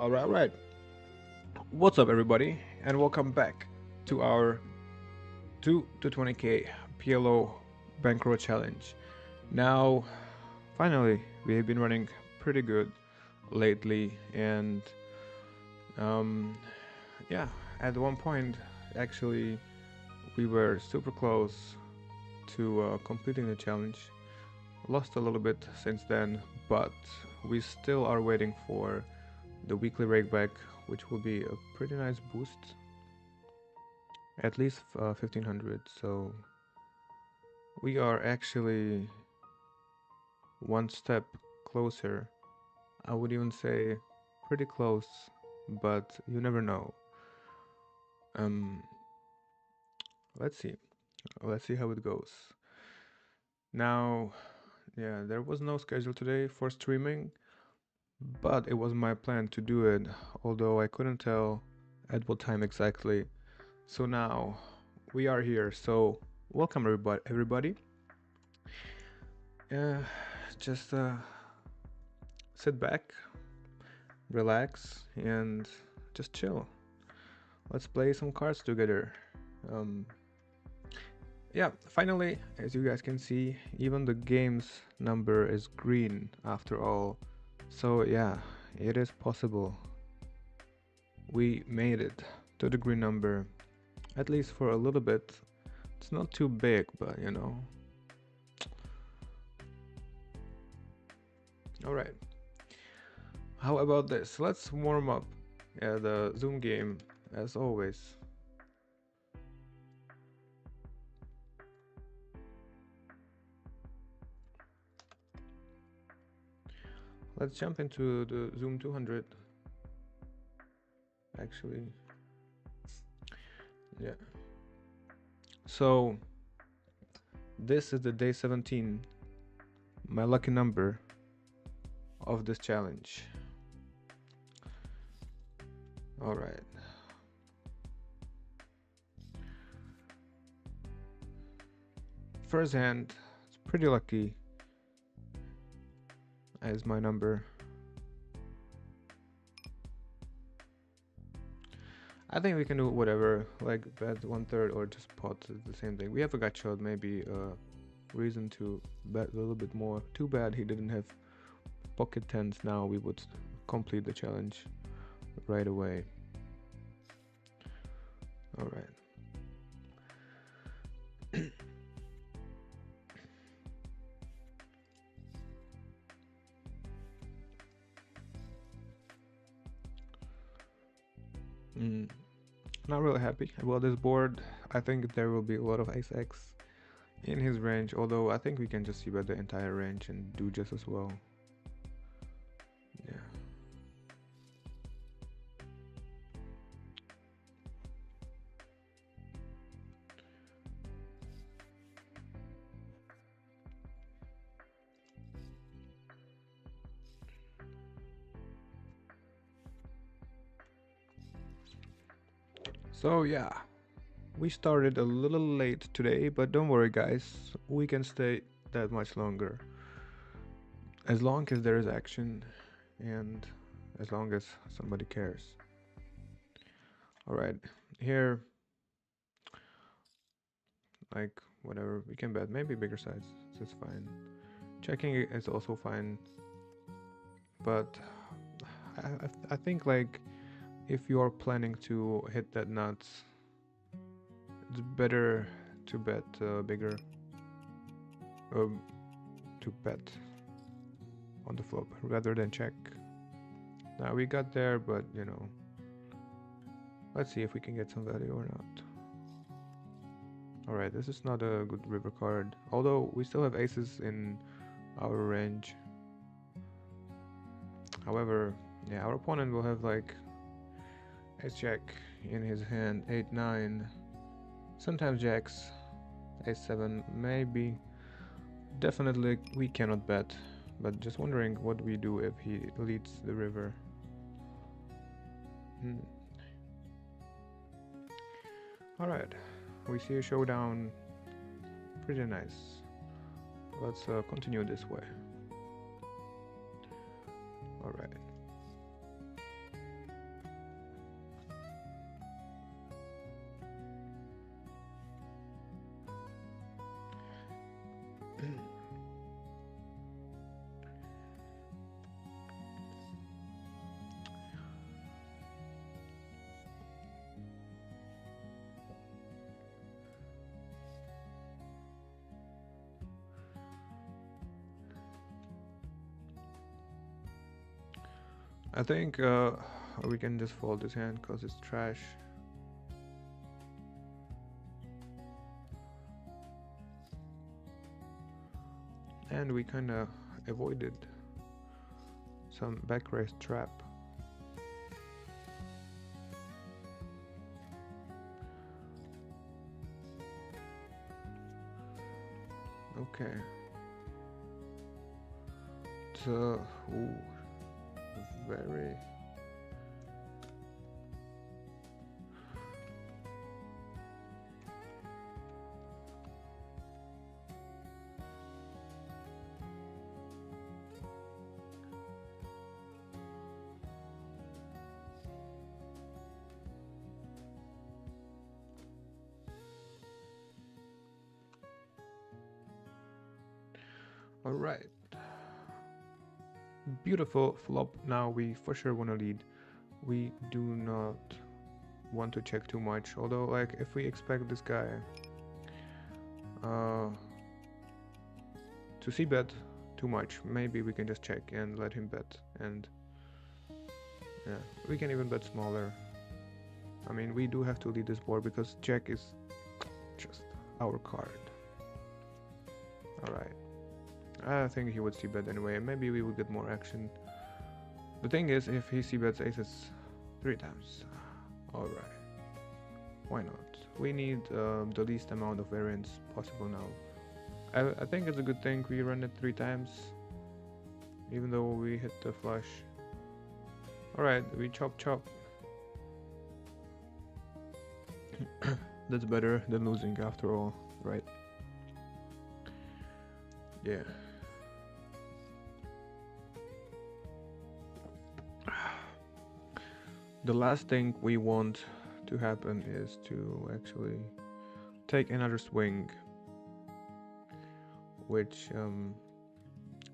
All right. What's up, everybody, and welcome back to our 2 to 20k PLO Bankroll challenge. Now, finally, we have been running pretty good lately, and um, yeah, at one point, actually, we were super close to completing the challenge. Lost a little bit since then, but we still are waiting for the weekly rakeback, which will be a pretty nice boost, at least 1500. So we are actually one step closer. I would even say pretty close, but you never know. Um, let's see. Let's see how it goes. Now, yeah, there was no schedule today for streaming, but it was my plan to do it, although I couldn't tell at what time exactly. So now we are here. So welcome everybody. Uh, just sit back, relax, and just chill. Let's play some cards together. Um, yeah, finally, as you guys can see, even the game's number is green after all. So yeah, it is possible. We made it to the green number, at least for a little bit. It's not too big, but you know. Alright, how about this? Let's warm up the Zoom game as always. Let's jump into the Zoom 200. Actually, yeah. So, this is the day 17, my lucky number of this challenge. Alright. First hand, it's pretty lucky as my number. I think we can do whatever, like bet 1/3 or just pot, the same thing. We have a gut shot, maybe a reason to bet a little bit more. Too bad he didn't have pocket tens. Now we would complete the challenge right away. Alright. Not really happy about this board. I think there will be a lot of ace x in his range, although I think we can just see bet the entire range and do just as well. Yeah. So yeah, we started a little late today, but don't worry guys, we can stay that much longer. As long as there is action and as long as somebody cares. Alright, here, like whatever, we can bet, maybe bigger size, that's fine. Checking is also fine, but I think like if you are planning to hit that nuts, it's better to bet bigger, to bet on the flop rather than check. Now we got there, but you know, let's see if we can get some value or not. Alright, this is not a good river card, although we still have aces in our range. However, yeah, our opponent will have like ace jack in his hand, 8-9, sometimes jacks, ace-7, maybe. Definitely we cannot bet, but just wondering what we do if he leads the river. Alright, we see a showdown, pretty nice. Let's continue this way. Alright. I think we can just fold this hand because it's trash. And we kind of avoided some back raise trap. Okay. So, ooh, very. All right. Beautiful flop. Now we for sure want to lead. We do not want to check too much. Although, like, if we expect this guy to see bet too much, maybe we can just check and let him bet. And yeah, we can even bet smaller. I mean, we do have to lead this board because check is just our card. All right. I think he would see bet anyway, and maybe we would get more action. The thing is, if he see bets aces 3 times, alright, why not? We need the least amount of variance possible now. I think it's a good thing we run it 3 times, even though we hit the flush. Alright, we chop chop. That's better than losing after all, right? Yeah. The last thing we want to happen is to actually take another swing, which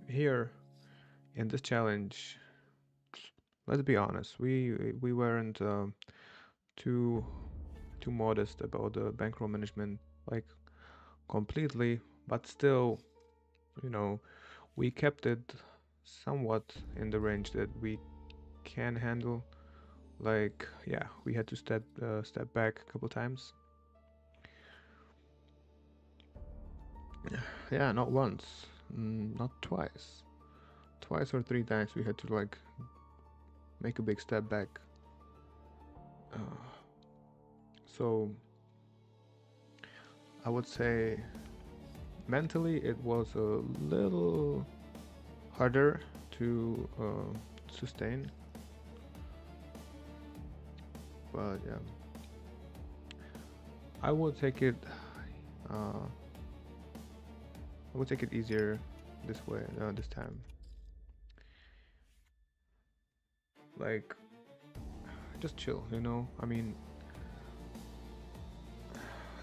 here in this challenge, let's be honest, we weren't too modest about the bankroll management, like completely, but still, you know, we kept it somewhat in the range that we can handle. Like, yeah, we had to step back a couple times. Yeah, not once, not twice. Twice or 3 times we had to like make a big step back. So I would say mentally it was a little harder to sustain, but yeah, I would take it easier this way, this time. Like, just chill, you know? I mean,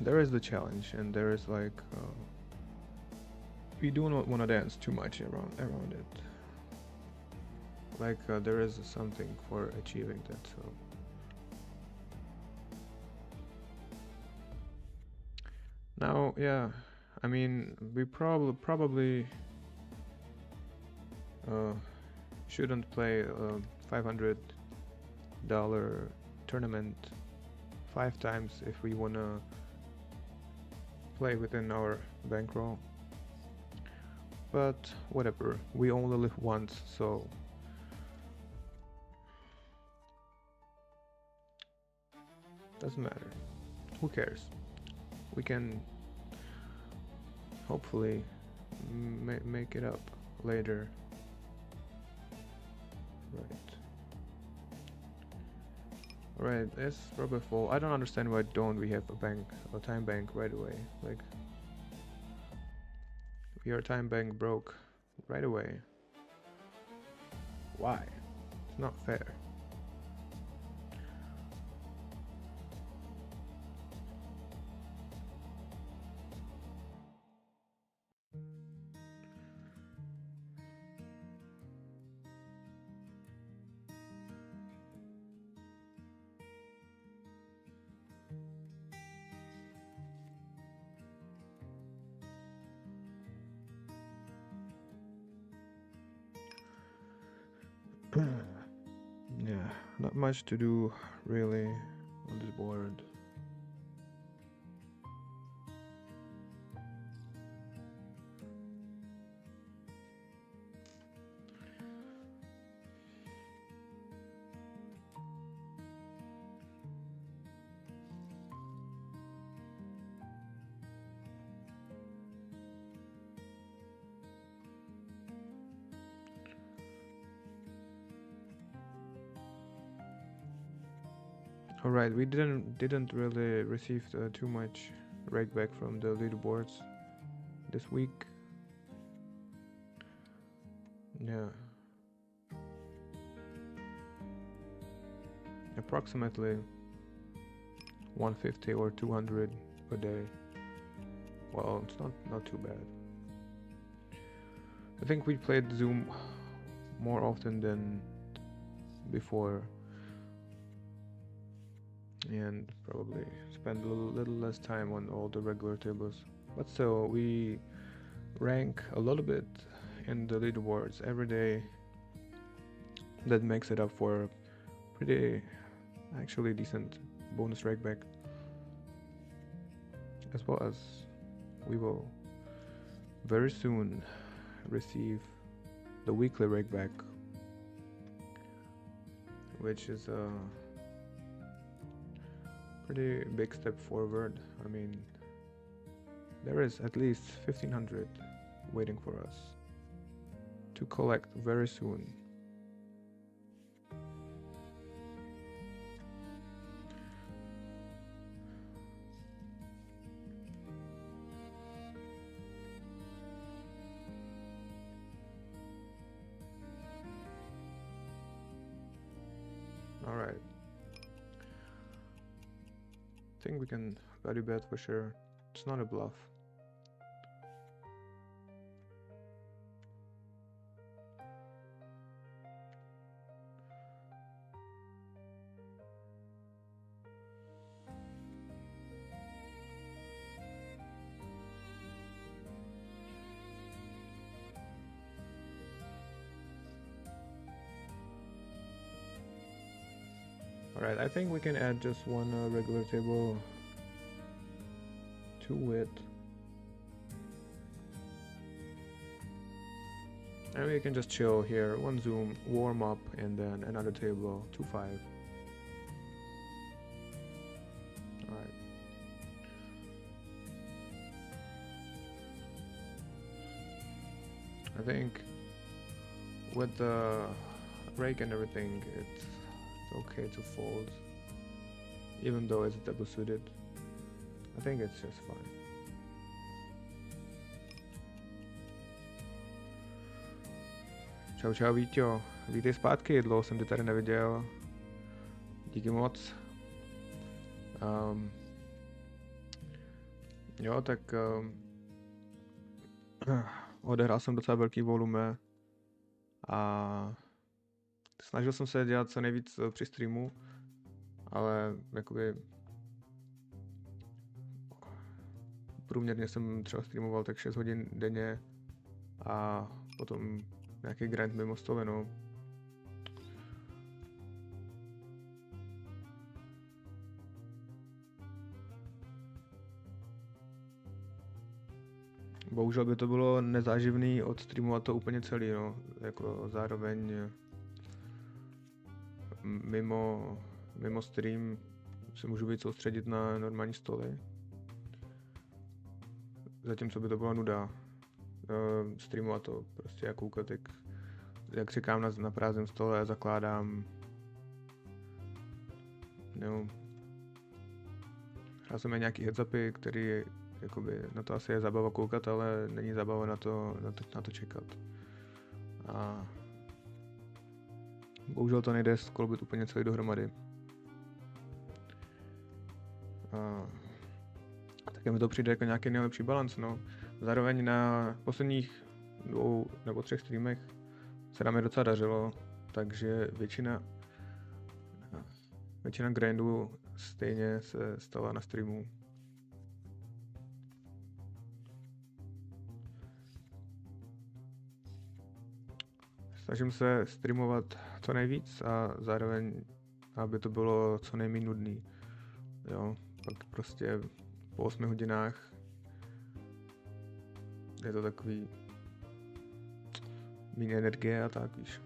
there is the challenge, and there is like, we do not want to dance too much around it. Like, there is something for achieving that, so. Now, yeah, I mean, we probably shouldn't play a $500 tournament 5 times if we wanna play within our bankroll. But whatever, we only live once, so doesn't matter. Who cares? We can hopefully make it up later. Right, it's probably full. I don't understand why don't we have a time bank right away. Like, your time bank broke right away. Why? It's not fair. Not much to do really on this board. All right, we didn't really receive too much rake back from the leaderboards this week. Yeah, approximately 150 or 200 a day. Well, it's not too bad. I think we played Zoom more often than before, and probably spend a little less time on all the regular tables. But still, we rank a little bit in the leaderboards every day. That makes it up for pretty actually decent bonus rake back, as well as we will very soon receive the weekly rake back, which is a pretty big step forward. I mean, there is at least 1500 waiting for us to collect very soon. All right. I think we can value bet for sure. It's not a bluff. Alright, I think we can add just one regular table to it. And we can just chill here, one zoom, warm up, and then another table, 2-5. Alright. I think with the rake and everything, it's okay to fold, even though it's double suited. I think it's just fine. Čau Víťo, vítej zpátky, dlouho jsem tě tady neviděl. Díky moc. Jo, tak odehrál jsem docela velký volume a snažil jsem se dělat co nejvíc při streamu, ale jakoby průměrně jsem třeba streamoval tak 6 hodin denně a potom nějaký grind mimo stoly, no. Bohužel by to bylo nezáživný odstreamovat to úplně celý, no. Jako zároveň mimo stream se můžu víc soustředit na normální stoly. Zatímco by to byla nuda. Streamovat to prostě jak koukat, jak říkám na prázdném stole, zakládám. No. Hrál jsem nějaký heads-upy, který jakoby, na to asi je zábava koukat, ale není zábava na to čekat. A bohužel to nejde skloubit úplně celý dohromady. Také mi to přijde jako nějaký nejlepší balans, no. Zároveň na posledních 2 nebo 3 streamech se nám je docela dařilo, takže většina grindů stejně se stala na streamu. Snažím se streamovat co nejvíc a zároveň aby to bylo co nejméně nudný. Jo, pak prostě po 8 hodinách je to takový méně energie a tak, víš.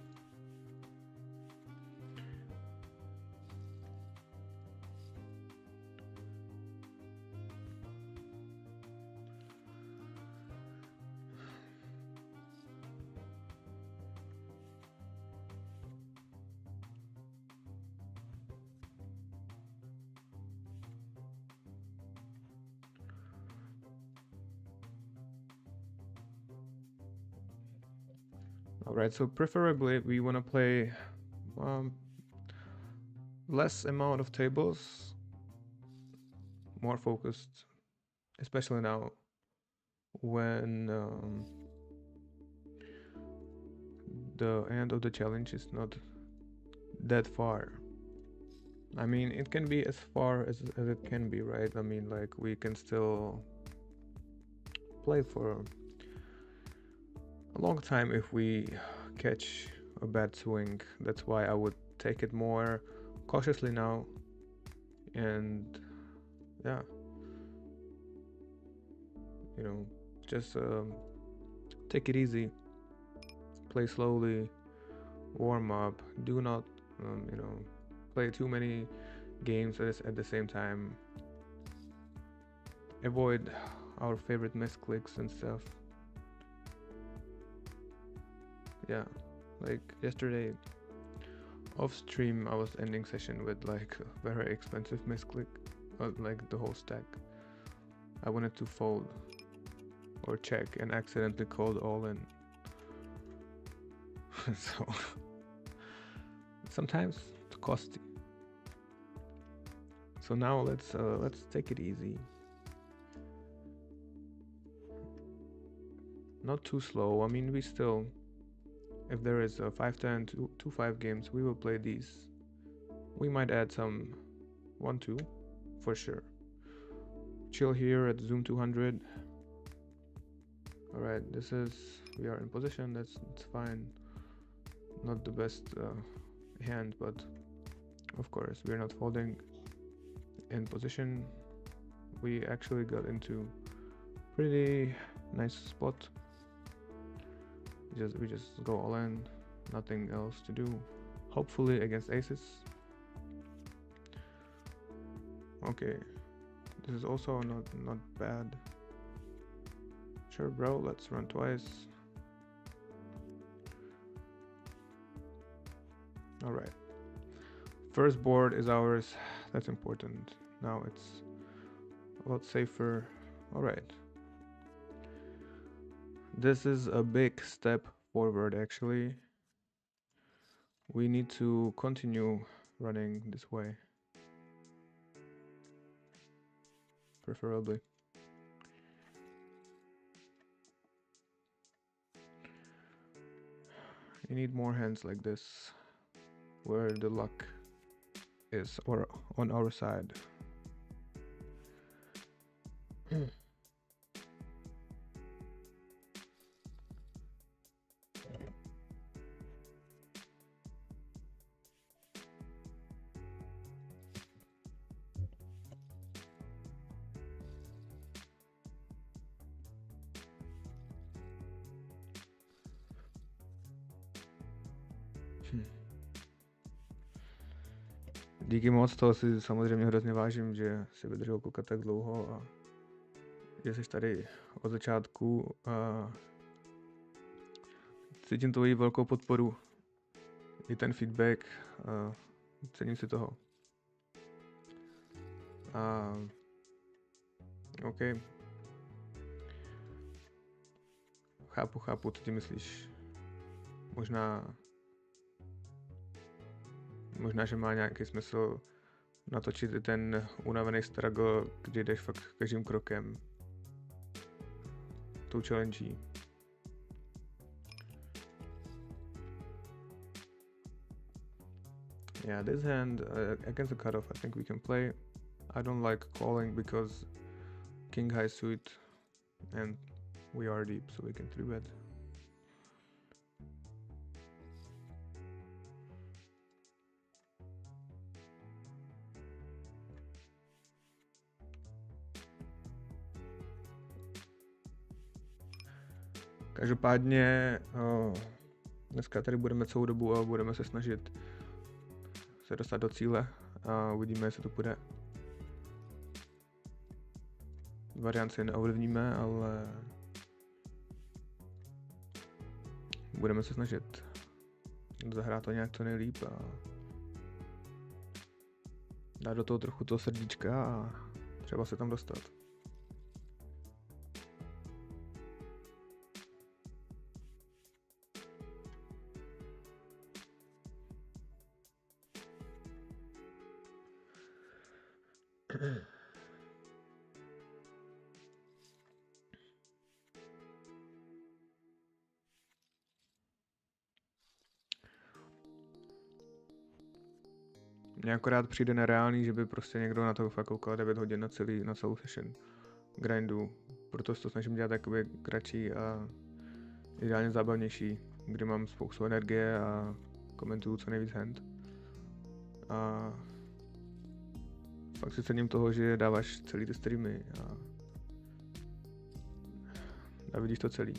Alright, so preferably we want to play less amount of tables, more focused, especially now when the end of the challenge is not that far. I mean, it can be as far as it can be, right? I mean, like, we can still play for a long time if we catch a bad swing. That's why I would take it more cautiously now, and yeah, you know, just take it easy, play slowly, warm up, do not play too many games at the same time, avoid our favorite misclicks and stuff. Yeah, like yesterday off stream I was ending session with like a very expensive misclick, like the whole stack. I wanted to fold or check and accidentally called all in. So sometimes it's costly. So now let's take it easy. Not too slow. I mean, we still, if there is a 5-10 2-5 games, we will play these. We might add some 1-2 for sure. Chill here at Zoom 200. Alright, we are in position, that's fine. Not the best hand, but of course we're not folding in position. We actually got into pretty nice spot. We just go all in, nothing else to do. Hopefully against aces. Okay, this is also not bad. Sure, bro, let's run twice. Alright, first board is ours. That's important. Now it's a lot safer. Alright, this is a big step forward actually. We need to continue running this way, preferably. You need more hands like this, where the luck is or on our side. Díky moc, toho si samozřejmě hrozně vážím, že si vydržel koukat tak dlouho a že jsi tady od začátku a cítím tvoji velkou podporu i ten feedback a cením si toho. A OK. Chápu, co ty myslíš. Možná, že má nějaký smysl natočit i ten unavený struggle, kdy jdeš fakt každým krokem tou challenge. Yeah, this hand against the cutoff, I think we can play. I don't like calling because king high suit and we are deep, so we can 3-bet. Každopádně dneska tady budeme celou dobu a budeme se snažit se dostat do cíle a uvidíme, jestli to půjde. Varianci neovlivníme, ale budeme se snažit zahrát to nějak co nejlíp a dát do toho trochu toho srdíčka a třeba se tam dostat. Mně akorát přijde nereálný, že by prostě někdo na to fakt koukal 9 hodin na celou session grindu. Proto se to snažím dělat jakoby kratší a ideálně zábavnější, kdy mám spoustu energie a komentuju co nejvíc hand. A fakt si cením toho, že dáváš celý ty streamy a vidíš to celý.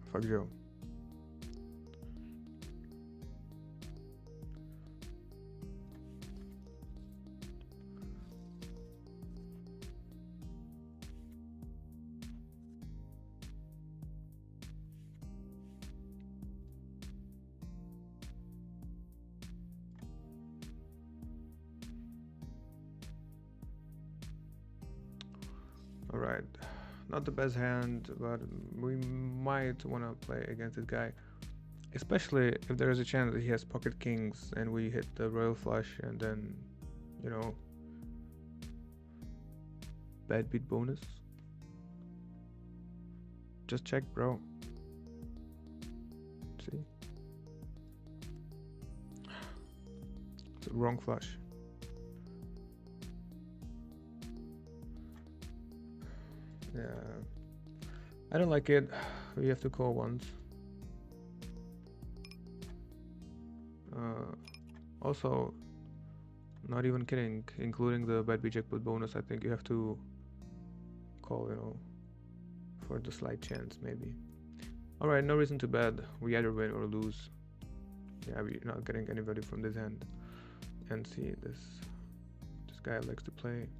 Fakt, že jo. Alright, not the best hand, but we might want to play against this guy. Especially if there is a chance that he has pocket kings and we hit the royal flush and then, you know, bad beat bonus. Just check, bro. See? It's a wrong flush. Yeah, I don't like it. We have to call once. Also, not even kidding, including the bad beat jackpot bonus, I think you have to call, you know, for the slight chance, maybe. Alright, no reason to bet. We either win or lose. Yeah, we're not getting anybody from this hand. And see, this guy likes to play.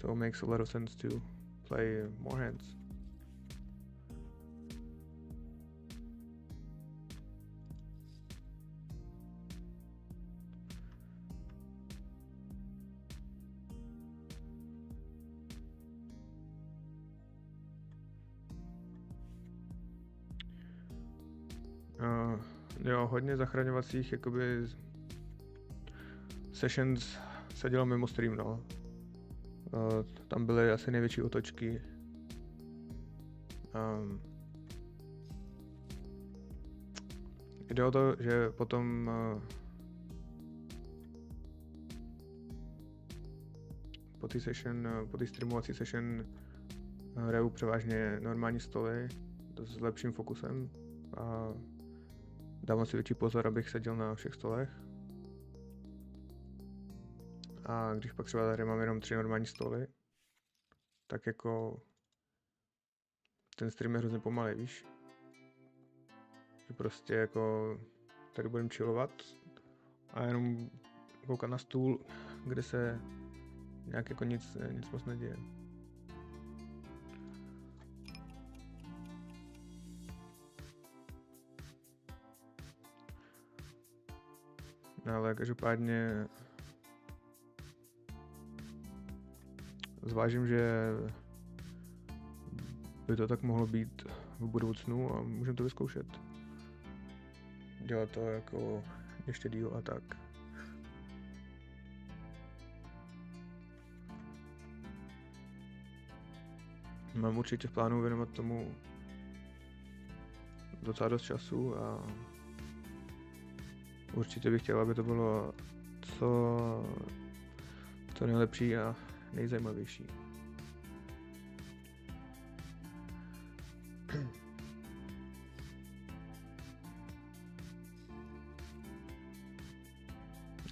So it makes a lot of sense to play more hands. Jo, hodně zachraňovacích jakoby sessions se dělo mimo stream, no. Tam byly asi největší otočky. Jde o to, že potom po té streamovací session hraju převážně normální stoly s lepším fokusem a dávám si větší pozor, abych seděl na všech stolech. A když pak třeba tady mám jenom 3 normální stoly, tak jako ten stream je hrozně pomalý, víš? Že prostě jako tady budem chillovat a jenom koukat na stůl, kde se nějak jako nic moc neděje. No, ale každopádně zvážím, že by to tak mohlo být v budoucnu a můžeme to vyzkoušet. Dělat to jako ještě díl a tak. Mám určitě v plánu věnovat tomu docela dost času a určitě bych chtěl, aby to bylo co nejlepší a nejzajímavější.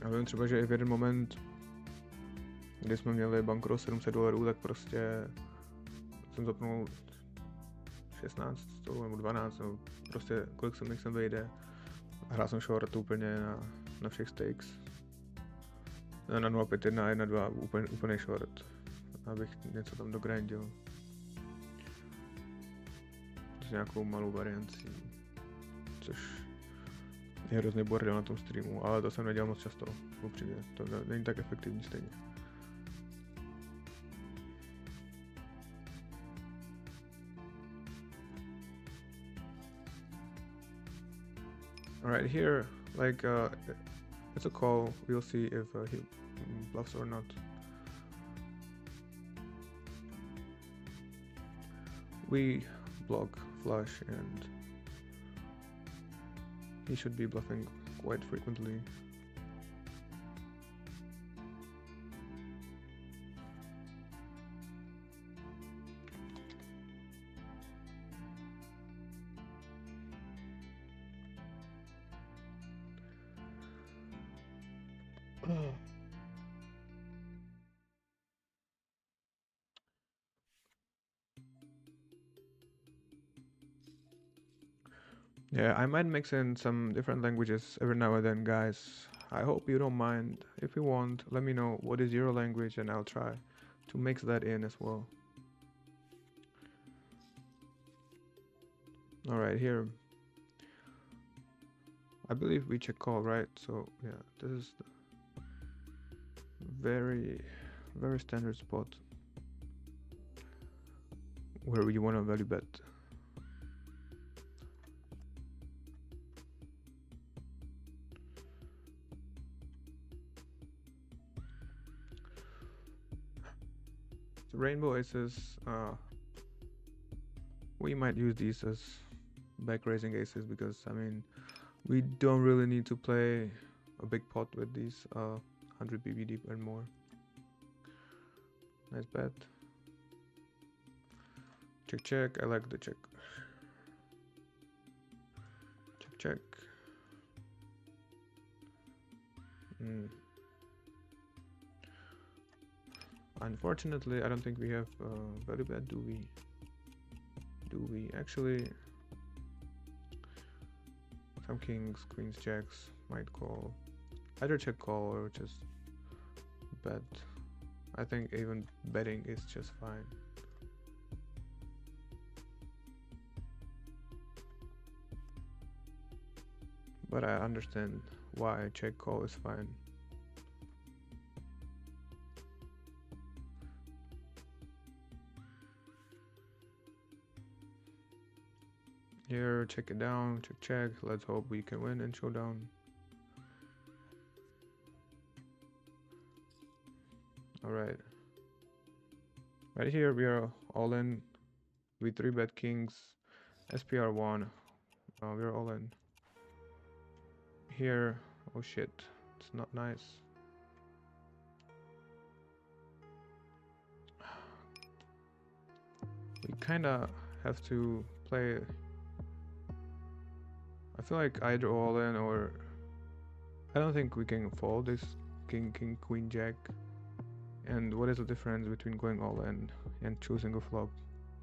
Já vím třeba, že i v jeden moment, kdy jsme měli Bankroll $700, tak prostě jsem zapnul 16 nebo 12, nebo prostě kolik jsem vejde. Hrál jsem short úplně na všech stakes. Na 0.5.1 a 1.2 úplně short, abych něco tam dogrindil. S nějakou malou variancí, což je hrozně bordel na tom streamu, ale to jsem nedělal moc často, upřímně, to není tak efektivní stejně. Alright, here, like, it's a call, we'll see if he bluffs or not. We block flush and he should be bluffing quite frequently. Yeah, I might mix in some different languages every now and then, guys. I hope you don't mind. If you want, let me know what is your language and I'll try to mix that in as well. Alright, here. I believe we check call, right? So yeah, this is the very standard spot where we want to value bet. The rainbow aces, we might use these as back raising aces because I mean we don't really need to play a big pot with these 100 BBD and more. Nice bet. Check check, I like the check. Check check. Unfortunately, I don't think we have value bet. Do we? Do we actually? Some kings, queens, jacks might call. Either check call or just bet. I think even betting is just fine. But I understand why check call is fine. Here, check it down, check check. Let's hope we can win in showdown. Alright. Right here we are all in. We 3-bet kings, SPR 1. We're all in. Here, oh shit, it's not nice. We kinda have to play. I feel like either all in or I don't think we can fold this king, king, queen, jack. And what is the difference between going all in and choosing a flop?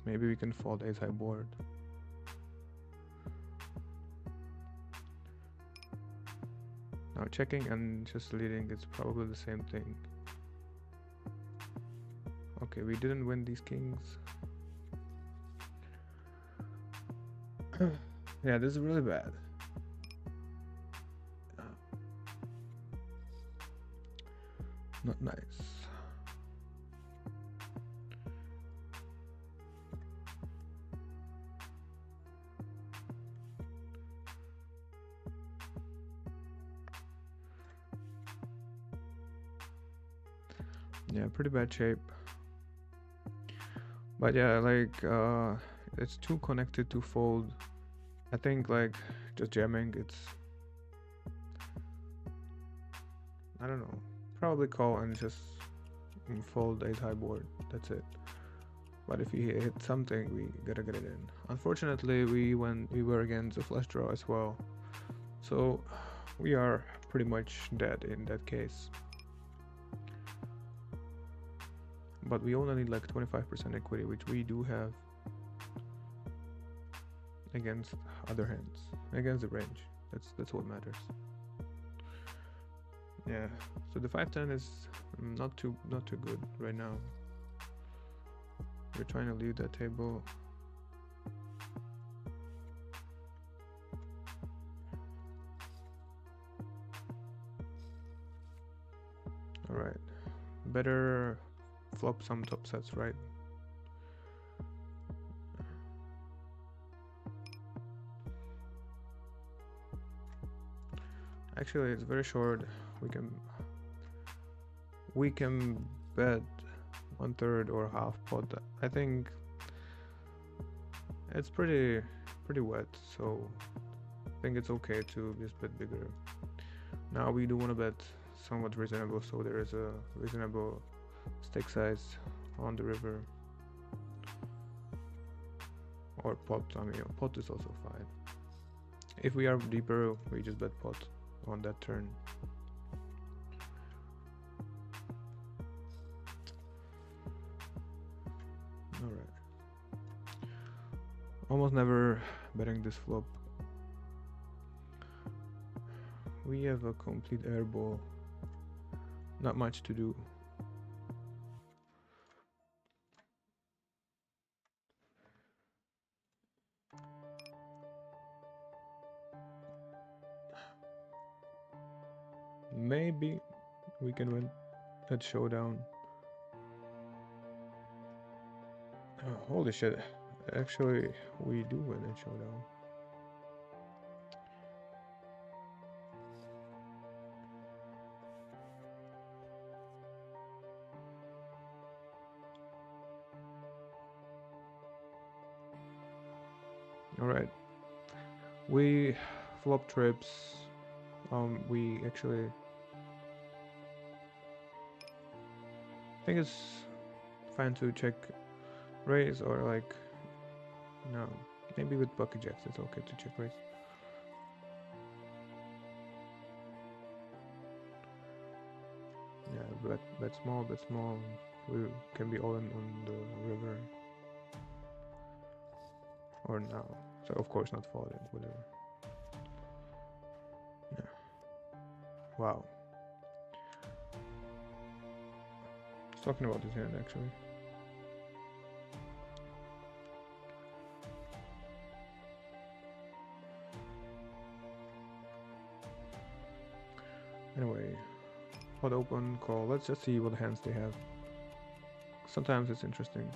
Maybe we can fold ace high board. Now checking and just leading is probably the same thing. Okay, we didn't win these kings. Yeah, this is really bad. Not nice. Yeah, pretty bad shape. But yeah, like it's too connected to fold. I think like just jamming, it's I don't know. Probably call and just fold ace high board. That's it. But if we hit something, we gotta get it in. Unfortunately, we were against a flush draw as well, so we are pretty much dead in that case. But we only need like 25% equity, which we do have. against other hands, against the range. That's what matters. Yeah. So the 5-10 is not too good right now. We're trying to leave that table. All right. Better flop some top sets, right? Actually, it's very short. We can bet 1/3 or half pot. I think it's pretty wet, so I think it's okay to just bet bigger. Now we do want to bet somewhat reasonable, so there is a reasonable stake size on the river or pot. I mean, pot is also fine. If we are deeper, we just bet pot on that turn. All right. Almost never betting this flop. We have a complete airball. Not much to do. Maybe we can win that showdown. Oh, holy shit. Actually, we do win that showdown. Alright. We flop trips. We actually think it's fine to check raise or like no. Maybe with pocket jacks it's okay to check raise. Yeah, bet small, bet small. We can be all in on the river. Or now. So of course not folded, whatever. Yeah. Wow. I was talking about this hand actually. Anyway, pot open, call. Let's just see what hands they have. Sometimes it's interesting.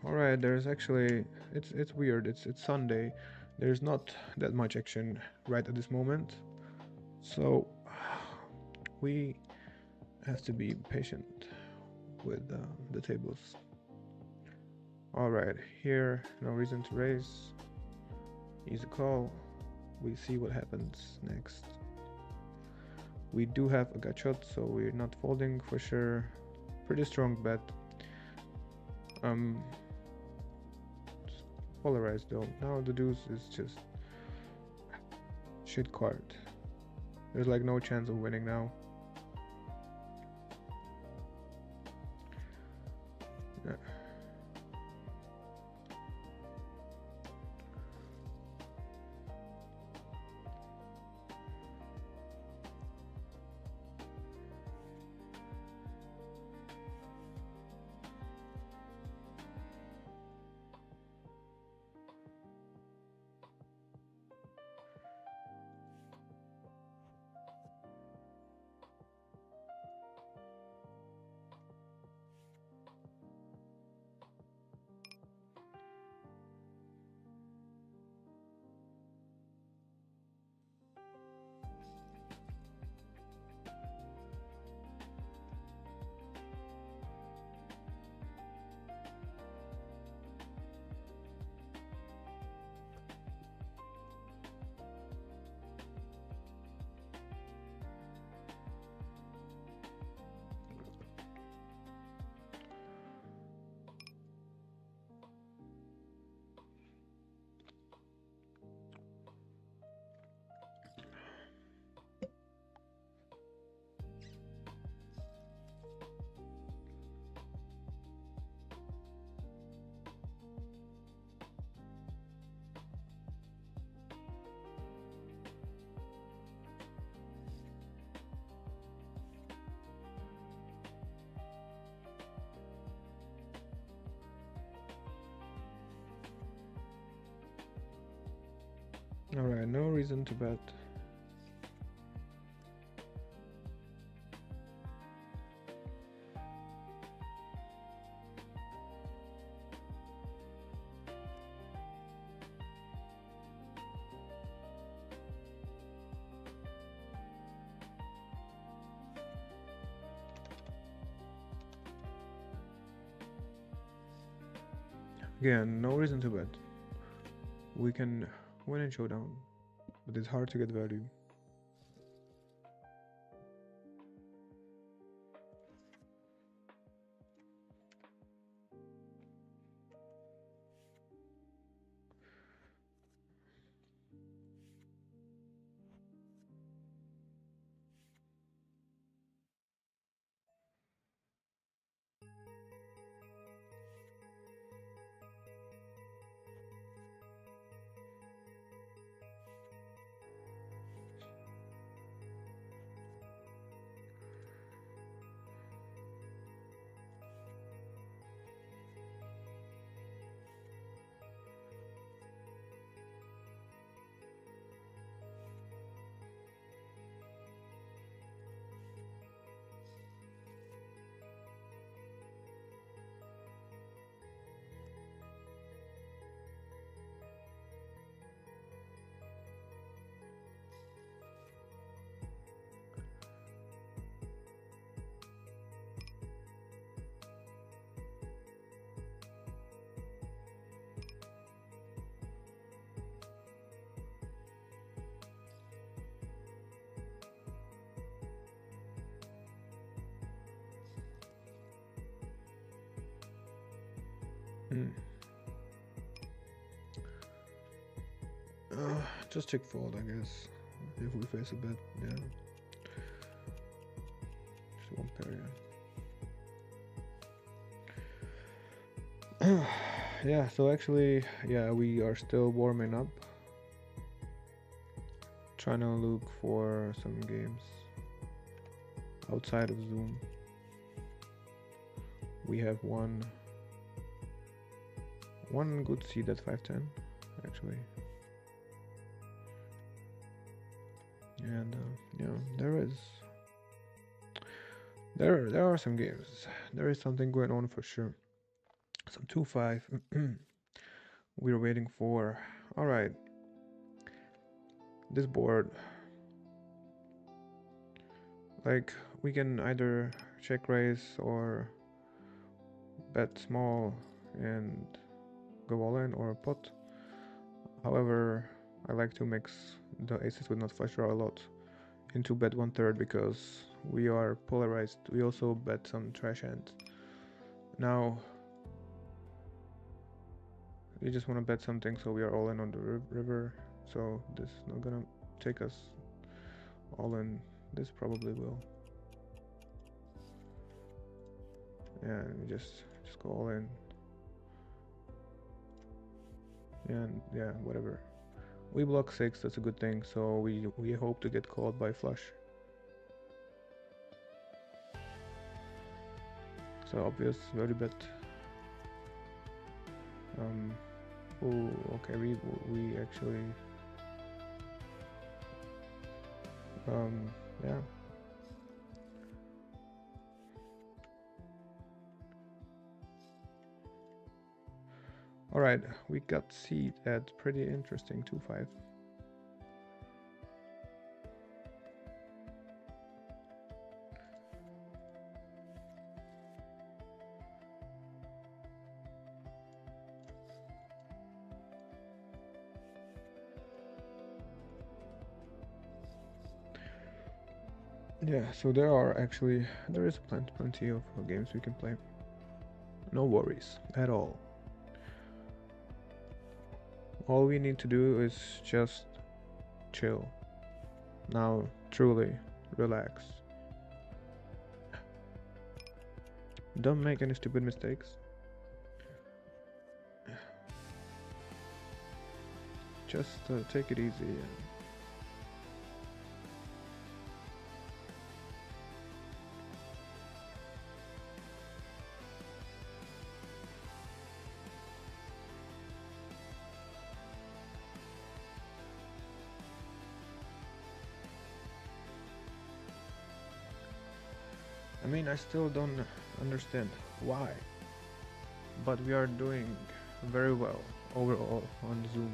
Alright, there's actually it's weird. It's Sunday. There's not that much action right at this moment. So we have to be patient with the tables. Alright, here no reason to raise. Easy call. We see what happens next. We do have a gut shot, so we're not folding for sure. Pretty strong bet. Polarized though. Now the deuce is just shit card. There's like no chance of winning now. Yeah. Alright, no reason to bet. Again, no reason to bet. We can win in showdown, but it's hard to get value. Hmm. Just check fold, I guess. If we face a bet, yeah. Just one pair, yeah. Yeah, so actually, yeah, we are still warming up. Trying to look for some games outside of Zoom. We have one good seed at 510, actually. And yeah, there are some games. There is something going on for sure. Some 2-5 we're waiting for. All right, this board, like, we can either check raise or bet small and go all in, or pot. However, I like to mix the aces with not flush draw a lot into bet 1/3 because we are polarized. We also bet some trash hands. Now we just want to bet something, so we are all in on the river. So this is not gonna take us all in. This probably will. Yeah, we just go all in. And yeah, whatever. We block 6, that's a good thing, so we hope to get called by flush. So obvious, very bet. Oh, okay, we actually yeah. Alright, we got seed at pretty interesting 2-5. Yeah, so there is plenty of games we can play. No worries at all. All we need to do is just chill. Now, truly, relax. Don't make any stupid mistakes. Just take it easy. I mean, I still don't understand why, but we are doing very well overall on Zoom,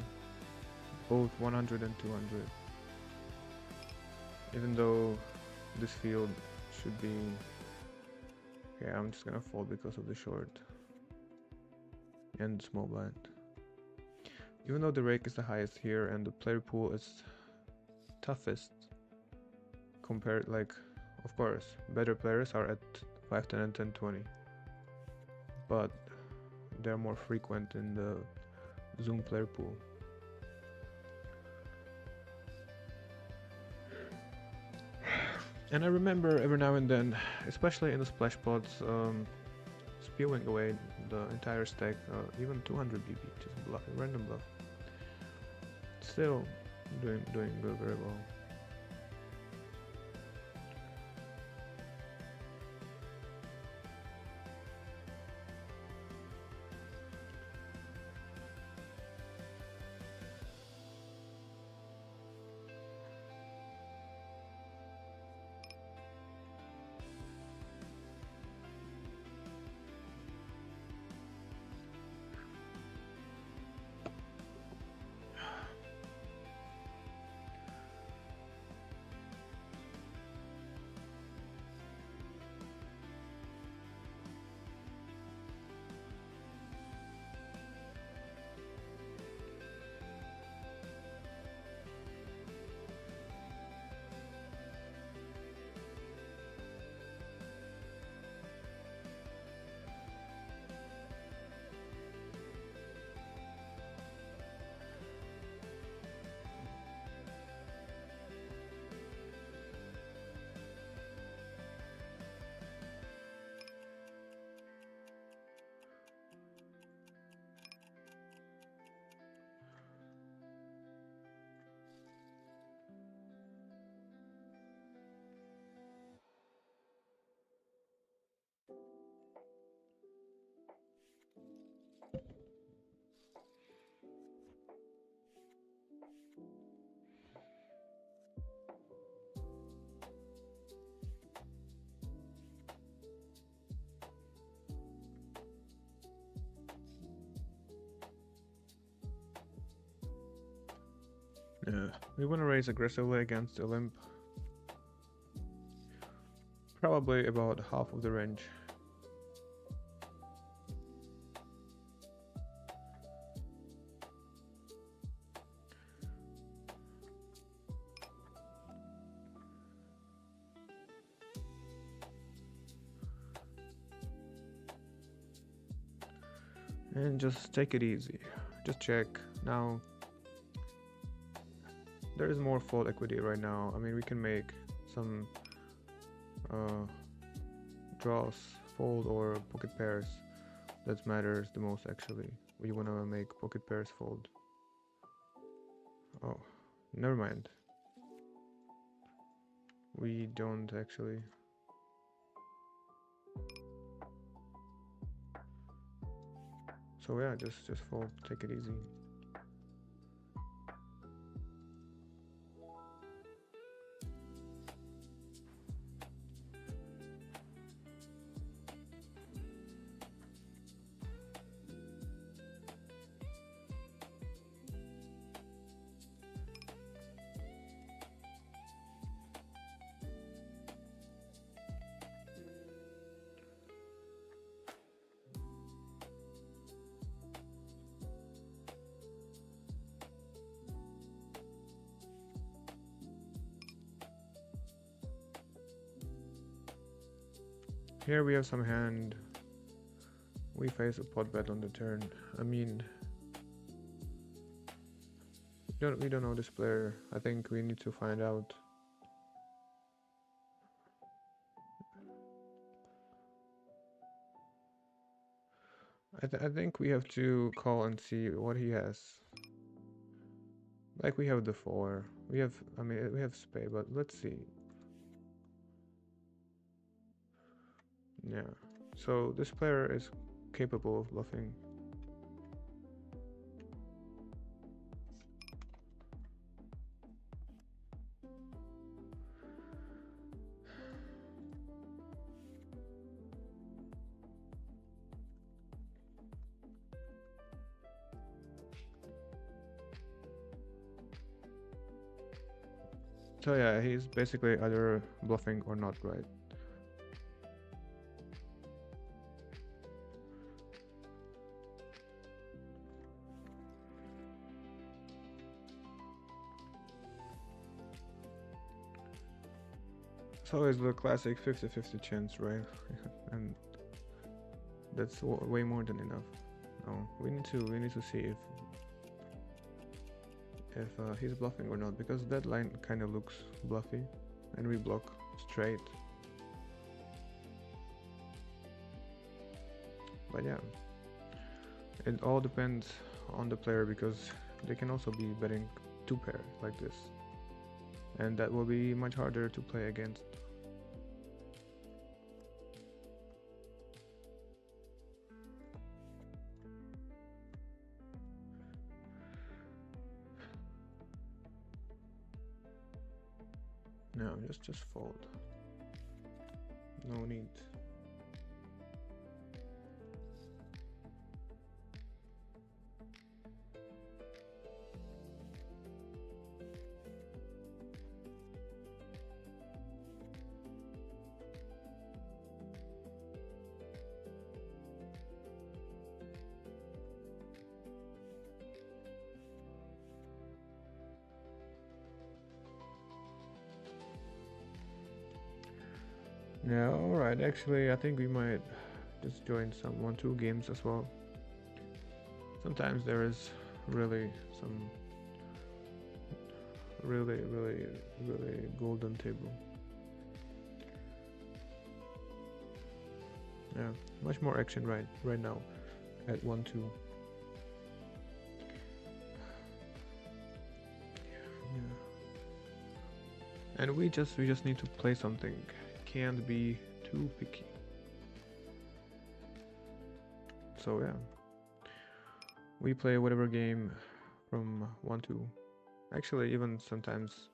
both 100 and 200. Even though this field should be... Okay, I'm just gonna fold because of the short and small blind. Even though the rake is the highest here and the player pool is toughest compared, like, of course, better players are at 5, 10 and 10, 20, but they're more frequent in the Zoom player pool. And I remember every now and then, especially in the splash pods, spewing away the entire stack, even 200 BB, just bluff, random bluff. Still doing very well. Yeah, we want to raise aggressively against the limp. Probably about half of the range. And just take it easy. Just check. Now, there is more fold equity right now. I mean, we can make some draws, fold, or pocket pairs. That matters the most actually. We want to make pocket pairs fold. Oh, never mind. We don't actually. So yeah, just fold, take it easy. Here we have some hand. We face a pot bet on the turn. I mean, we don't know this player. I think we need to find out. I think we have to call and see what he has. Like we have the 4. We have, I mean, we have spade, but let's see. Yeah. So this player is capable of bluffing. So yeah, he's basically either bluffing or not, right? So it's the classic 50-50 chance, right? And that's way more than enough. No, we need to see if he's bluffing or not, because that line kind of looks bluffy, and we block straight. But yeah, it all depends on the player, because they can also be betting two pair like this, and that will be much harder to play against. No, just fold. No need. Yeah, alright, actually I think we might just join some 1-2 games as well. Sometimes there is really some really golden table. Yeah, much more action right now at 1-2. Yeah. And we just need to play something. Can't be too picky. So yeah, we play whatever game from 1-2. Actually, even sometimes,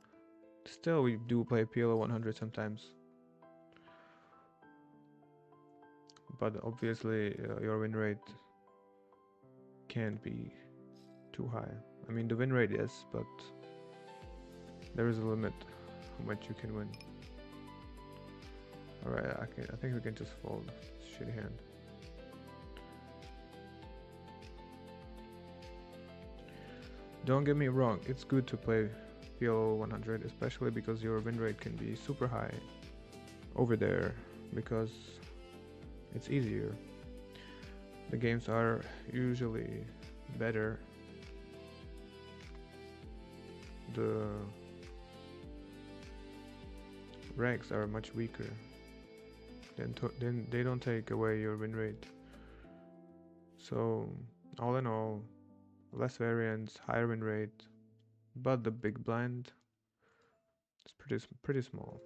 still we do play PLO 100 sometimes. But obviously, your win rate can't be too high. I mean, the win rate is, but there is a limit how much you can win. Alright, I think we can just fold. Shitty hand. Don't get me wrong, it's good to play PLO 100, especially because your win rate can be super high over there, because it's easier. The games are usually better. The ranks are much weaker. Then they don't take away your win rate. So all in all, less variance, higher win rate, but the big blind is pretty small.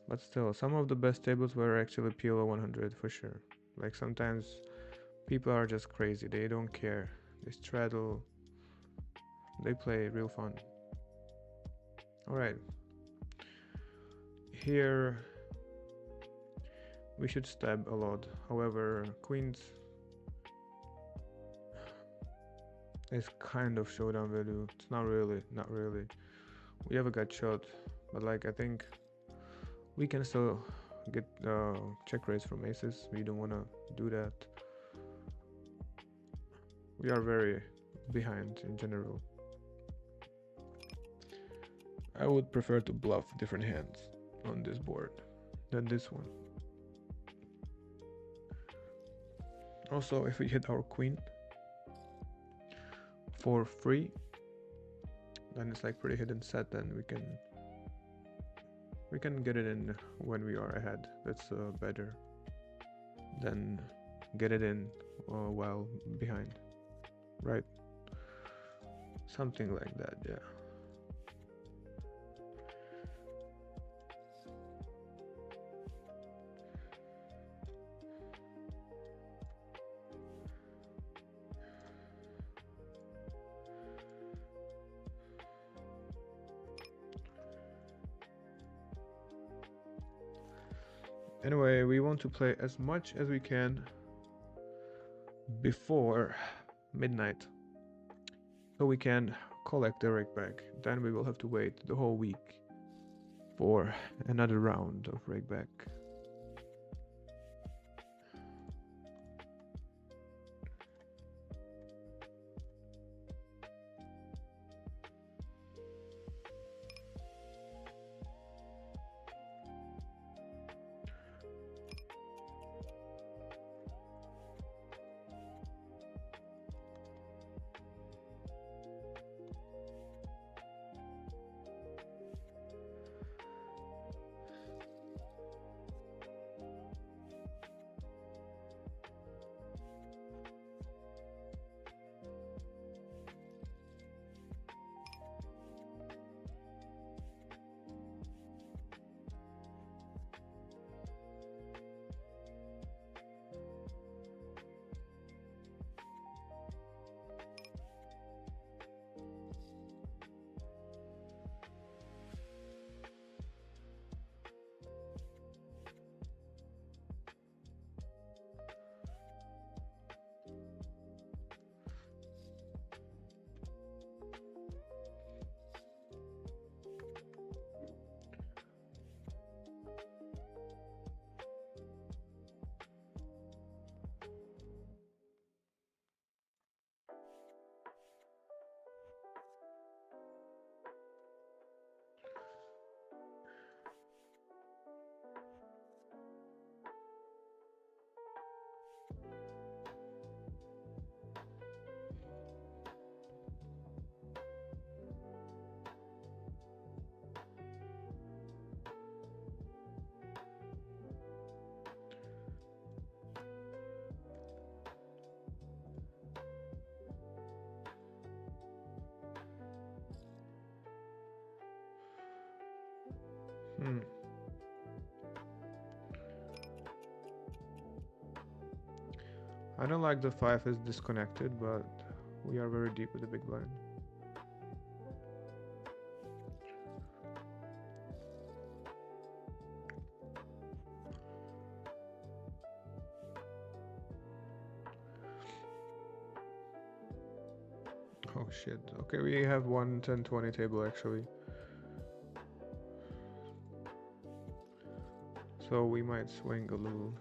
But still, some of the best tables were actually PLO 100 for sure. Like sometimes people are just crazy, they don't care. They straddle, they play real fun. Alright. Here we should stab a lot. However, queens is kind of showdown value. It's not really. We have a gut shot, but like I think we can still get check raise from aces. We don't want to do that. We are very behind in general. I would prefer to bluff different hands on this board than this one. Also, if we hit our queen for free, then it's like pretty hidden set, then we can get it in when we are ahead. That's better than get it in while behind, right? Something like that, yeah. Anyway, we want to play as much as we can before midnight, so we can collect the rig back. Then we will have to wait the whole week for another round of rig back. I don't like the 5 is disconnected, but we are very deep with the big blind. Oh shit. Okay, we have 1 10-20 table actually. So we might swing a little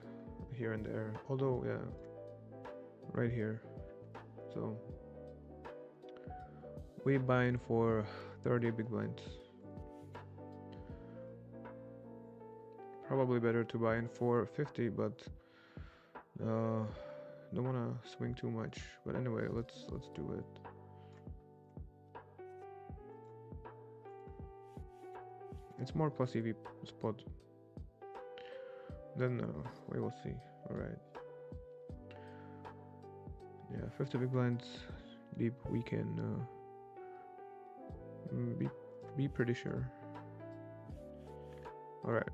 here and there. Although, yeah, right here. So we buy in for 30 big blinds. Probably better to buy in for 50, but don't wanna swing too much. But anyway, let's do it. It's more plus EV spot. Then we will see. Alright. Yeah, 50 big blinds deep. We can be pretty sure. Alright.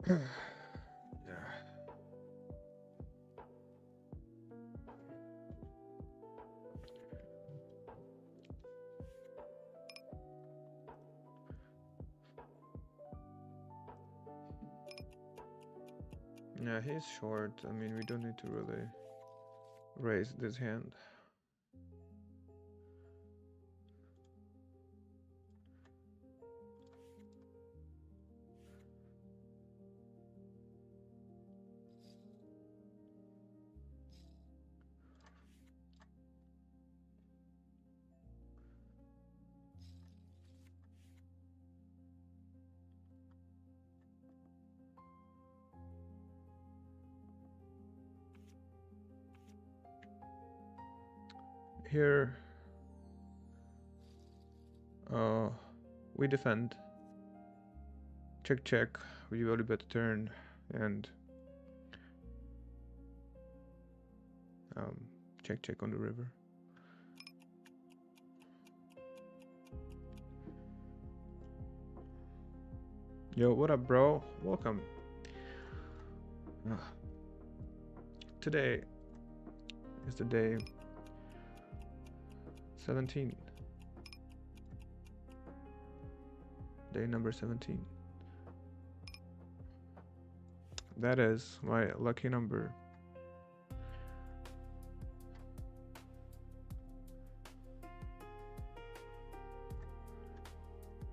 Yeah. Yeah, he's short. I mean, we don't need to really raise this hand. here we defend. Check check, we will bet turn, and check check on the river. Yo, what up, bro? Welcome. Today is the day 17. Day number 17. That is my lucky number.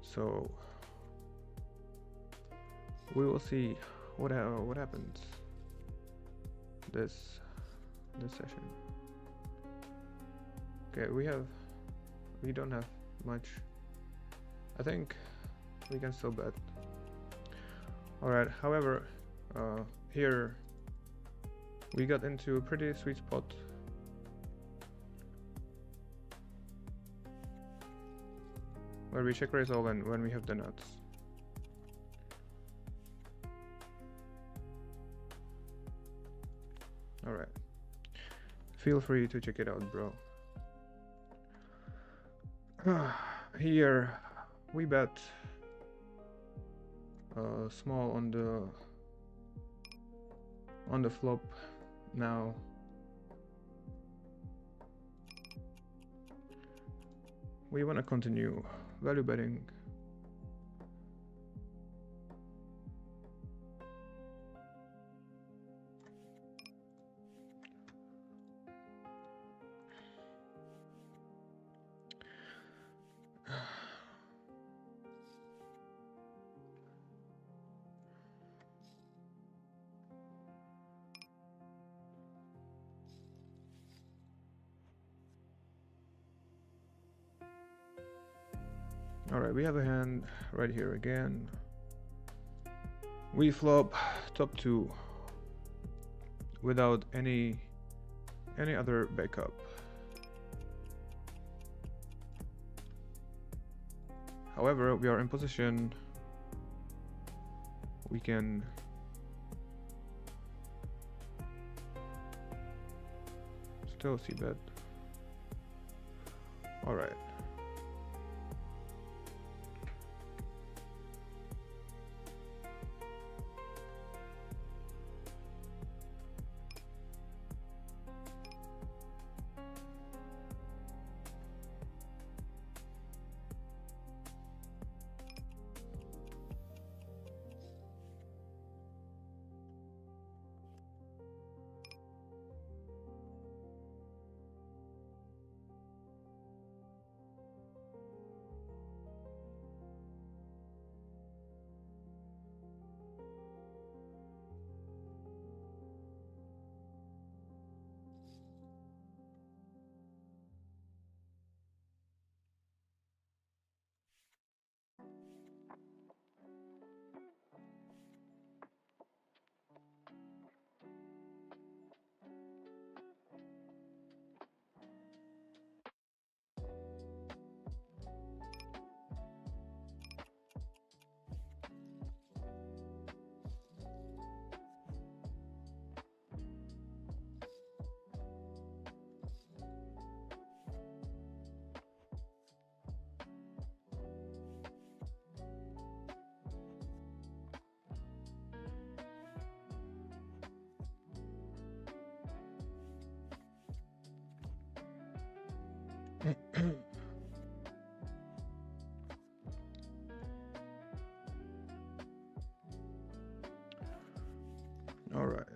So we will see what happens this session. Okay, we don't have much. I think we can still bet. Alright, however, here we got into a pretty sweet spot. Where we check raise all in when we have the nuts. Alright. Feel free to check it out, bro. Here we bet small on the flop now. We want to continue value betting. Alright, we have a hand right here again. We flop top 2 without any other backup. However, we are in position. We can still see bet. Alright. All right.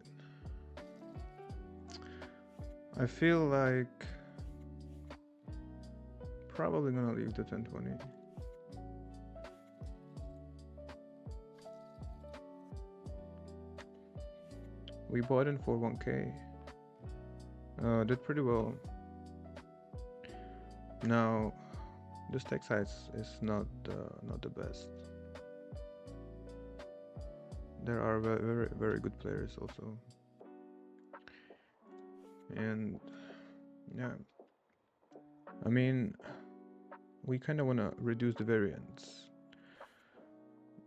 I feel like probably gonna leave the 1020. We bought in for 1K. Did pretty well. Now, this stack size is not the best. There are very good players also, and yeah, I mean, we kind of want to reduce the variance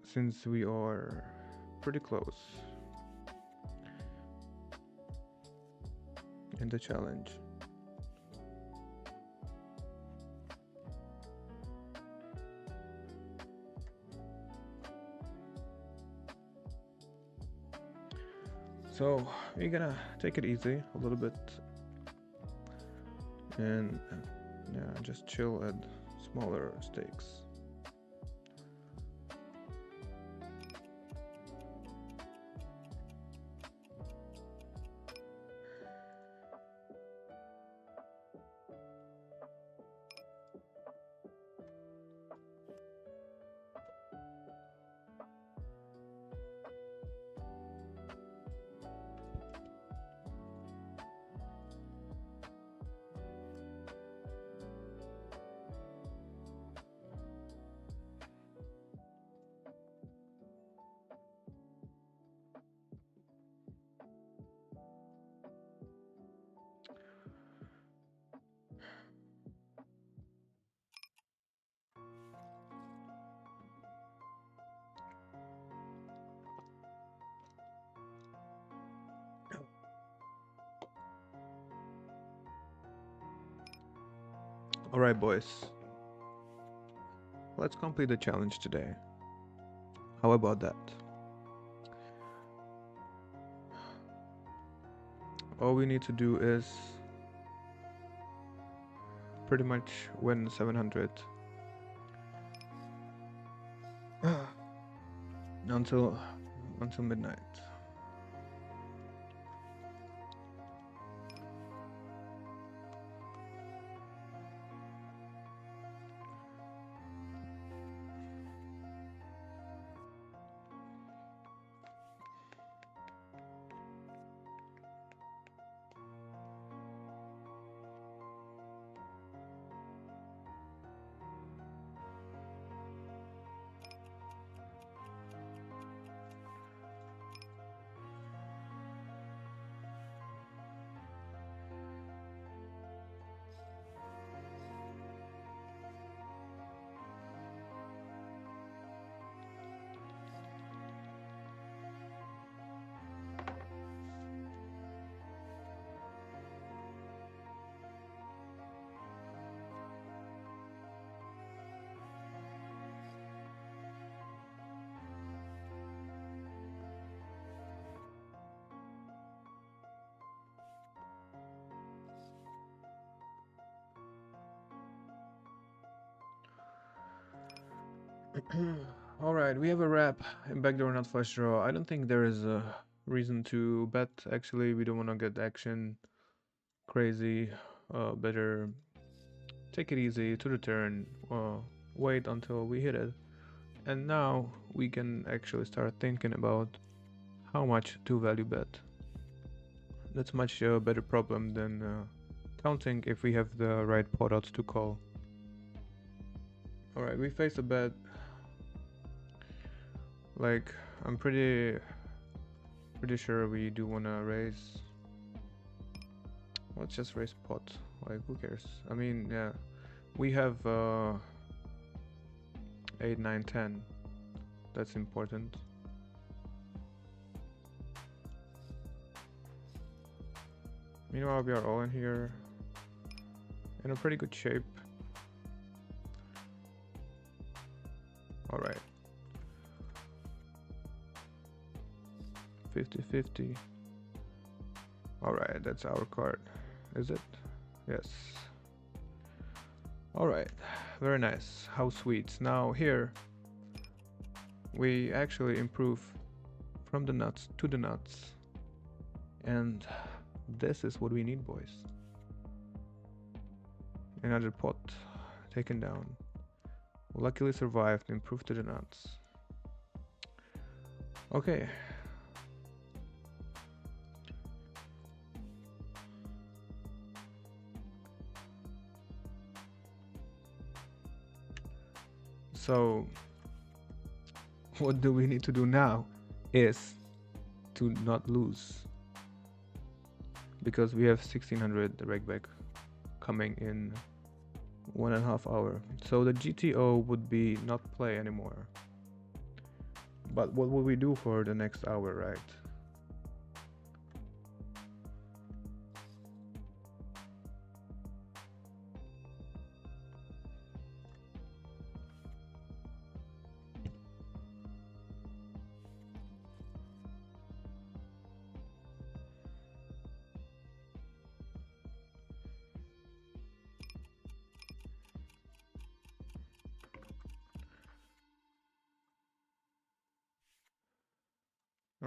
since we are pretty close in the challenge. So we're gonna take it easy a little bit and yeah, just chill at smaller stakes. Alright, boys, let's complete the challenge today. How about that? All we need to do is pretty much win 700 until midnight. Alright, we have a wrap in backdoor not flush draw. I don't think there is a reason to bet. Actually, we don't want to get action crazy. Better take it easy to the turn. Wait until we hit it. And now we can actually start thinking about how much to value bet. That's much better problem than counting if we have the right pot outs to call. Alright, we face a bet. Like, I'm pretty sure we do wanna raise. Let's just raise pot. Like, who cares? I mean, yeah, we have 8, 9, 10. That's important. Meanwhile, we are all in here in a pretty good shape. Alright. 50-50. Alright, that's our card. Is it? Yes. Alright, very nice. How sweet. Now here we actually improve from the nuts to the nuts. And this is what we need, boys. Another pot taken down. Luckily survived, improved to the nuts. Okay. So what do we need to do now is to not lose, because we have 1600 reg back coming in 1.5 hour. So the GTO would be not play anymore. But what will we do for the next hour, right?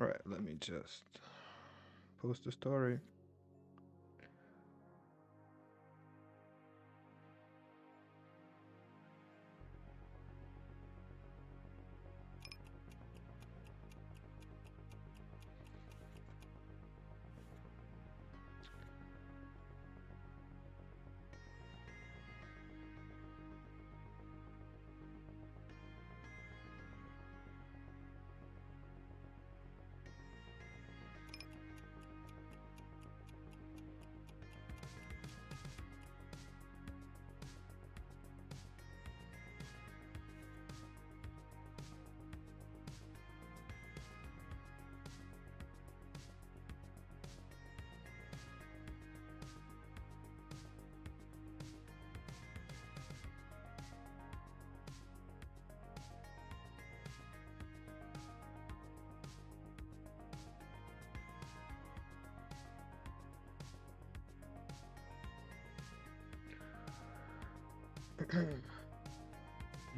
All right, let me just post the story.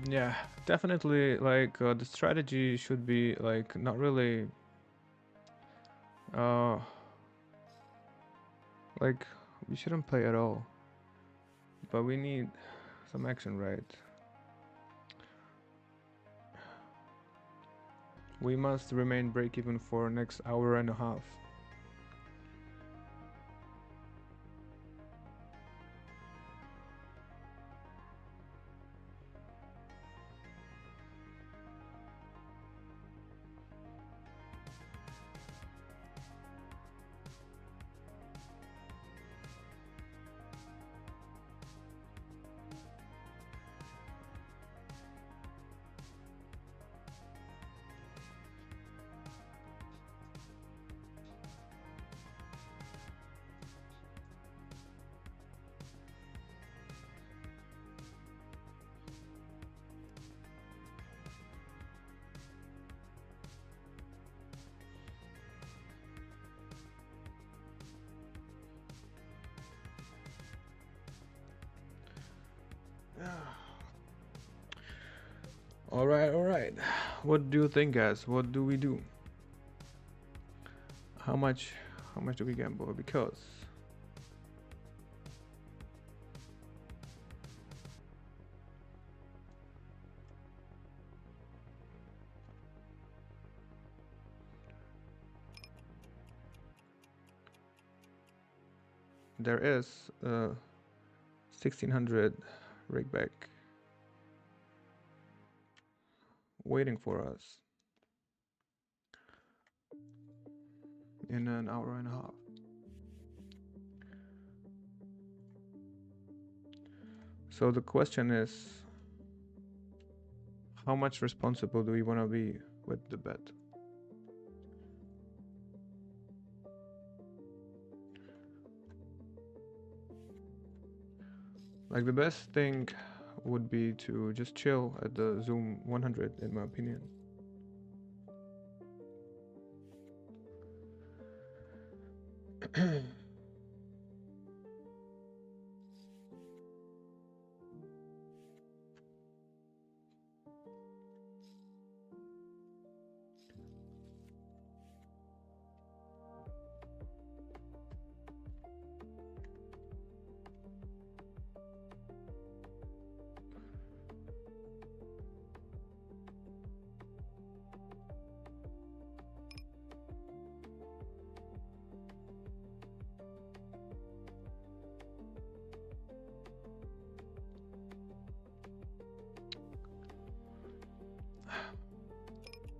Yeah, definitely. Like the strategy should be like not really. Uh, like we shouldn't play at all. But we need some action, right? We must remain break even for next hour and a half. All right, all right. What do you think, guys? What do we do? How much? How much do we gamble? Because there is 1600 rig back waiting for us in an hour and a half. So the question is, how much responsible do we want to be with the bet? Like the best thing would be to just chill at the Zoom 100, in my opinion.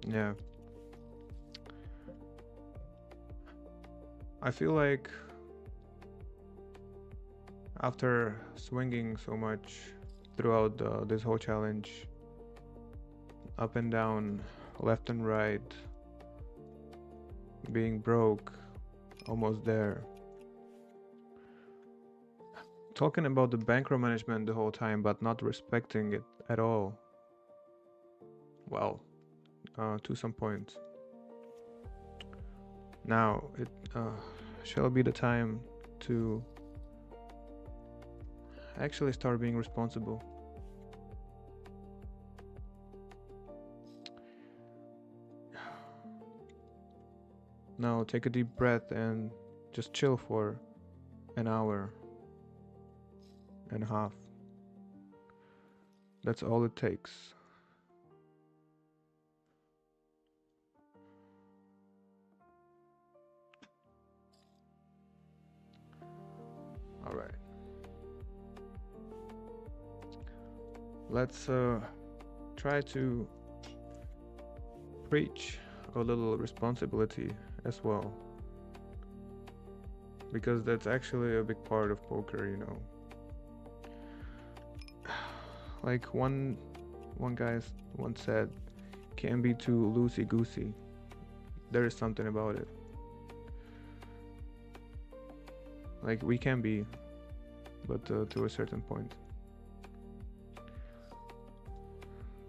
Yeah. I feel like after swinging so much throughout this whole challenge. Up and down, left and right, being broke, almost there. Talking about the bankroll management the whole time, but not respecting it at all. Well, to some point. Now it shall be the time to actually start being responsible. Now take a deep breath and just chill for an hour and a half. That's all it takes. All right. Let's try to preach a little responsibility as well, because that's actually a big part of poker, you know. Like one guy once said, "Can't be too loosey goosey." There is something about it. Like we can be, but to a certain point.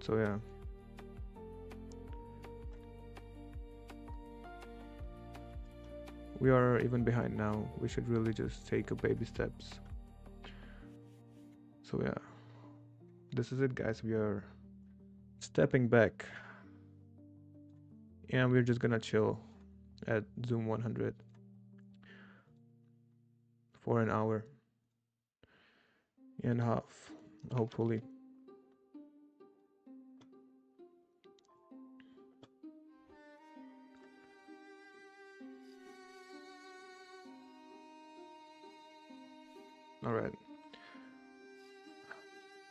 So yeah. We are even behind now. We should really just take a baby steps. So yeah. This is it, guys. We are stepping back. And we're just gonna chill at Zoom 100 for an hour and a half, hopefully. All right.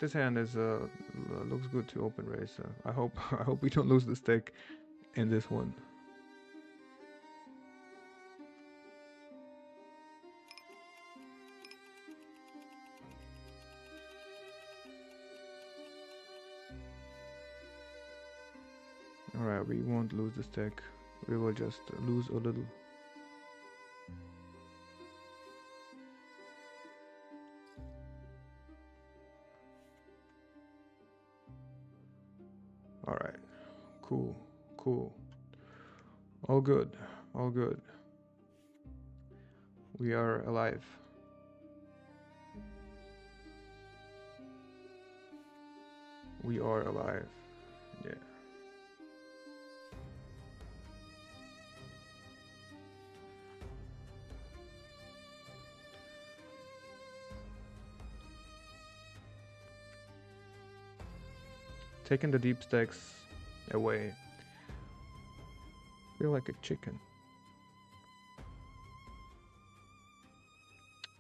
This hand is looks good to open raise. I hope I hope we don't lose the stick in this one. All right, we won't lose the stick. We will just lose a little. All right. Cool. Cool. All good. All good. We are alive. We are alive. Yeah. Taking the deep stacks away. Feel like a chicken.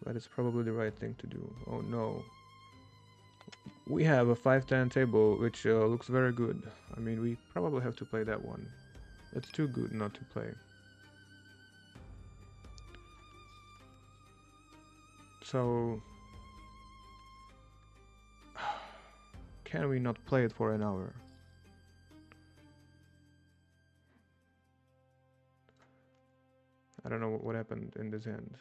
But it's probably the right thing to do. Oh no. We have a 5-10 table, which looks very good. I mean, we probably have to play that one. It's too good not to play. So, can we not play it for an hour? I don't know what happened in this end.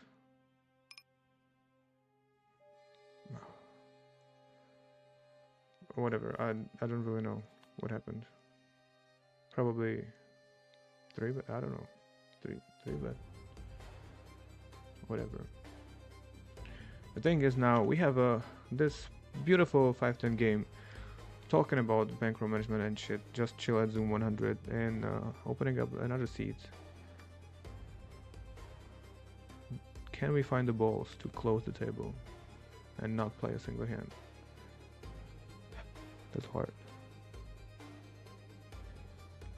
Whatever, I don't really know what happened. Probably 3-bet, I don't know. 3-bet. Whatever. The thing is, now we have this beautiful 5-10 game talking about bankroll management and shit. Just chill at Zoom 100 and opening up another seat. Can we find the balls to close the table and not play a single hand? That's hard.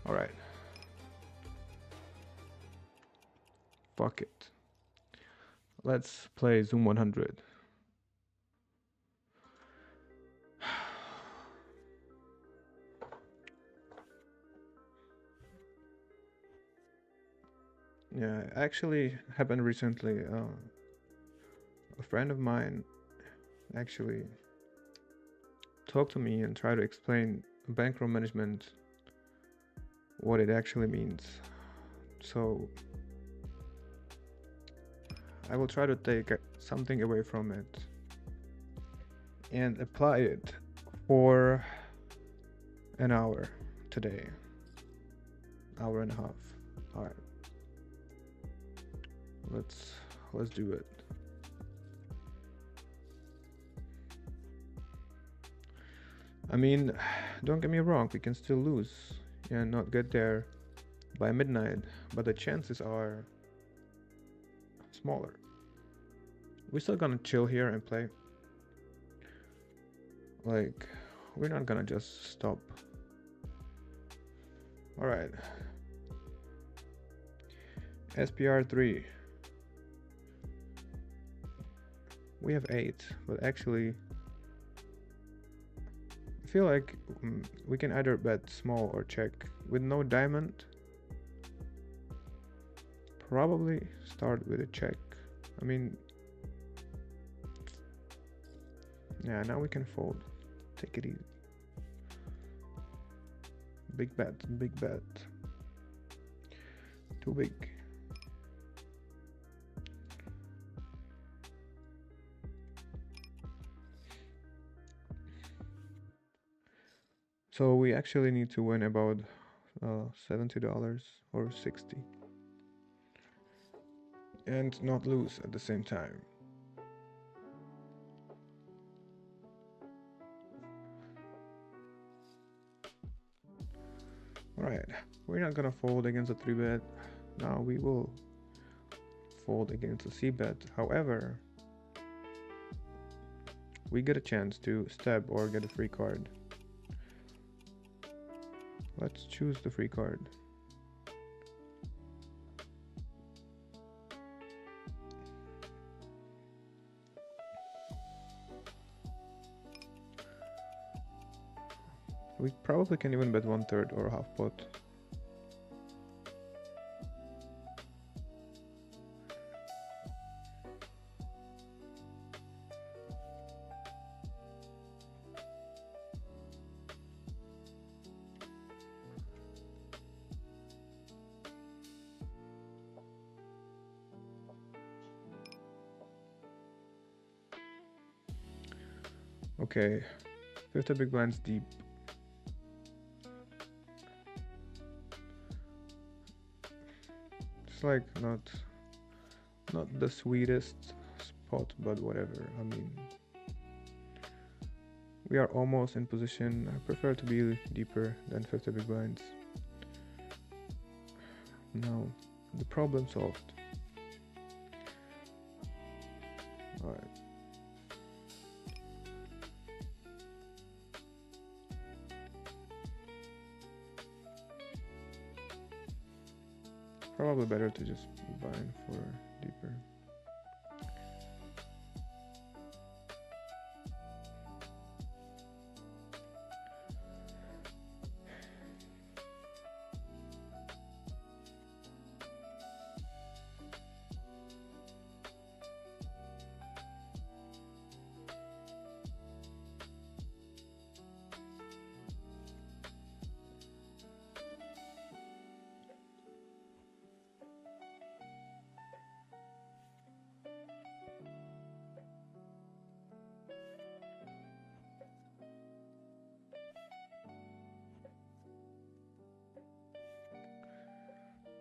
Alright. Fuck it. Let's play Zoom 100. Yeah, it actually happened recently. A friend of mine actually talk to me and try to explain bankroll management, what it actually means. So I will try to take something away from it and apply it for an hour today. Hour and a half. All right. Let's do it. I mean, don't get me wrong, we can still lose and not get there by midnight, but the chances are smaller. We're still gonna chill here and play. Like, we're not gonna just stop. Alright. SPR3. We have 8, but actually I feel like we can either bet small or check. With no diamond, probably start with a check. I mean, yeah, now we can fold. Take it easy. Big bet, big bet. Too big. So we actually need to win about $70 or 60 and not lose at the same time. Alright, we're not gonna fold against a 3-bet. Now we will fold against a C-bet. However, we get a chance to stab or get a free card. Let's choose the free card. We probably can even bet 1/3 or half pot. Okay, 50 big blinds deep. It's like not the sweetest spot, but whatever. I mean, we are almost in position. I prefer to be deeper than 50 big blinds. No, the problem solved. Alright. Probably better to just bind for deeper.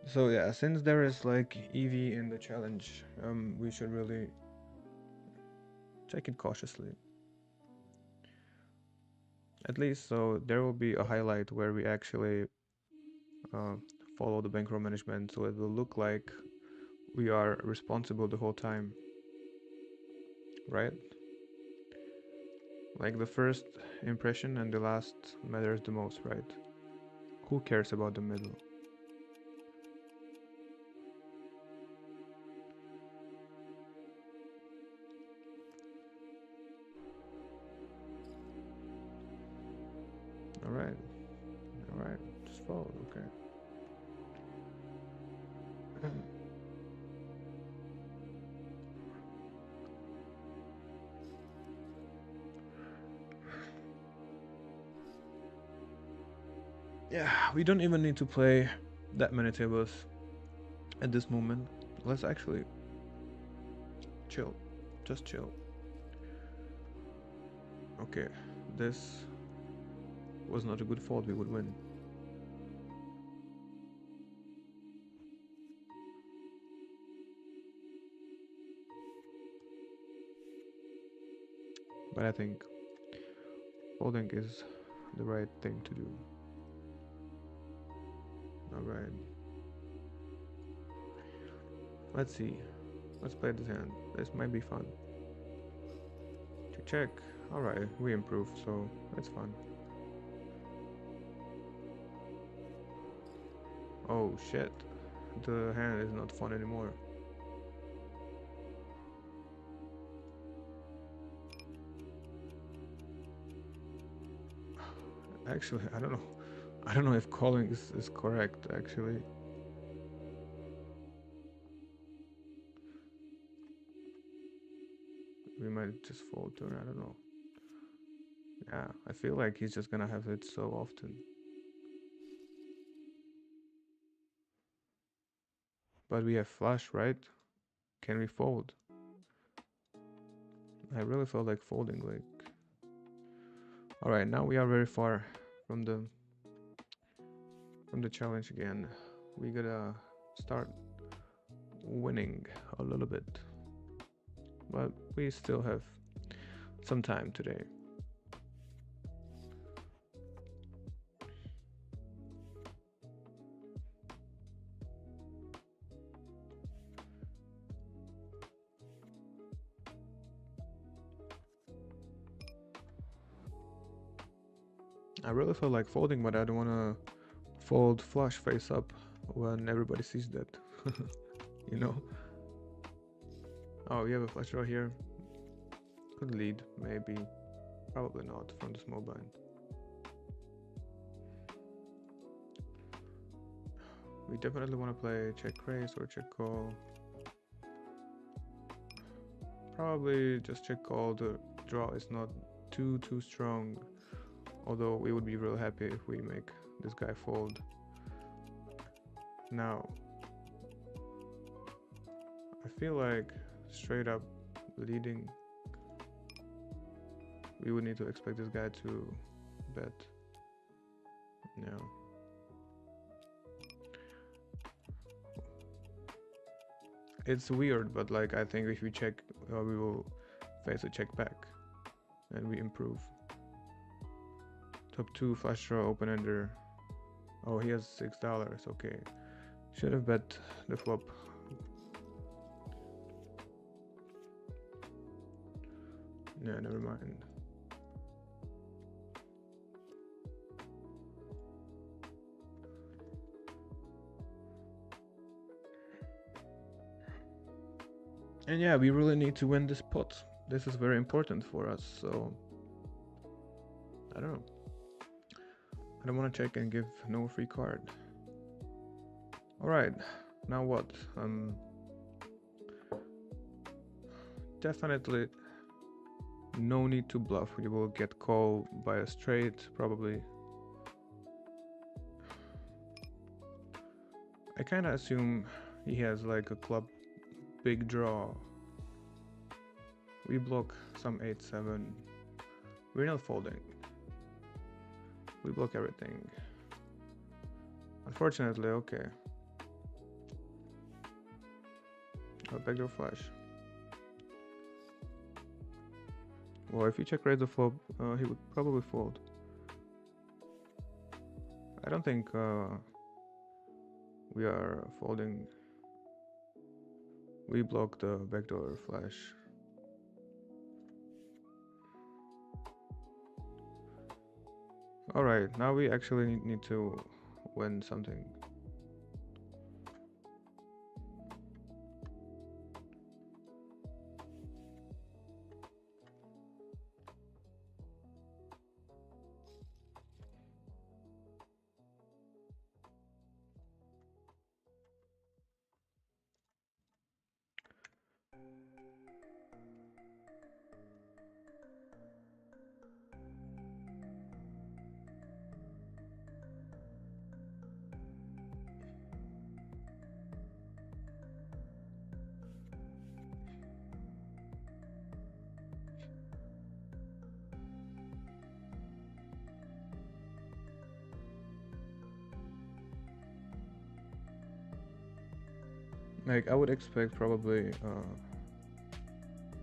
So yeah, since there is like EV in the challenge, we should really check it cautiously. At least so there will be a highlight where we actually follow the bankroll management, so it will look like we are responsible the whole time, right? Like the first impression and the last matters the most, right? Who cares about the middle? Alright, alright, just fold, okay. Yeah, we don't even need to play that many tables at this moment. Let's actually chill. Just chill. Okay, this was not a good fold. We would win. But I think folding is the right thing to do. Alright. Let's see. Let's play this hand. This might be fun. Check. Alright, we improved, so it's fun. Oh shit. The hand is not fun anymore. Actually, I don't know. I don't know if calling is correct, actually. We might just fold turn, I don't know. Yeah, I feel like he's just gonna have it so often. But we have flush, right? Can we fold? I really felt like folding, like... Alright, now we are very far from the challenge again. We gotta start winning a little bit. But we still have some time today. I really feel like folding, but I don't wanna fold flush face up when everybody sees that. You know? Oh, we have a flush draw here. Could lead, maybe. Probably not from the small blind. We definitely want to play check raise or check call. Probably just check call. The draw is not too strong. Although we would be real happy if we make this guy fold. Now, I feel like straight up leading, we would need to expect this guy to bet. No. It's weird, but like I think if we check, we will face a check back, and we improve. Top 2 flush draw open ender. Oh, he has $6. Okay, should have bet the flop. Yeah, never mind. And yeah, we really need to win this pot. This is very important for us, so I don't know. I don't want to check and give no free card. Alright, now what? Definitely no need to bluff. We will get called by a straight, probably. I kind of assume he has like a club big draw. We block some 8-7. We're not folding. We block everything. Unfortunately, okay. A backdoor flush. Well, if you check raise the flop, he would probably fold. I don't think we are folding. We block the backdoor flush. Alright, now we actually need to win something. Like I would expect probably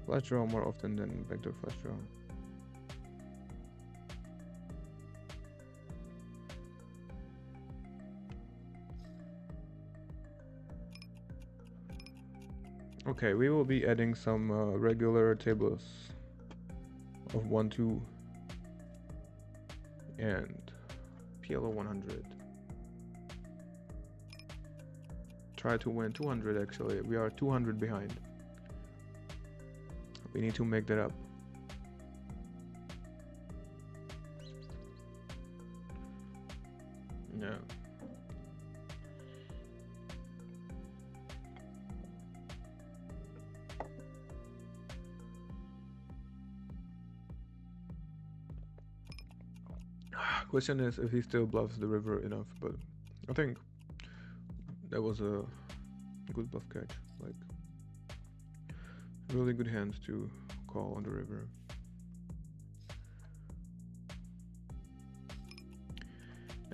flush draw more often than backdoor flush draw. Okay, we will be adding some regular tables of 1, 2, and PLO 100. Try to win 200 actually. We are 200 behind. We need to make that up. Yeah. Question is if he still bluffs the river enough, but I think that was a good bluff catch. Like really good hands to call on the river.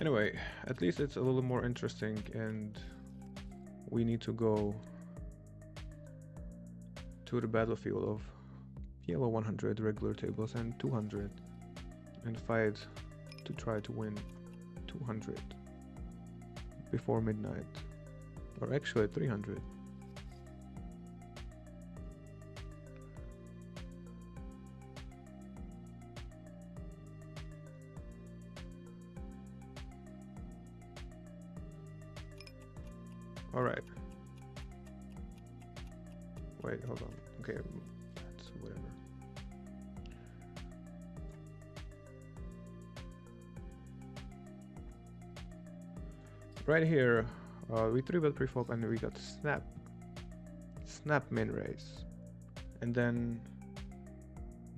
Anyway, at least it's a little more interesting, and we need to go to the battlefield of PLO 100 regular tables and 200 and fight to try to win 200 before midnight, or actually 300. All right. Wait, hold on. Okay, that's whatever. Right here, we 3-bet pre-flop and we got snap min raise, and then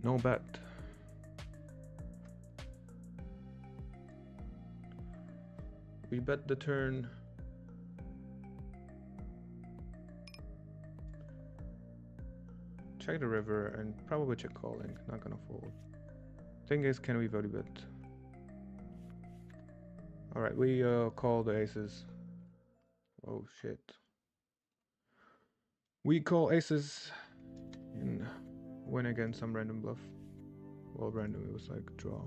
no bet. We bet the turn. Check the river and probably check calling. Not gonna fold. Thing is, can we value bet? All right, we call the aces. Oh shit. We call aces and win against some random bluff. Well, random, it was like a draw.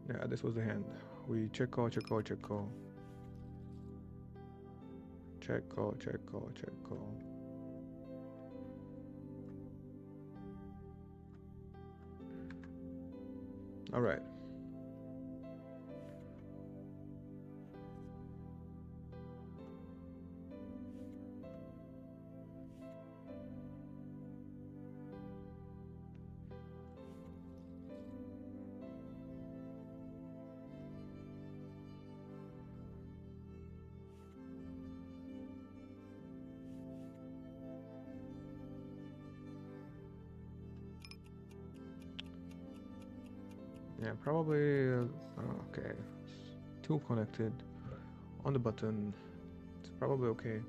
Yeah, this was the hand. We check call, check call, check call. Check call, check call, check call. All right. Yeah, probably. Okay, two connected on the button. It's probably okay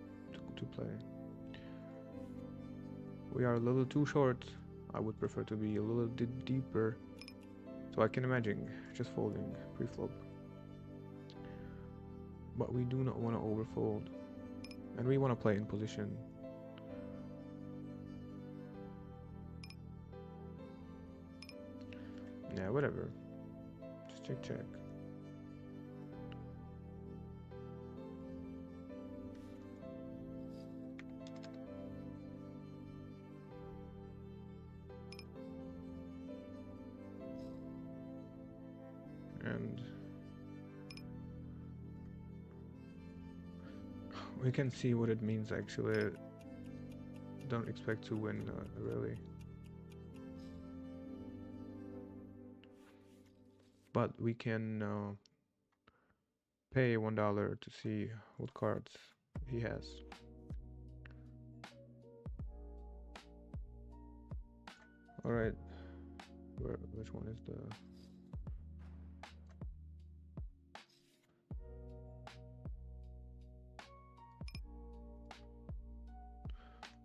to play. We are a little too short. I would prefer to be a little bit deeper, so I can imagine just folding pre-flop. But we do not want to overfold, and we want to play in position. Yeah, whatever. Just check, check. And we can see what it means actually. Don't expect to win really. But we can pay $1 to see what cards he has. All right, which one is the?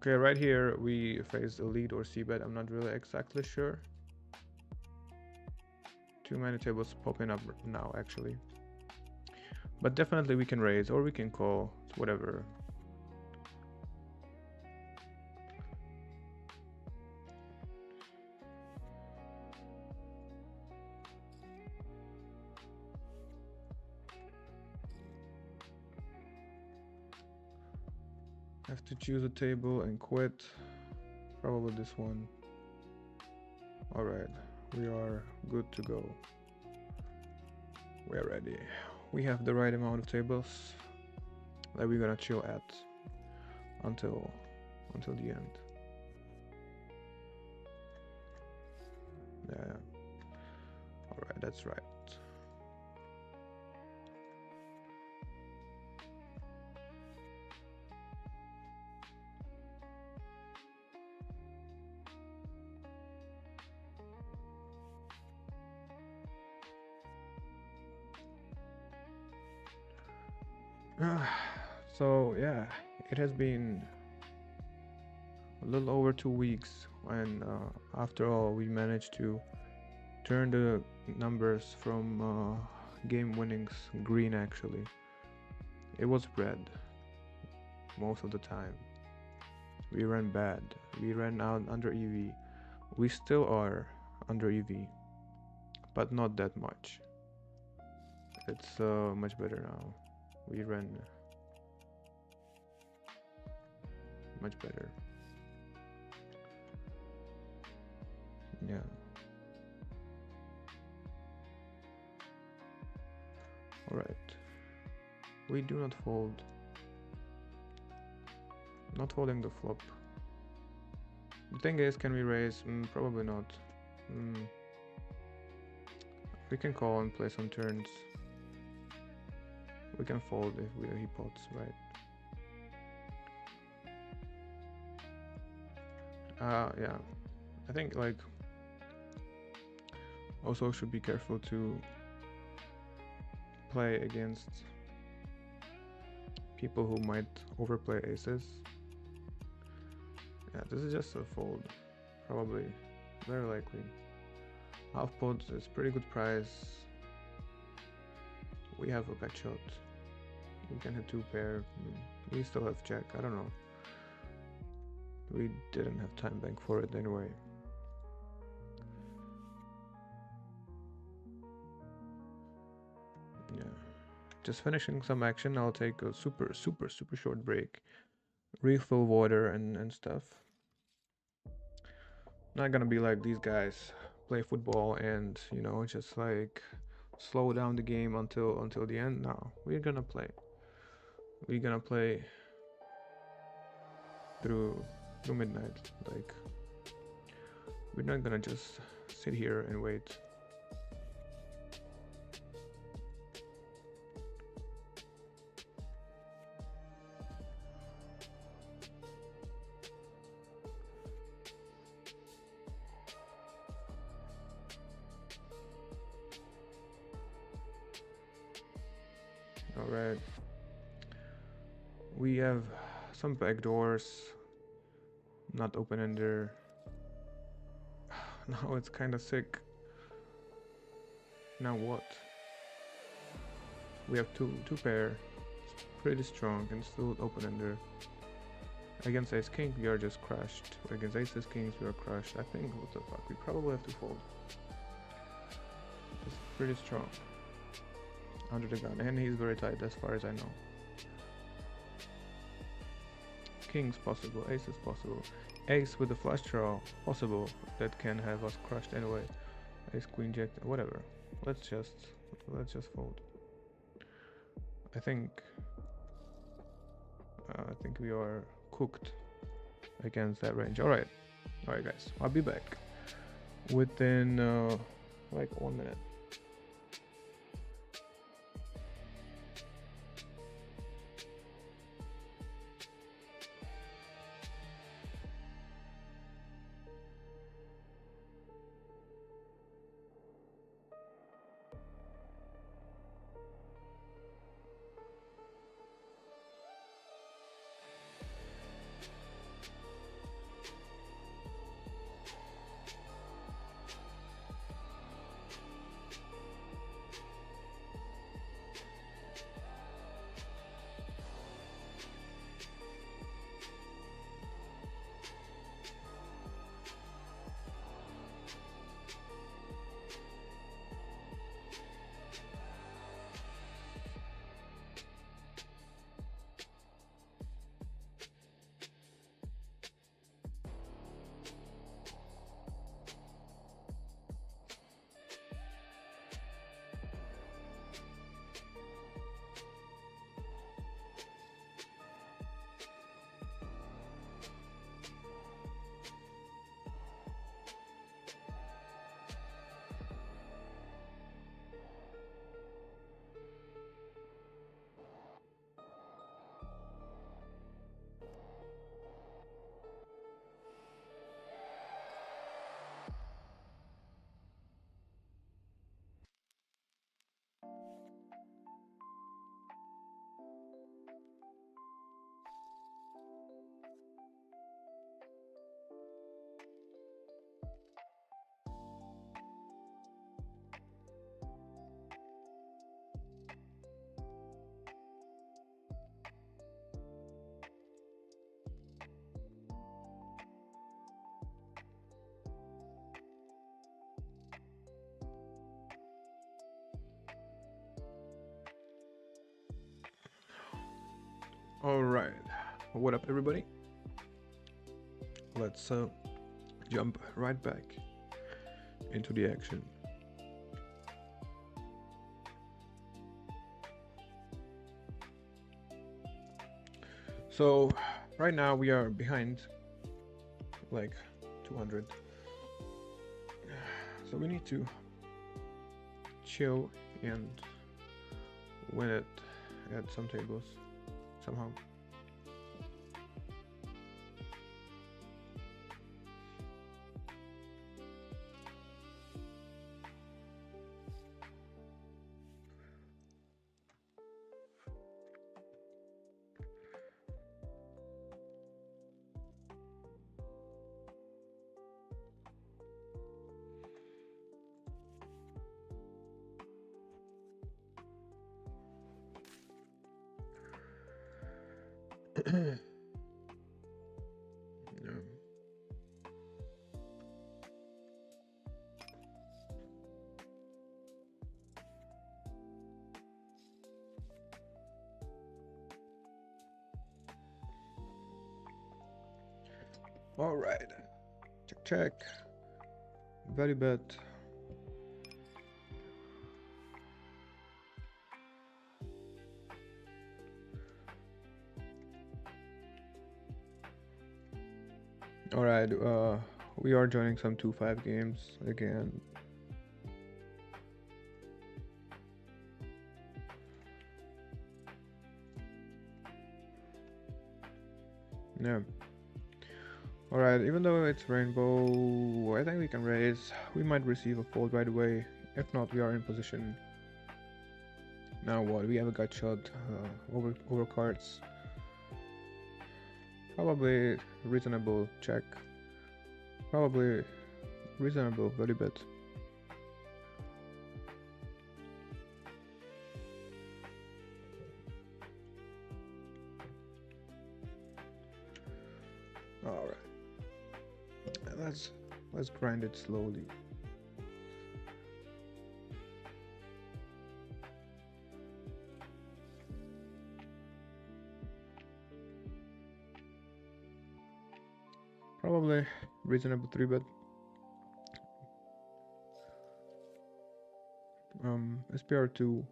Okay, right here we face a lead or c bet. I'm not really exactly sure. too many tables popping up now, actually. But definitely we can raise or we can call. It's whatever. Have to choose a table and quit. Probably this one. Alright, we are good to go. We're ready. We have the right amount of tables that we're gonna chill at until the end. Yeah. Alright, that's right. So yeah, it has been a little over 2 weeks, and after all, we managed to turn the numbers from game winnings green. Actually, it was red most of the time. We ran bad. We ran out under EV. We still are under EV, but not that much. It's much better now. We ran much better. Yeah. Alright. We do not fold. Not folding the flop. The thing is, can we raise? Probably not. We can call and play some turns. We can fold if he pots, right? Yeah. I think like also should be careful to play against people who might overplay aces. Yeah, this is just a fold, probably, very likely. Half pot is pretty good price. We have a bet shot. We can hit 2 pair. We still have check. I don't know. We didn't have time bank for it anyway. Yeah. Just finishing some action. I'll take a super short break. Refill water and stuff. Not gonna be like these guys play football and just like slow down the game until the end. No, we're gonna play. We're gonna play through midnight. Like, we're not gonna just sit here and wait. Alright. We have some backdoors. Not open-ender. Now it's kind of sick. Now what? We have two pair. It's pretty strong and still open-ender. Against ace king we are just crushed. Against aces kings we are crushed. I think, what the fuck, we probably have to fold. It's pretty strong. Under the gun, and he's very tight as far as I know. Kings possible, ace is possible. Ace with the flush draw possible. That can have us crushed anyway. Ace queen jack, whatever. Let's just fold. I think we are cooked against that range. Alright guys, I'll be back within like 1 minute. All right, what up, everybody? Let's jump right back into the action. So, right now we are behind like 200. So we need to chill and win it at some tables somehow. Yeah. All right, check. Very bad. All right, we are joining some 2-5 games again. Yeah. All right, even though it's rainbow, I think we can raise. We might receive a fold right away. If not, we are in position. Now what? We have a gut shot over cards. Probably reasonable check. Probably reasonable, very bit. All right, let's grind it slowly. Probably reasonable 3-bet. SPR2,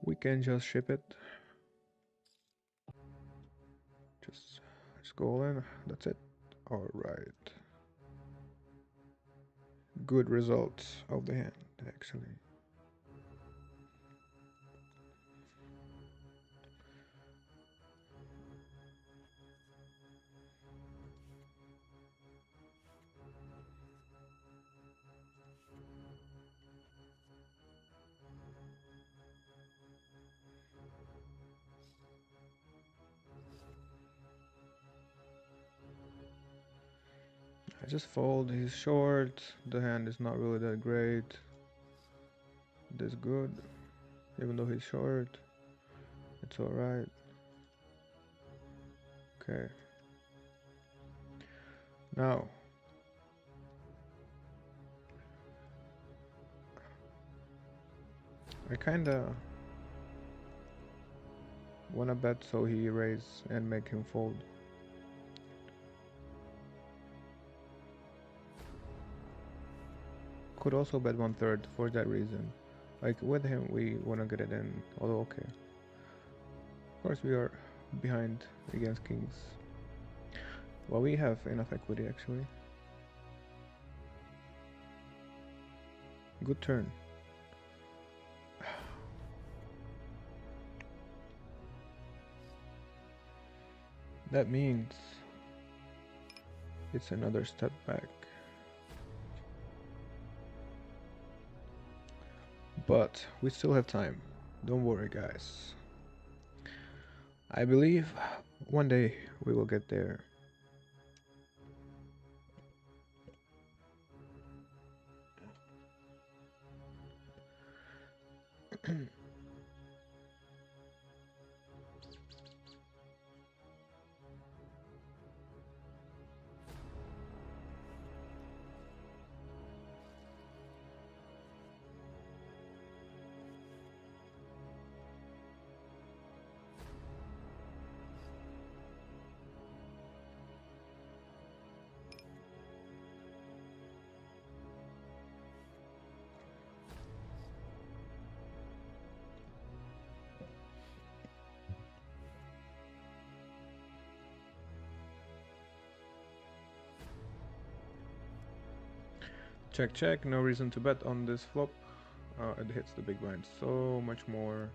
we can just ship it. Just go all in. That's it. All right. Good results of the hand, actually. I just fold. He's short. The hand is not really that great. This good, even though he's short. It's all right. Okay. Now, I kinda wanna bet so he raise and make him fold. Could also bet 1/3 for that reason. Like with him, we wanna get it in. Although okay. Of course, we are behind against kings. Well, we have enough equity actually. Good turn. That means it's another step back. But we still have time. Don't worry, guys. I believe one day we will get there. Check, check. No reason to bet on this flop. It hits the big blind so much more.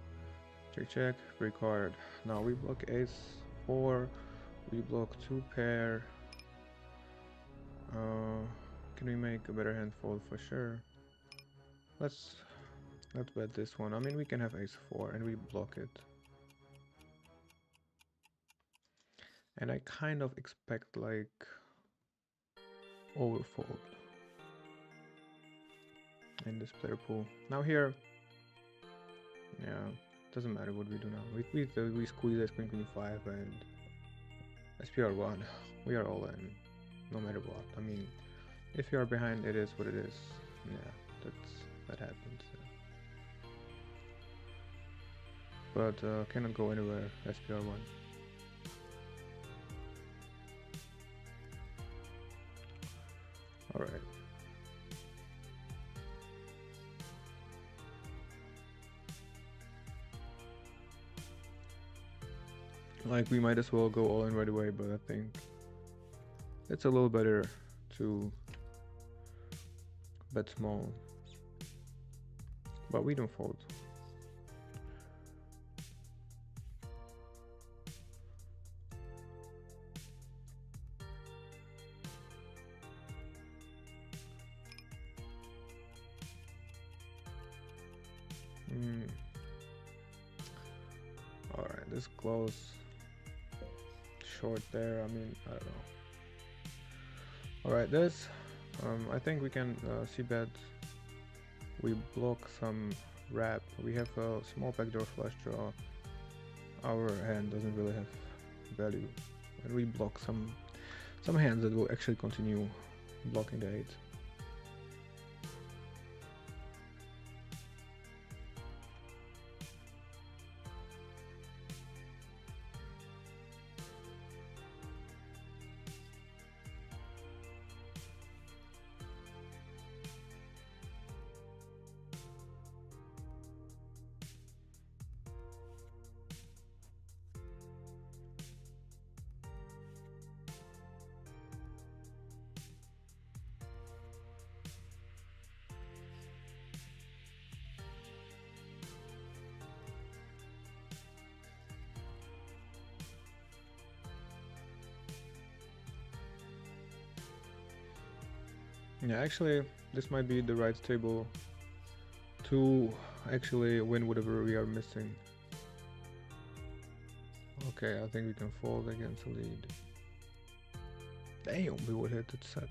Check, check. Free card. Now we block ace 4. We block 2 pair. Can we make a better hand fold? For sure. Let's bet this one. I mean, we can have ace 4 and we block it. And I kind of expect like overfold in this player pool. Now here, yeah, doesn't matter what we do now. We squeeze as queen 5 and SPR1. We are all in, no matter what. I mean, if you are behind, it is what it is. Yeah, that happens. But cannot go anywhere. SPR1. All right. Like, we might as well go all in right away, but I think it's a little better to bet small. But we don't fold. Alright, this close short there, I mean, I don't know. Alright, this, I think we can see that we block some wrap. We have a small backdoor flush draw. Our hand doesn't really have value. And we block some hands that will actually continue blocking the 8. Yeah, actually, this might be the right table to actually win whatever we are missing. Okay, I think we can fold against a lead. Damn, we would hit it set.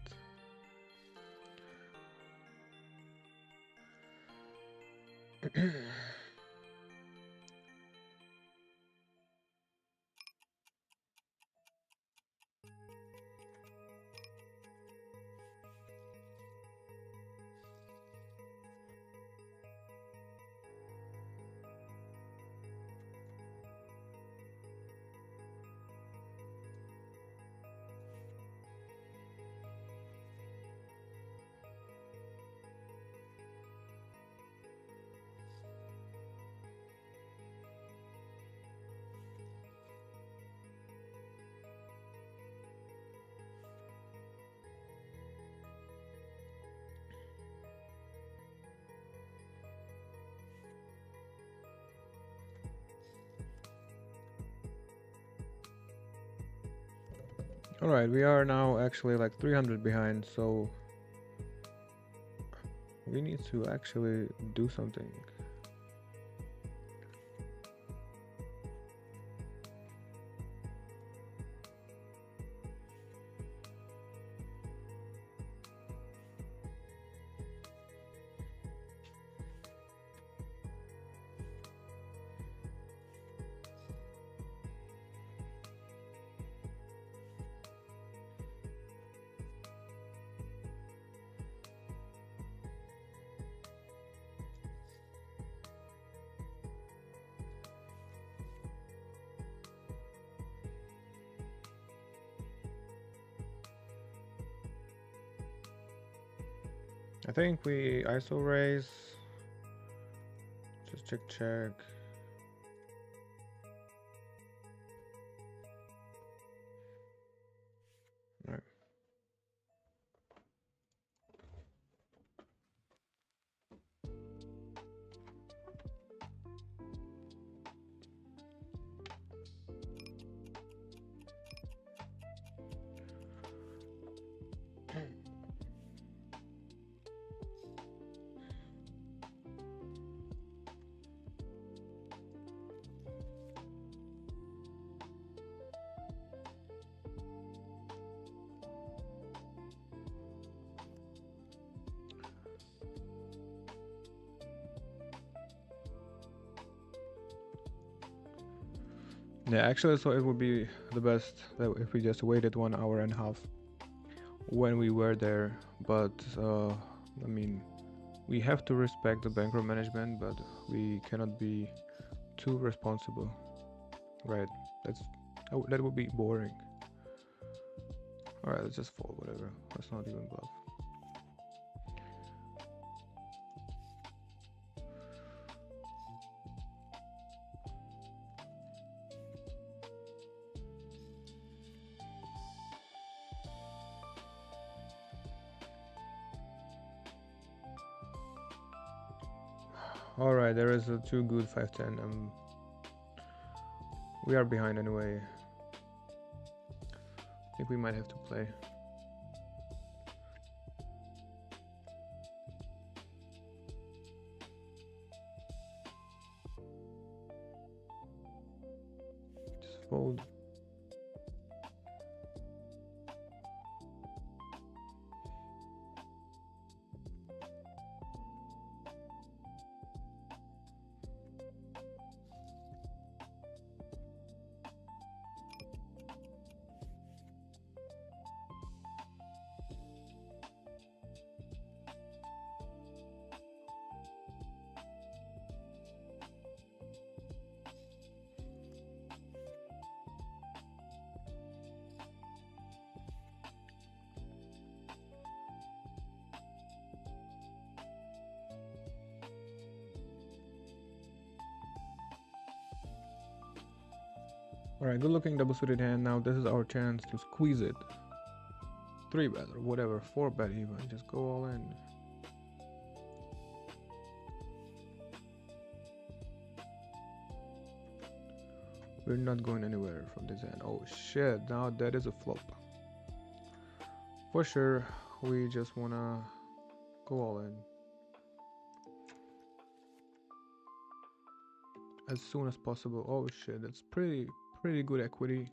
Alright, we are now actually like 300 behind, so we need to actually do something. I think we ISO raise. Just check. Alright. Yeah, actually, so it would be the best that if we just waited 1 hour and a half when we were there. But I mean, we have to respect the bankroll management, but we cannot be too responsible, right? That's that would be boring. All right, let's just fold whatever. Let's not even bluff. All right, there is a too good 5-10. We are behind anyway. I think we might have to play. Just fold. Alright, good looking double suited hand. Now this is our chance to squeeze it. 3-bet or whatever, 4-bet even. Just go all in. We're not going anywhere from this hand. Oh shit, now that is a flop. For sure, we just wanna go all in as soon as possible. Oh shit, that's pretty good equity.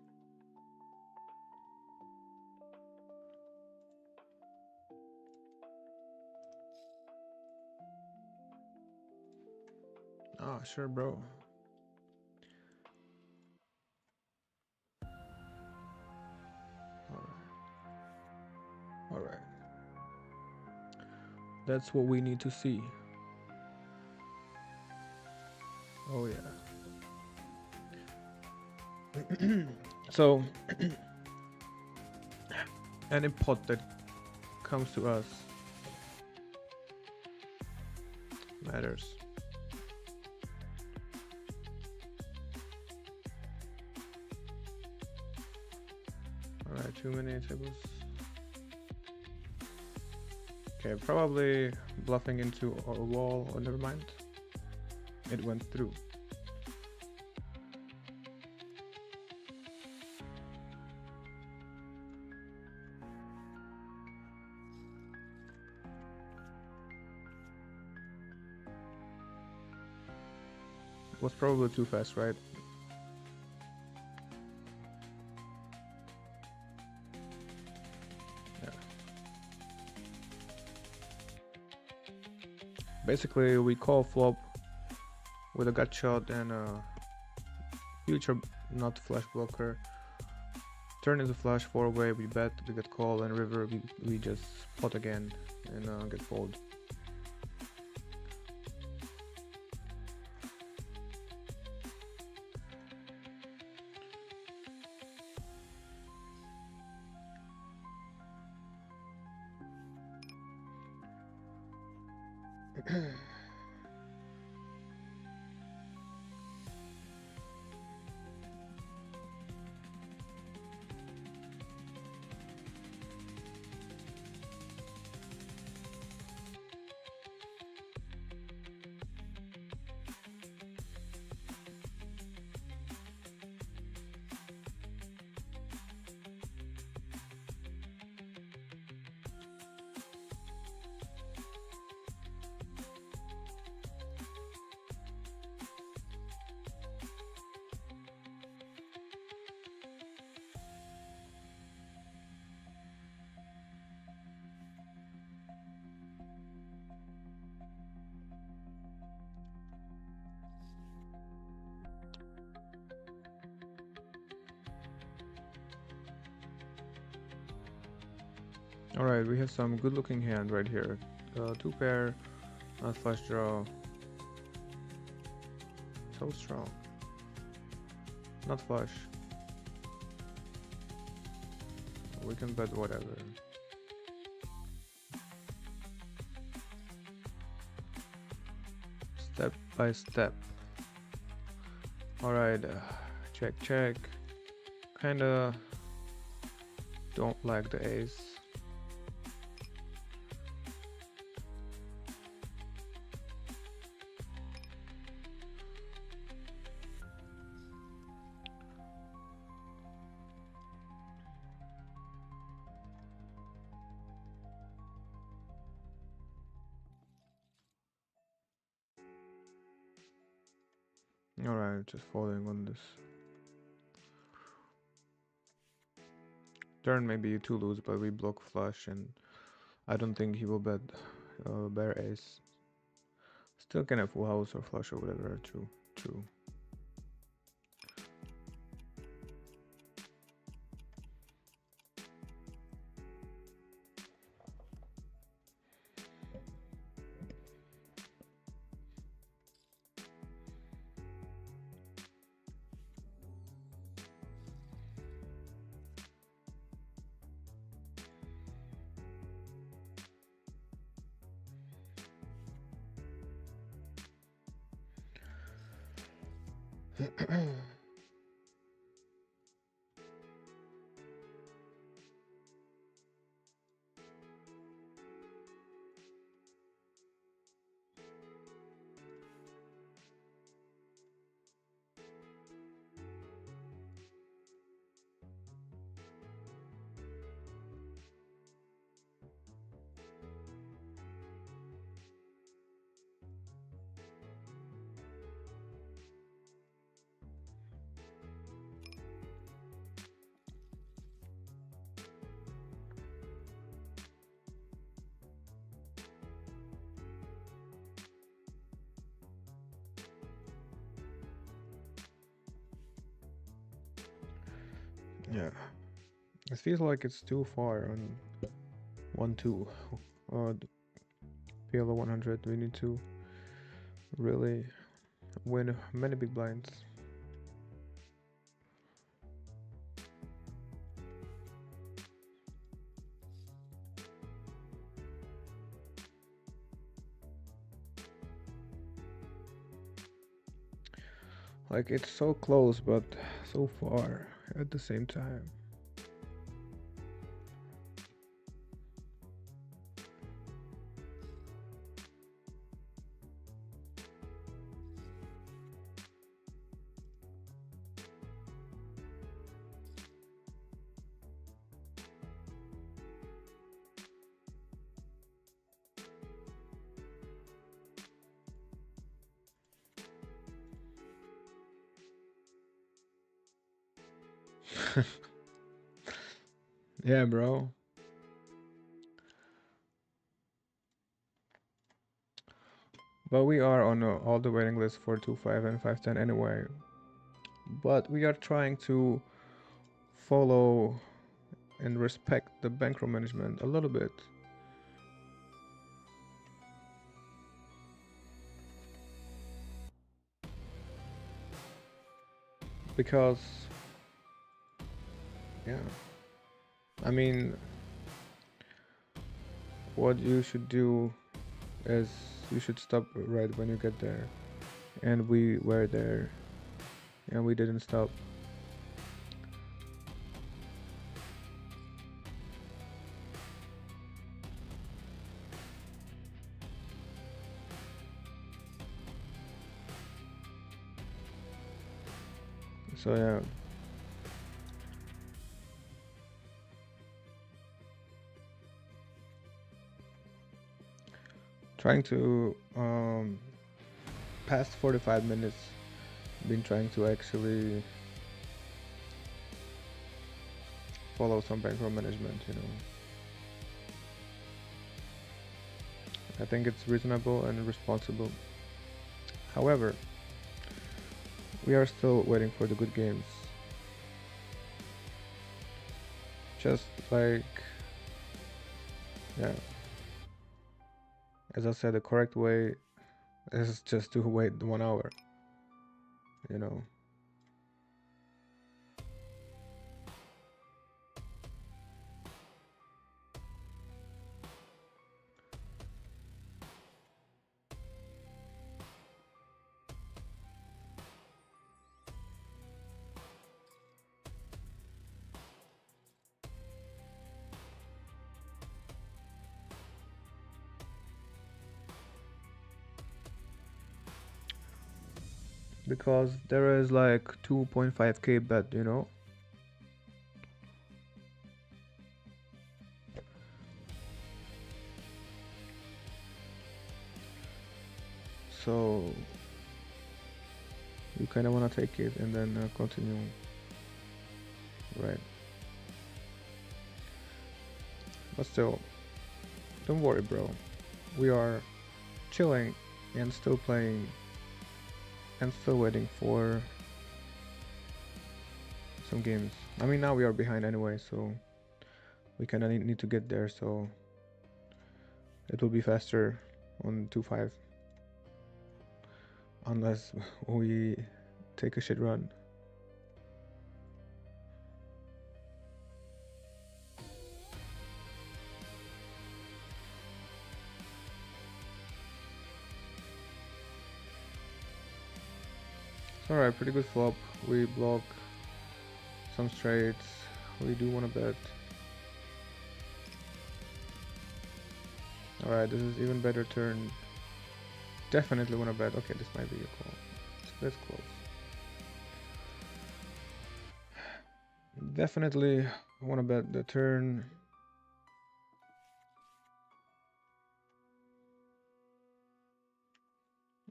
Ah, sure, bro. All right. That's what we need to see. Oh yeah. So any pot that comes to us matters. All right, too many tables. Okay, probably bluffing into a wall. Oh, never mind. It went through. Was probably too fast, right? Yeah. Basically, we call flop with a gut shot and a future not flush blocker. Turn is a flush 4-way, we bet to get call, and river we just pot again and get fold. Alright, we have some good looking hand right here. Two pair, not flush draw. So strong. Not flush. We can bet whatever. Step by step. Alright, check, check. Kinda don't like the ace. Alright, just following on this. Turn maybe to lose, but we block flush, and I don't think he will bet bare ace. Still can have full house or flush or whatever. True, true. Yeah, it feels like it's too far on 1-2 or PLO 100. We need to really win many big blinds. Like, it's so close, but so far at the same time. Yeah, bro. But we are on all the waiting list for 2-5 and 5-10 anyway. But we are trying to follow and respect the bankroll management a little bit. Because, yeah, I mean, what you should do is you should stop right when you get there. And we were there and we didn't stop. So yeah. Trying to past 45 minutes been trying to actually follow some bankroll management, you know. I think it's reasonable and responsible. However, we are still waiting for the good games. Just like Yeah, as I said, the correct way is just to wait 1 hour, you know. Because there is like 2.5k bet, you know. So you kind of want to take it and then continue, right? But still, don't worry, bro. We are chilling and still playing and still waiting for some games. I mean, now we are behind anyway, so we kind of need to get there, so it will be faster on 2-5 unless we take a shit run. It's alright, pretty good flop. We block some straights. We do want to bet. Alright, this is even better turn. Definitely want to bet. Okay, this might be a call. That's close. Definitely want to bet the turn.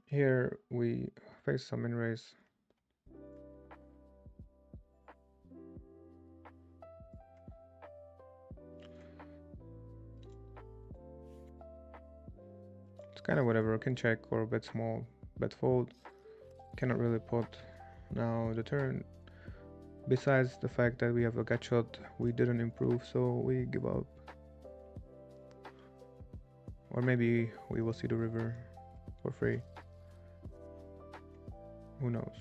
Here we face some in raise. It's kind of whatever. Can check or bet small, bet fold. Cannot really put. Now the turn. Besides the fact that we have a gut shot, we didn't improve, so we give up. Or maybe we will see the river for free. Who knows?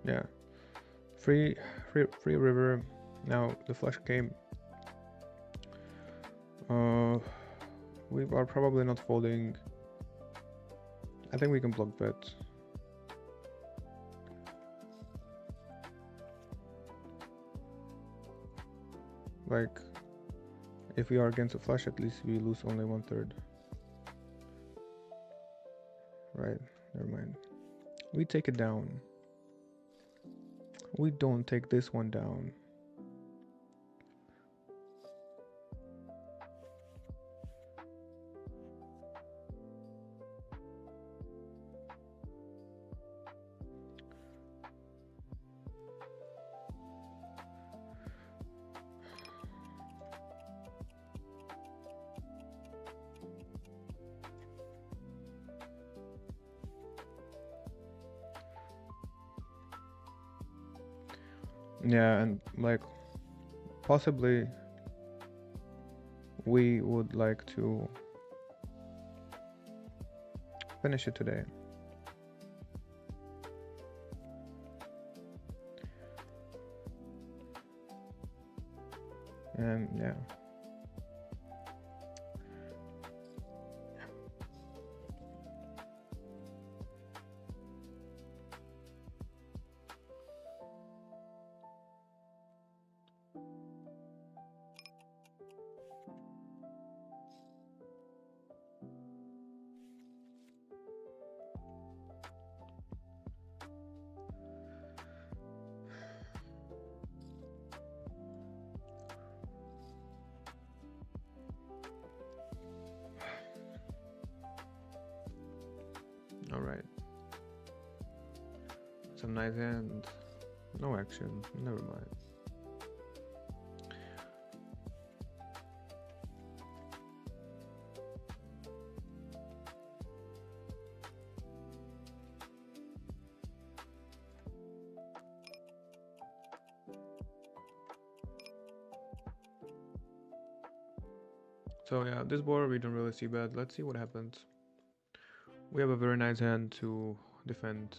Yeah, free river. Now the flush came. We are probably not folding. I think we can block bet. Like, if we are against a flush, at least we lose only 1/3. Right, never mind. We take it down. We don't take this one down. Yeah, and like possibly we would like to finish it today. And yeah. All right. Some nice hand. No action. Never mind. So yeah, this board we don't really see bad. Let's see what happens. We have a very nice hand to defend.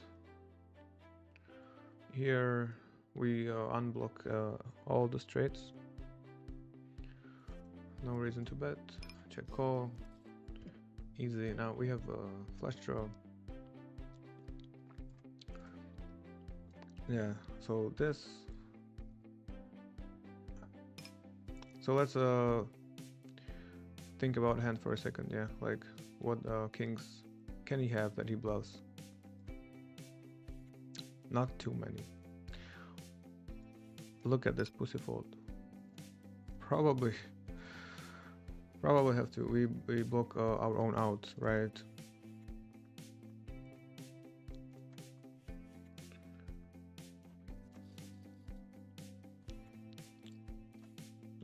Here we unblock all the straights. No reason to bet. Check call. Easy. Now we have a flush draw. Yeah. So this. So let's think about hand for a second. Yeah. Like what kings can he have that he bluffs? Not too many. Look at this pussy fold. Probably have to. We block our own out, right?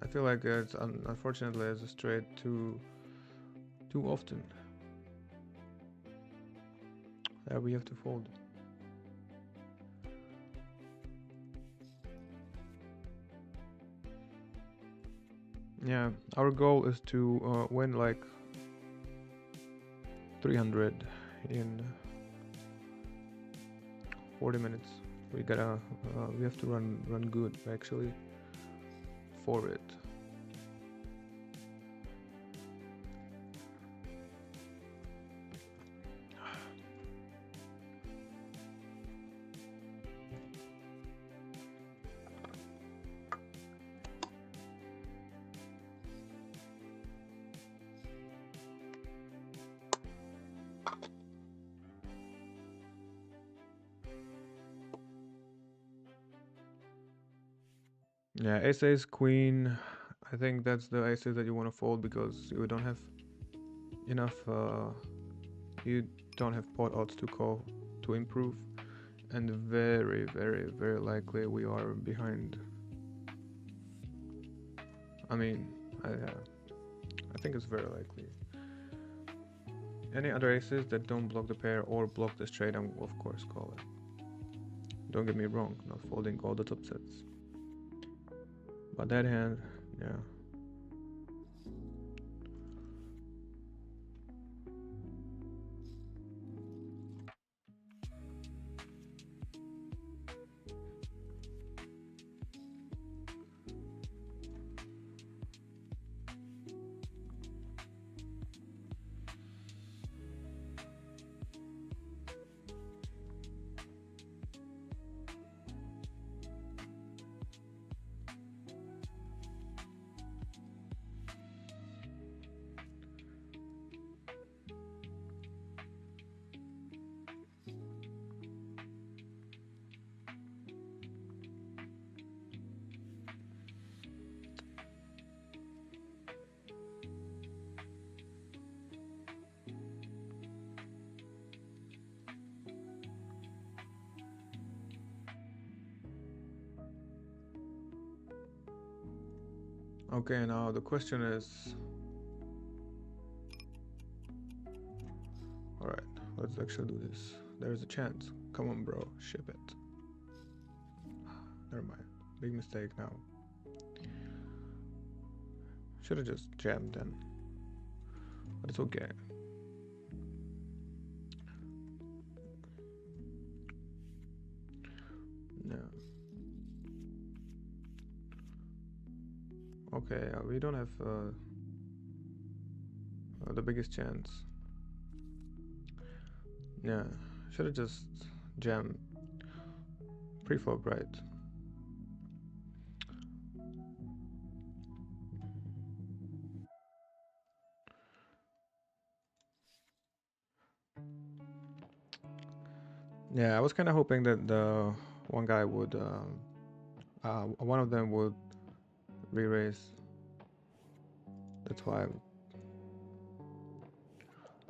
I feel like it's unfortunately as a straight too often. Yeah, we have to fold. Yeah, our goal is to win like 300 in 40 minutes. We gotta we have to run good actually for it. Yeah, ace queen. I think that's the aces that you want to fold because you don't have enough. You don't have pot odds to call to improve, and very likely we are behind. I mean, I think it's very likely. Any other aces that don't block the pair or block the straight, I'm of course call it. Don't get me wrong, not folding all the top sets. But that hand, yeah. Okay, now the question is, all right, let's actually do this. There's a chance. Come on, bro, ship it. Never mind. Big mistake now. Should have just jammed then. But it's okay. No. Okay, we don't have the biggest chance. Yeah, should have just jammed pre-flop, right? Yeah, I was kind of hoping that the one guy would, one of them would re-raise. That's why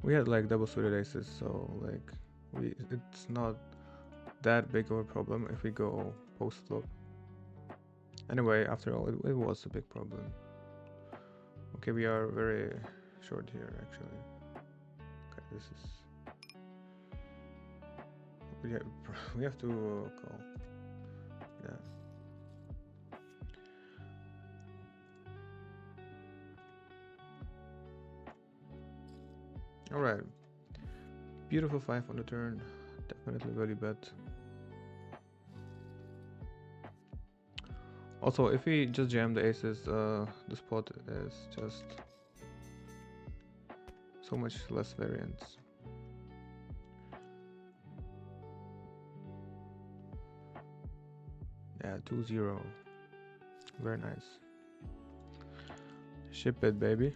we had like double suited aces, so like it's not that big of a problem if we go post flop. Anyway, after all, it was a big problem. Okay, we are very short here actually. Okay, this is we have to call. Yeah. Alright. Beautiful 5 on the turn. Definitely very bad. Also, if we just jam the aces, the spot is just so much less variance. Yeah, 2-0. Very nice. Ship it, baby.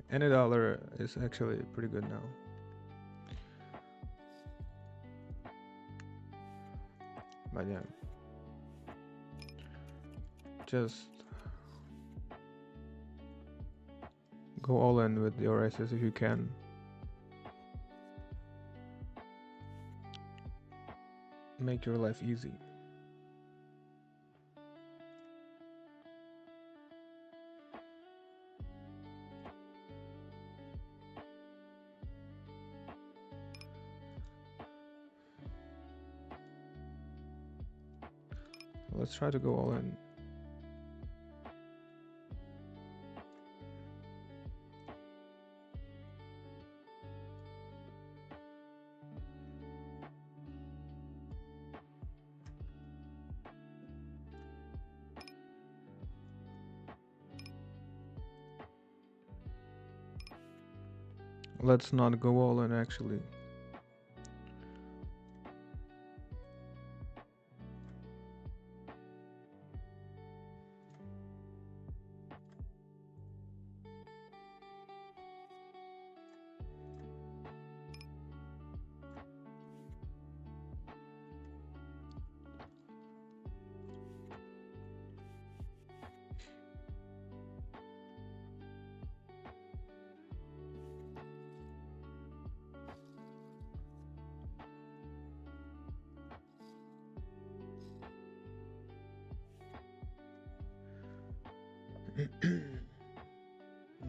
Any dollar is actually pretty good now. But yeah, just go all in with your aces if you can. Make your life easy. Let's try to go all in. Let's not go all in actually.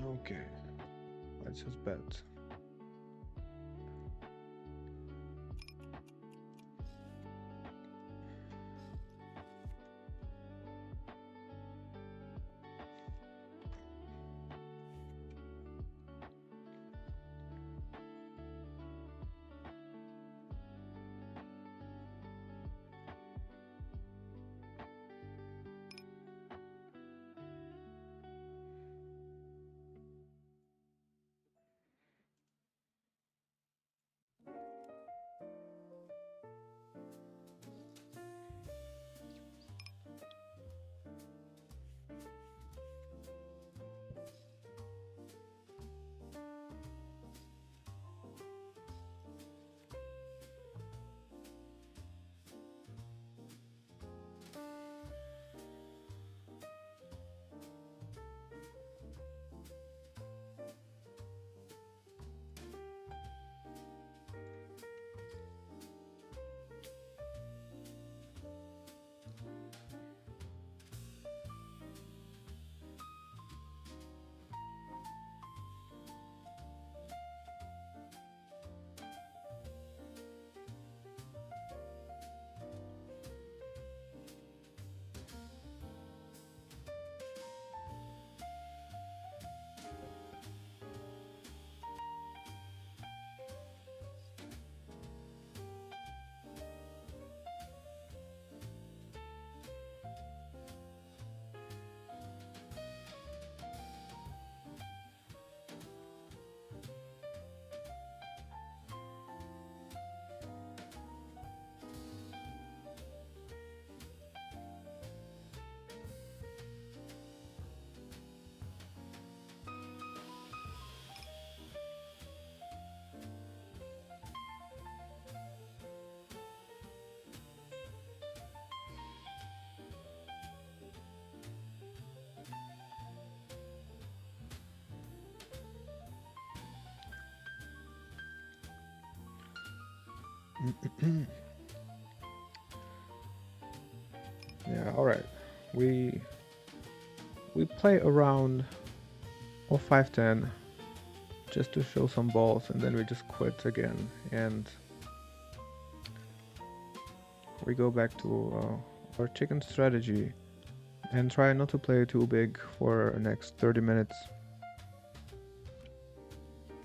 Okay, let's just bet. Yeah, all right. We play around or 5-10 just to show some balls, and then we just quit again, and we go back to our chicken strategy and try not to play too big for the next 30 minutes.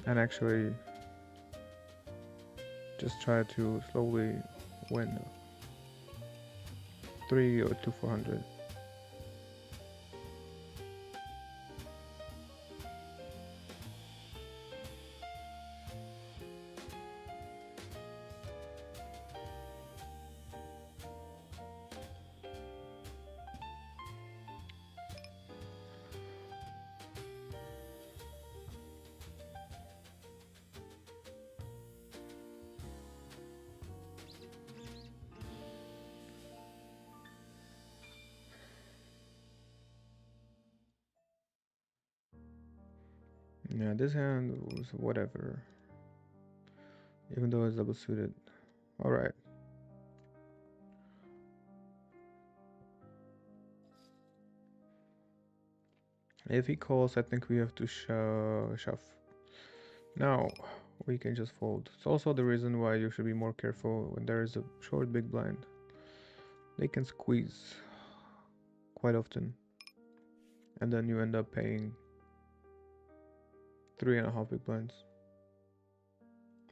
and actually just try to slowly win 3 or 2 400. Yeah, this hand was whatever, even though it's double suited. Alright. If he calls, I think we have to shove. Now, we can just fold. It's also the reason why you should be more careful when there is a short big blind. They can squeeze quite often, and then you end up paying 3.5 big blinds,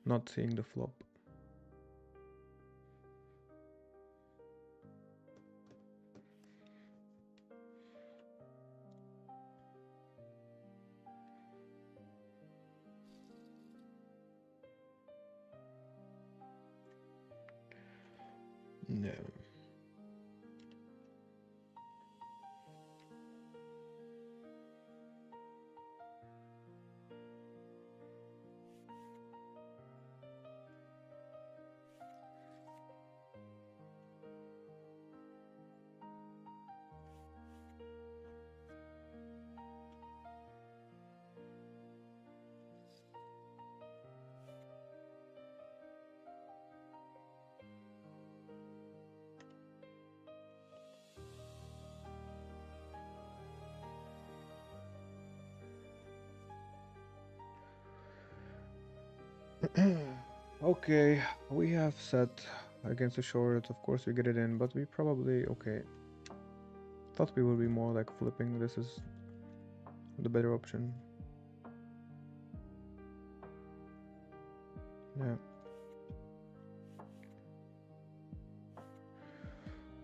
not seeing the flop. No. Okay, we have set against the short. Of course, we get it in, but we probably okay. Thought we would be more like flipping. This is the better option. Yeah.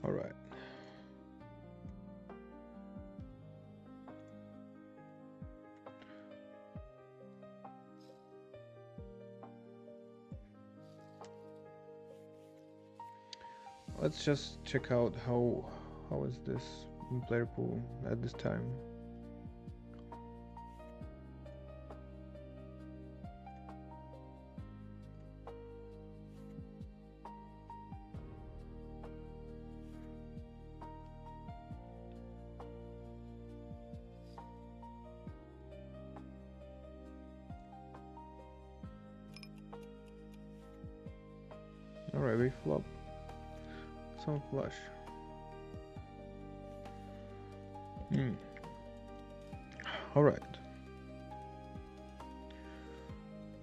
All right. Let's just check out how is this in player pool at this time. Alright, we flop some flush. Alright.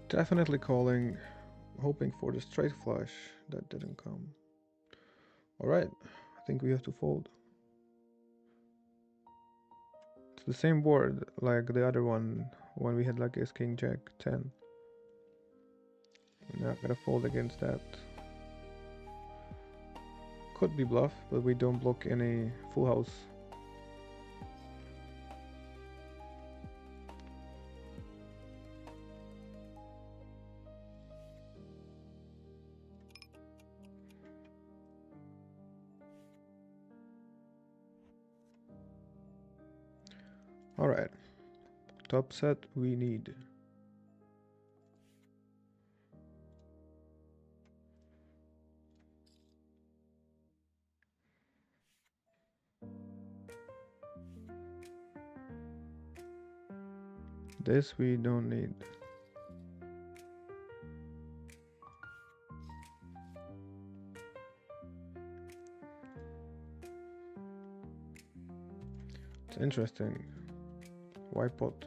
Definitely calling, hoping for the straight flush. That didn't come. Alright, I think we have to fold. It's the same board like the other one when we had like ace king jack 10. Now I gotta fold against that. Could be bluff, but we don't block any full house. Alright, top set we need. This we don't need. It's interesting. Why pot?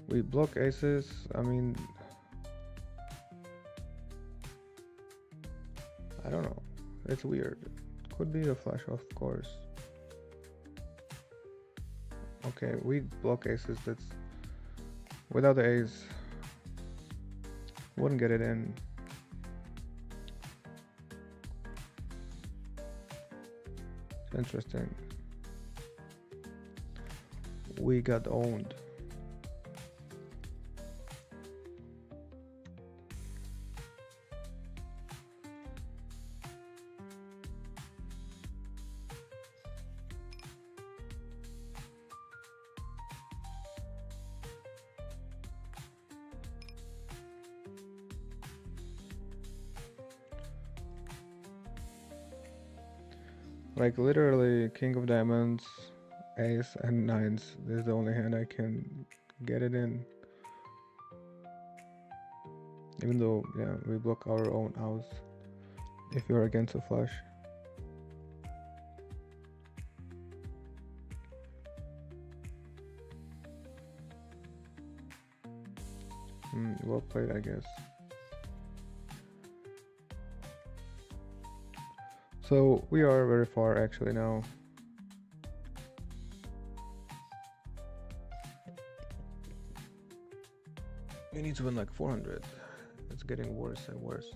We block aces, I mean... I don't know. It's weird. Could be the flush, of course. Okay, we block aces. That's without the ace. Wouldn't get it in. Interesting. We got owned. Like literally king of diamonds, ace and nines. This is the only hand I can get it in. Even though, yeah, we block our own house if you're against a flush. Well played, I guess. So we are very far actually now. We need to win like 400. It's getting worse and worse.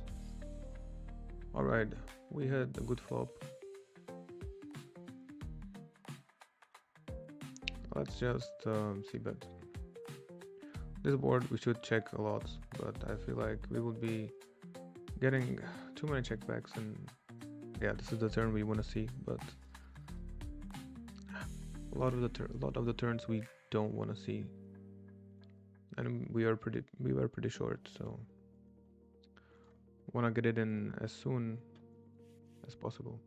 Alright, we had a good flop. Let's just see bet. This board we should check a lot, but I feel like we would be getting too many checkbacks, and yeah, this is the turn we want to see, but a lot of the turns we don't want to see, and we were pretty short, so want to get it in as soon as possible.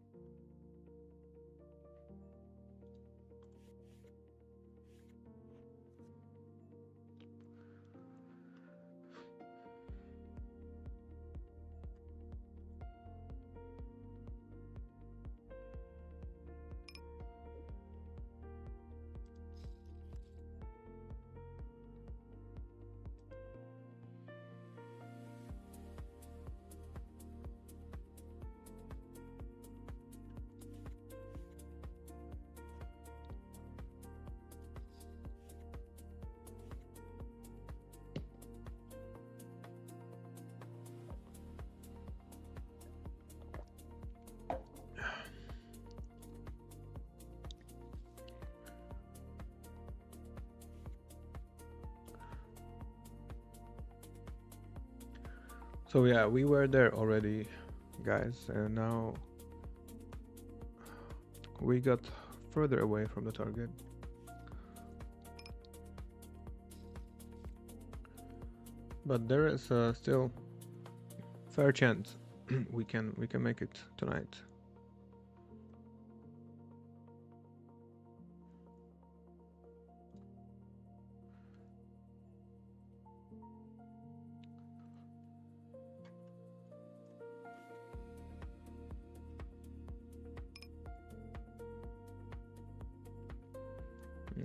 So yeah, we were there already, guys, and now we got further away from the target. But there is still fair chance we can make it tonight.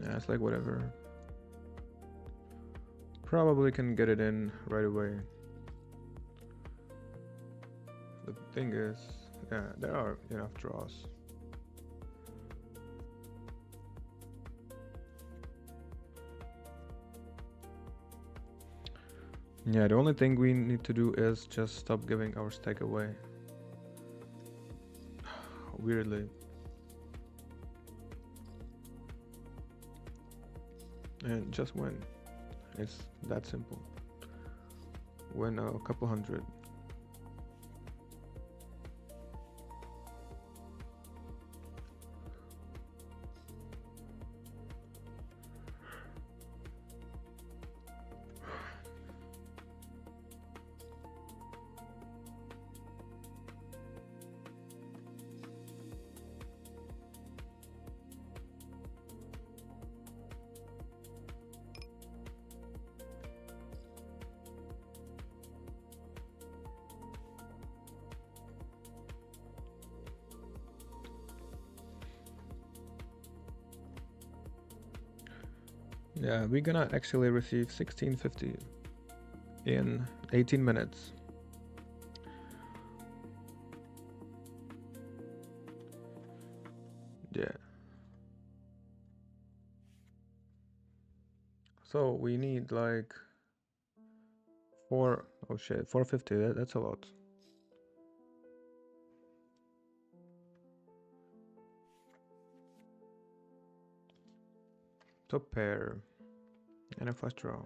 Yeah, it's like whatever. Probably can get it in right away. The thing is, yeah, there are enough draws. Yeah, the only thing we need to do is just stop giving our stack away. Weirdly. And just win. It's that simple. Win a couple hundred. Yeah, we're gonna actually receive 1650 in 18 minutes. Yeah. So we need like four. Oh shit, 450. That's a lot. Top pair and a flush draw.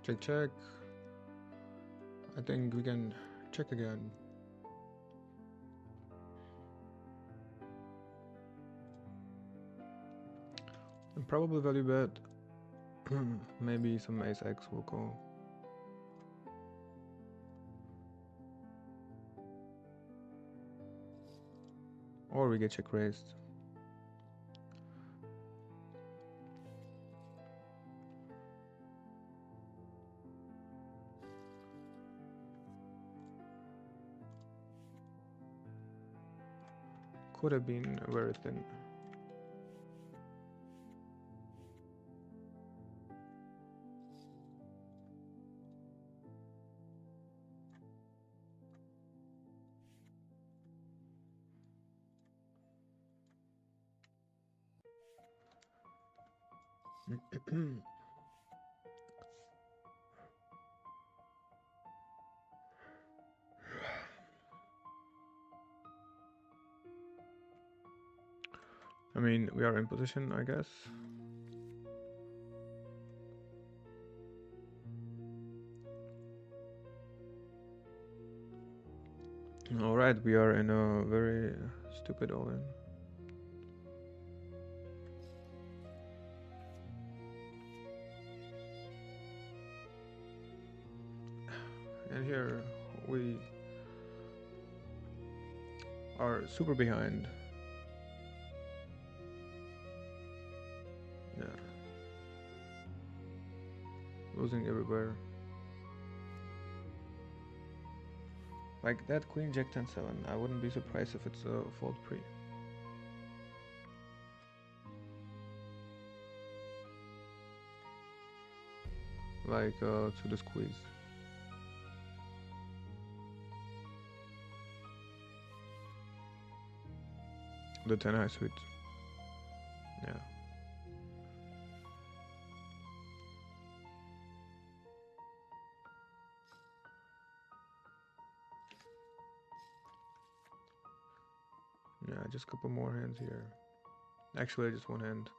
Check, check. I think we can check again. And probably value bet. Maybe some ace X will call. Or we get check raised. Could have been very thin. I mean, we are in position, I guess. Alright, we are in a very stupid all-in. And here we are super behind. Yeah. Losing everywhere. Like that queen jack 10-7, I wouldn't be surprised if it's a fold pre. Like to the squeeze. The 10 high suit. Yeah. Yeah, just a couple more hands here. Actually, just one hand.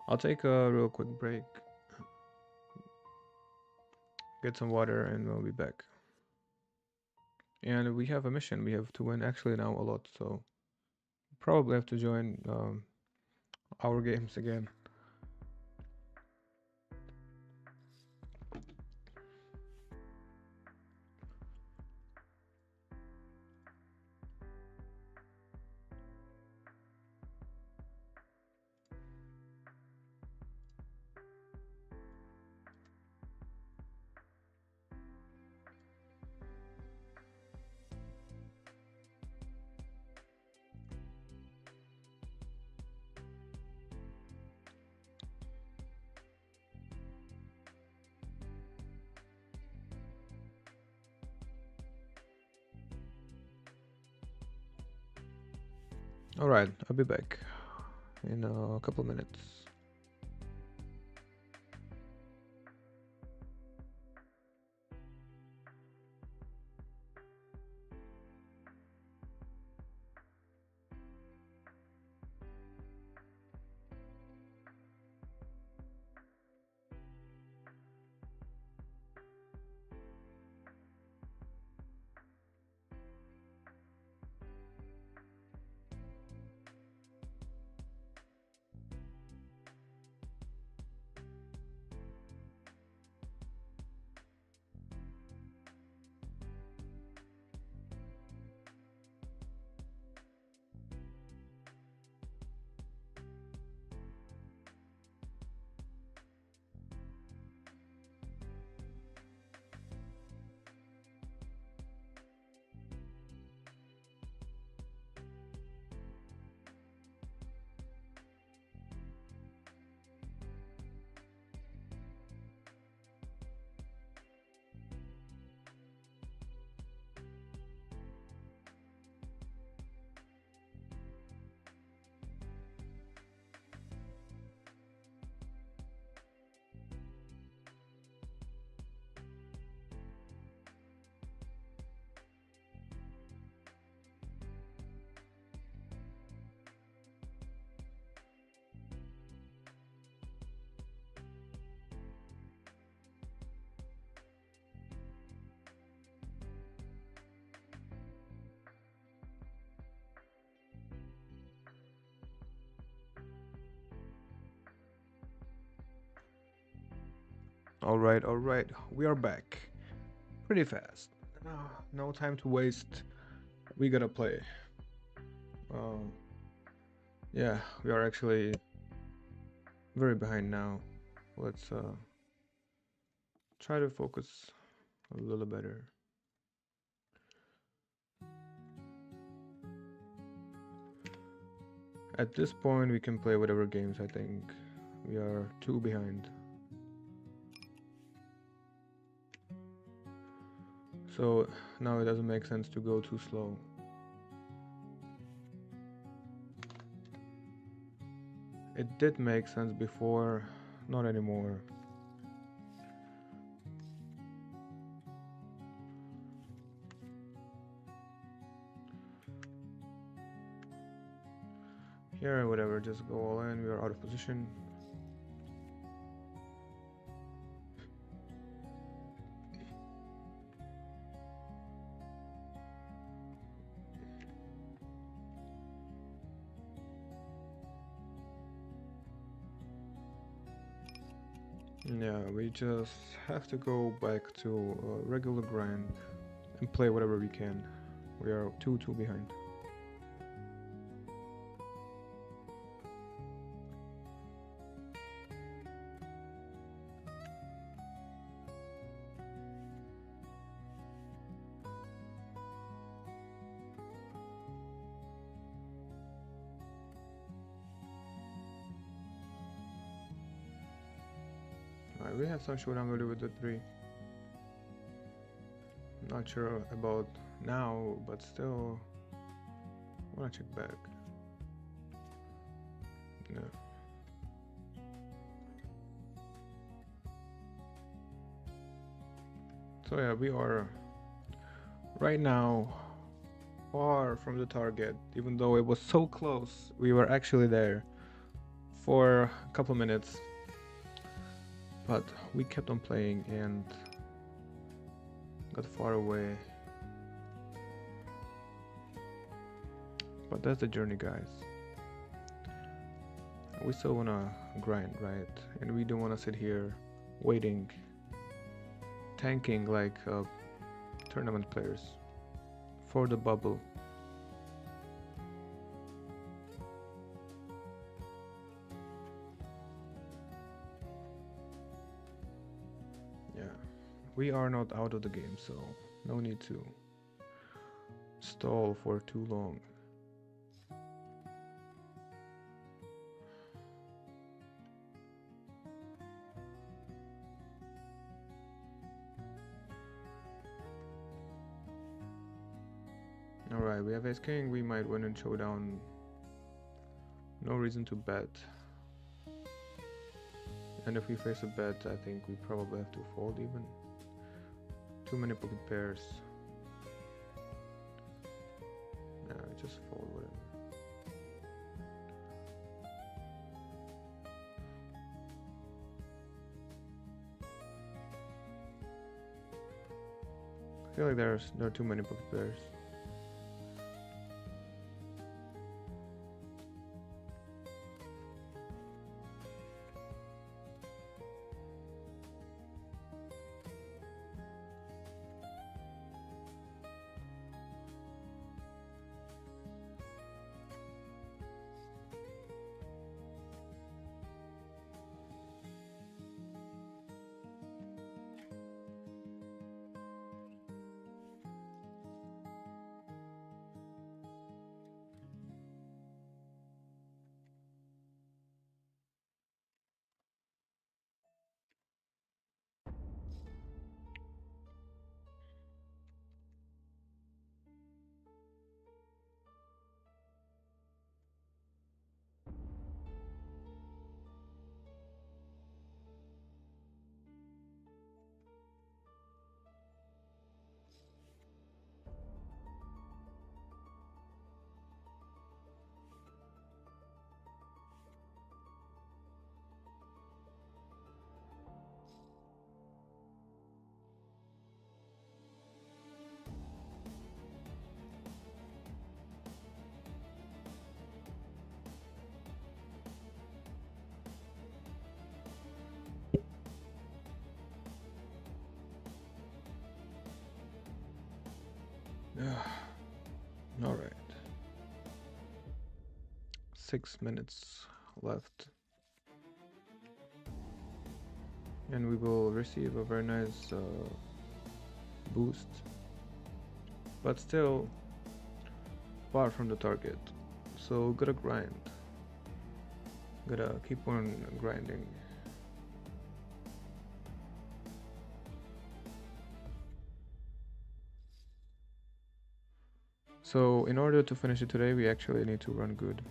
I'll take a real quick break. Get some water and we'll be back. And we have a mission. We have to win actually now a lot, so probably have to join our games again. Alright, I'll be back in a couple minutes. Alright, we are back. Pretty fast. No time to waste. We gotta play. Um, yeah, we are actually very behind now. Let's try to focus a little better. At this point, we can play whatever games. I think we are two behind. So now it doesn't make sense to go too slow. It did make sense before, not anymore. Here, whatever, just go all in. We are out of position. Yeah, we just have to go back to a regular grind and play whatever we can. We are two behind. Alright, we have some showdown value with the 3. Not sure about now, but still wanna check back. No. So yeah, we are right now far from the target. Even though it was so close, we were actually there for a couple minutes. But we kept on playing and got far away. But that's the journey, guys. We still wanna grind, right? And we don't wanna sit here waiting, tanking like tournament players for the bubble. Yeah, we are not out of the game, so no need to stall for too long. Alright, we have ace king, we might win in showdown No reason to bet. And if we face a bet, I think we probably have to fold even. Too many pocket pairs. Nah, just fold whatever. I feel like there are too many pocket pairs. All right. 6 minutes left. And we will receive a very nice boost. But still far from the target. So gotta grind. Gotta keep on grinding. So in order to finish it today, we actually need to run good.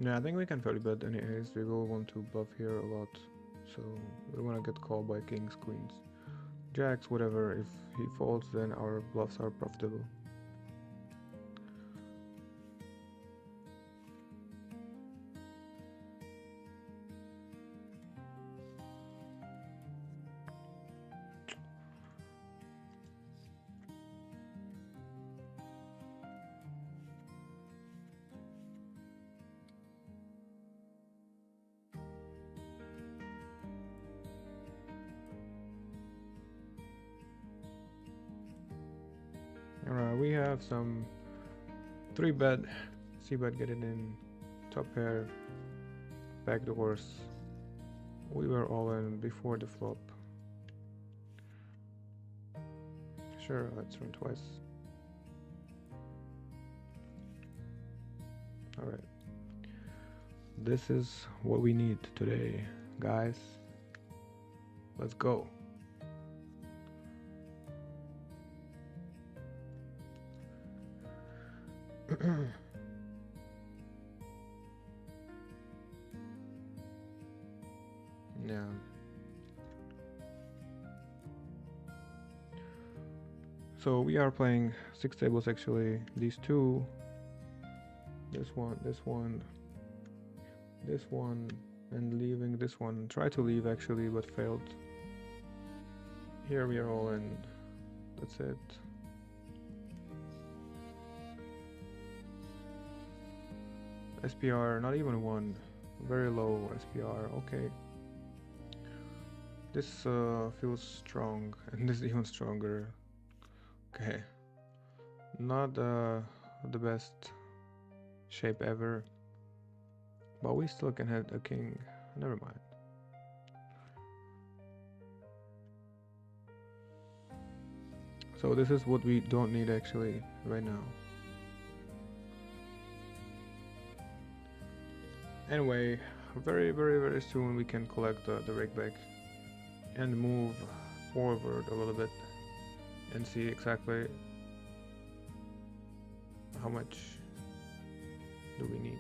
Yeah, I think we can fairly bet any ace. We will want to bluff here a lot, so we want to get called by kings, queens, jacks, whatever. If he folds, then our bluffs are profitable. Alright, we have some 3-bet, c-bet, get it in, top pair, backdoors. We were all in before the flop. Sure, let's run twice. Alright. This is what we need today, guys. Let's go. Yeah. So we are playing 6 tables actually. These two. This one, this one, and leaving this one. Tried to leave actually, but failed. Here we are all in. That's it. SPR, not even one. Very low SPR. Okay. This feels strong, and this is even stronger. Okay. Not the best shape ever, but we still can hit a king. Never mind. So this is what we don't need actually right now. Anyway, very soon we can collect the rake back and move forward a little bit and see exactly how much do we need.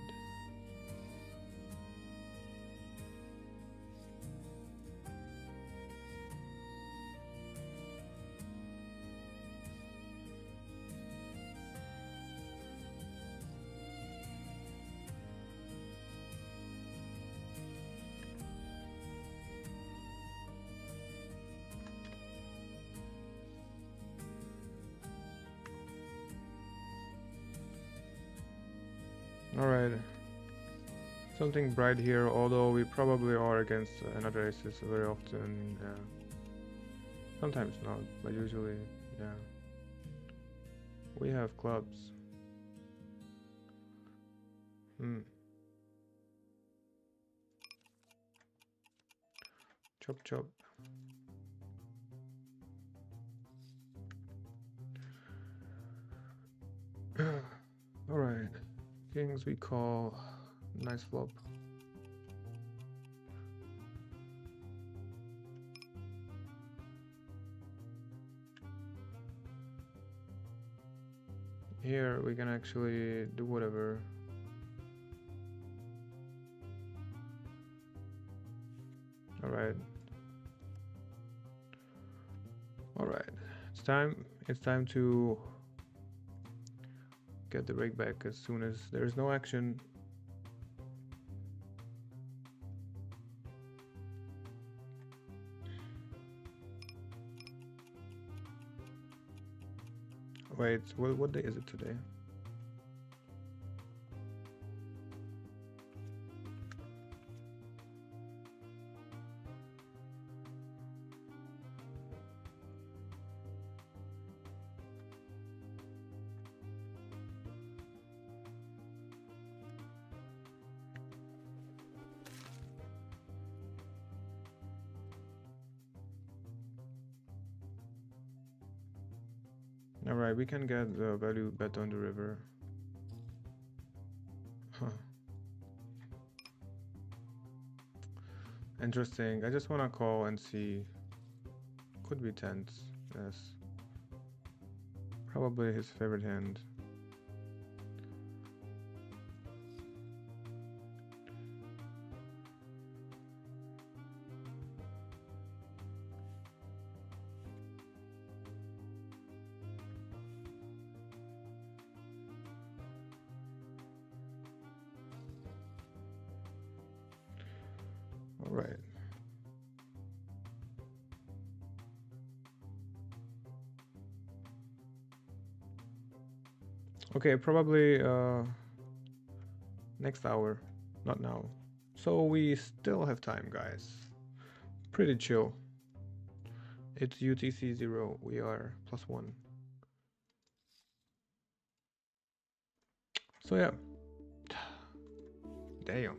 Alright, something bright here, although we probably are against another aces very often. Sometimes not, but usually, yeah. We have clubs. Chop chop. Alright. Kings we call. Nice flop. Here we can actually do whatever. Alright. Alright. It's time to get the rake back as soon as there's no action. Wait, what day is it today? Alright, we can get the value bet on the river. Huh. Interesting. I just wanna call and see. Could be tens, yes. Probably his favorite hand. All right. Okay, probably next hour, not now. So we still have time, guys. Pretty chill. It's UTC 0. We are +1. So yeah. Damn.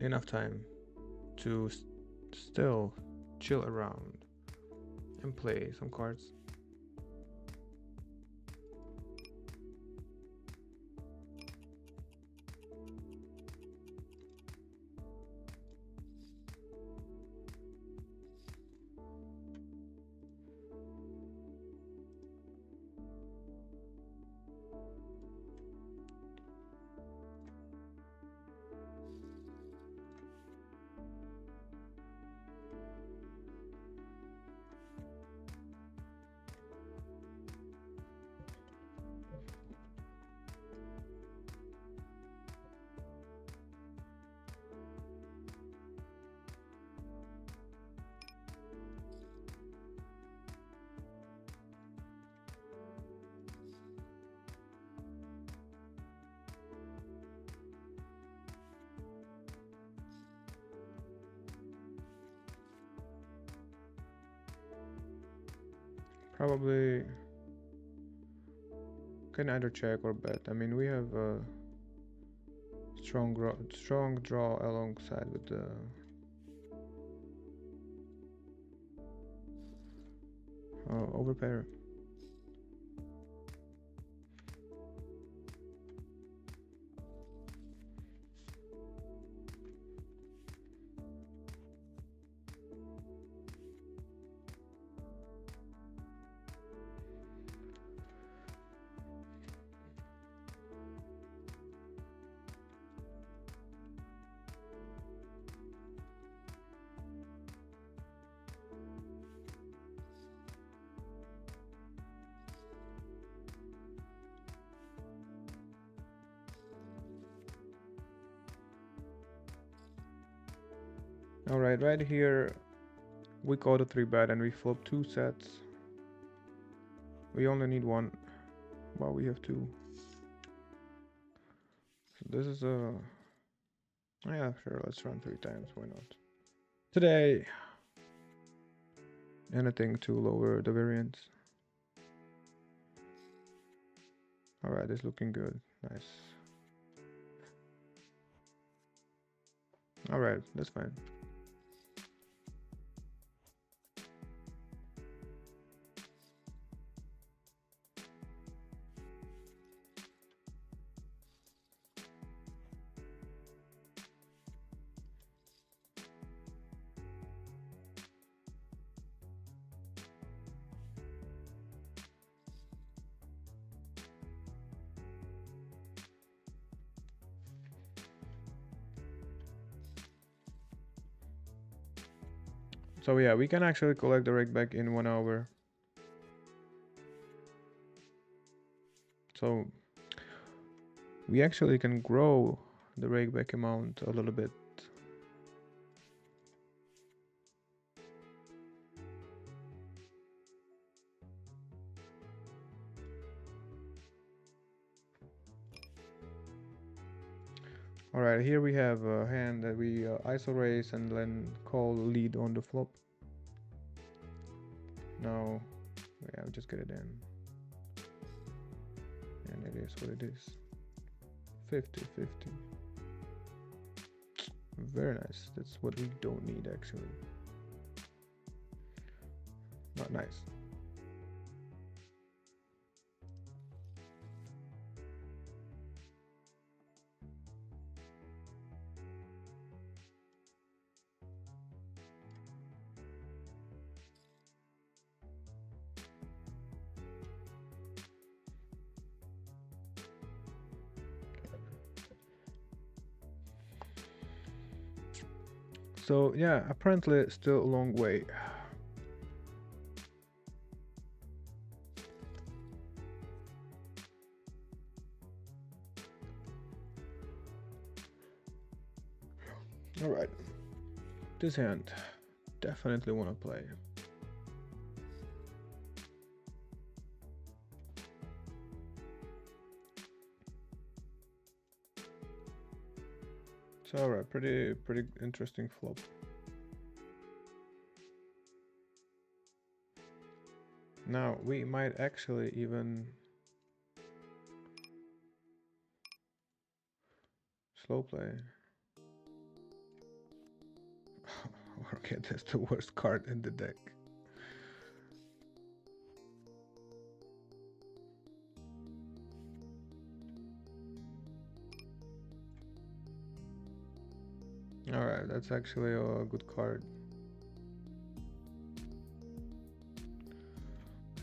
Enough time to still chill around and play some cards. Probably can either check or bet. I mean, we have a strong draw alongside with the overpair. Alright, right here we call the 3-bet and we flop 2 sets. We only need 1, but we have 2. So this is a... yeah, sure, let's run 3 times, why not? Today, anything to lower the variance. Alright, it's looking good, nice. Alright, that's fine. So yeah, we can actually collect the rake back in 1 hour. So we actually can grow the rake back amount a little bit. Alright, here we have a hand that we ISO raise and then call lead on the flop. Now, yeah, we just get it in. And it is what it is. 50-50. Very nice. That's what we don't need actually. Not nice. So yeah, apparently still a long way. Alright, this hand definitely want to play. So alright, pretty interesting flop. Now we might actually even slow play. Okay, that's the worst card in the deck. Alright, that's actually a good card.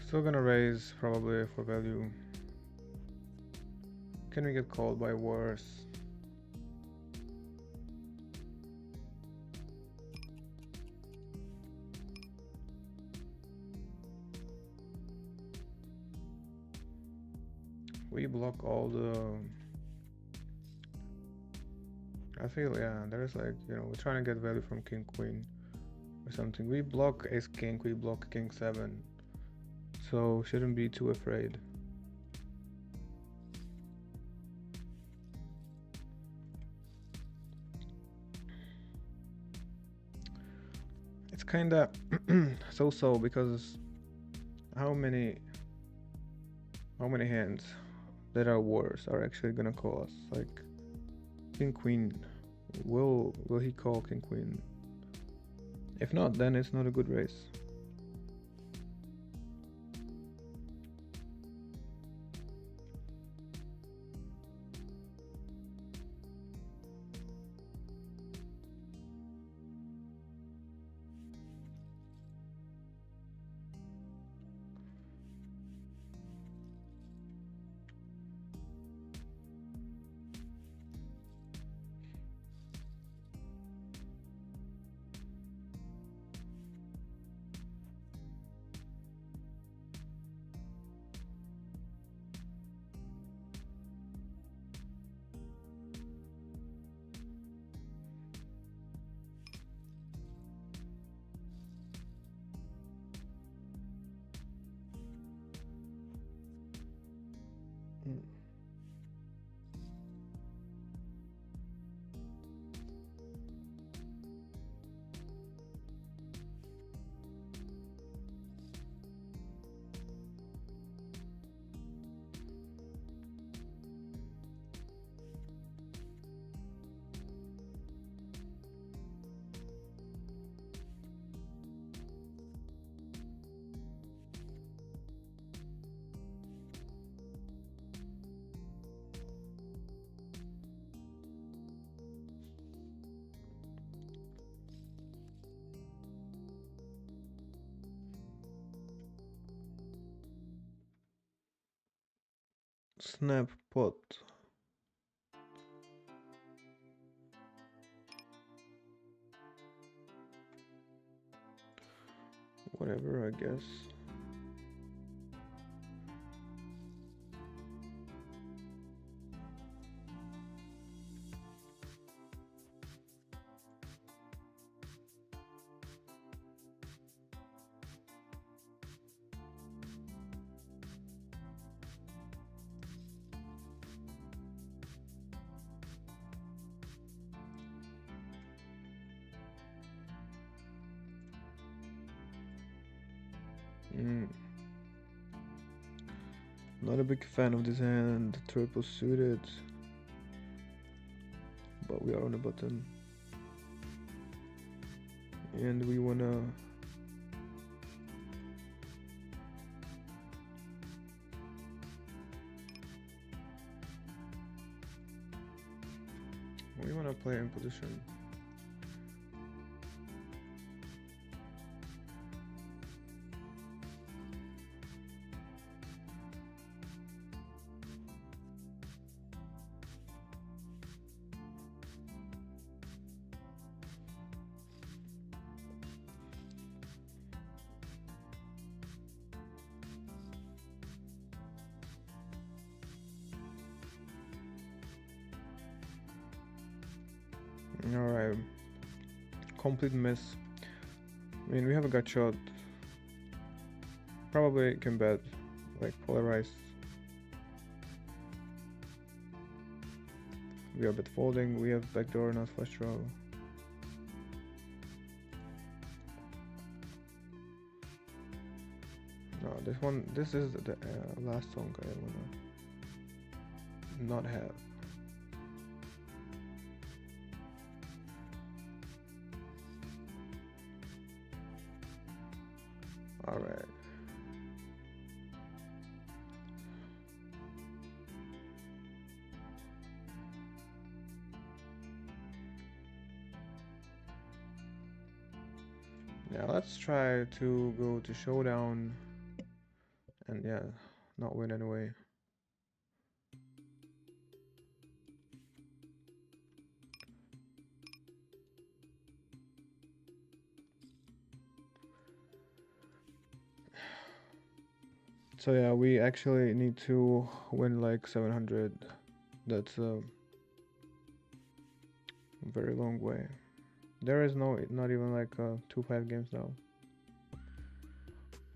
Still gonna raise probably for value. Can we get called by worse? We block all the... I feel, yeah, there's like, you know, we're trying to get value from king queen or something. We block ace king, we block king 7, so shouldn't be too afraid. It's kinda so-so because how many hands that are worse are actually gonna call us? Like king queen. Will he call king queen? If not, then it's not a good race. Snap pot. Whatever, I guess. Not a big fan of this hand, triple suited, but we are on the button, and we wanna play in position. Alright, complete mess. I mean, we have a gut shot. Probably can bet, like polarized. We are bet folding, we have backdoor, not flush draw. No, this is the last song I wanna not have. Alright. Yeah, let's try to go to showdown and yeah, not win anyway. So yeah, we actually need to win like 700. That's a very long way. There is not even like 2-5 games now.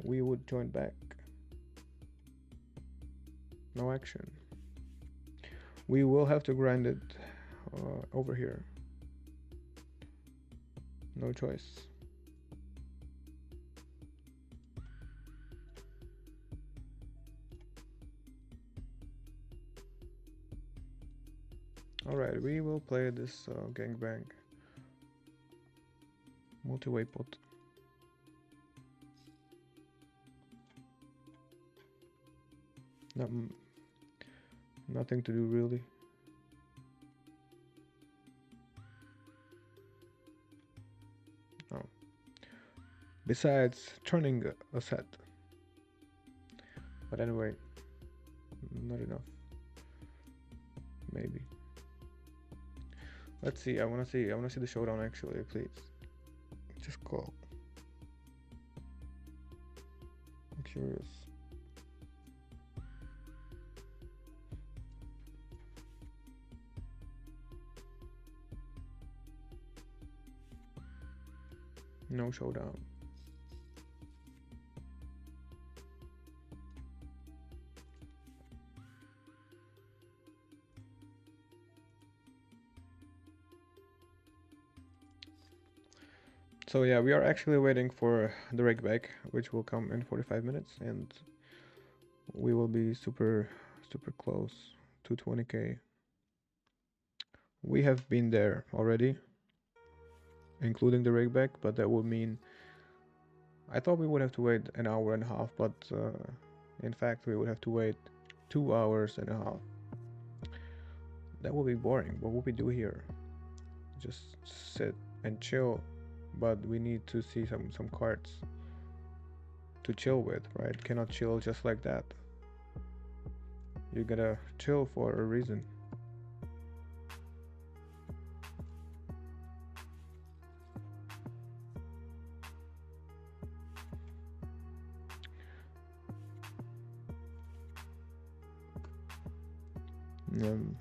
We would join back. No action. We will have to grind it over here. No choice. Alright, we will play this gangbang multi-way pot. Not, nothing to do really. Oh. Besides turning a set. But anyway, not enough. Maybe. Let's see. I wanna see the showdown actually, please. Just call. I'm curious. No showdown. So yeah, we are actually waiting for the rig back, which will come in 45 minutes, and we will be super close to 20k. We have been there already, including the rig back, but that would mean I thought we would have to wait an hour and a half, but in fact we would have to wait 2 hours and a half. That would be boring. What would we do here? Just sit and chill, but we need to see some cards to chill with, right? Cannot chill just like that. You gotta chill for a reason. Um,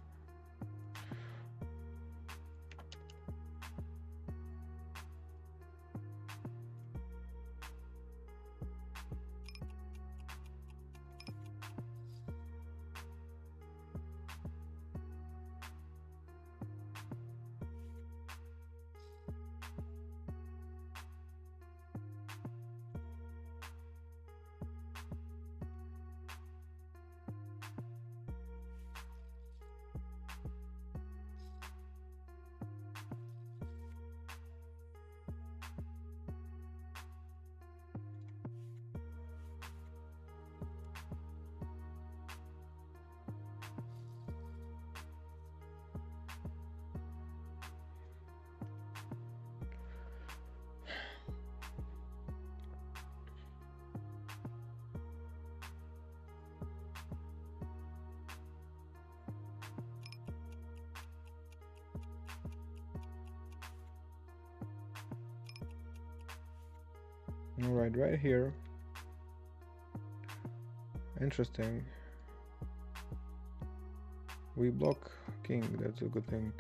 Alright, right here. Interesting. We block king, that's a good thing.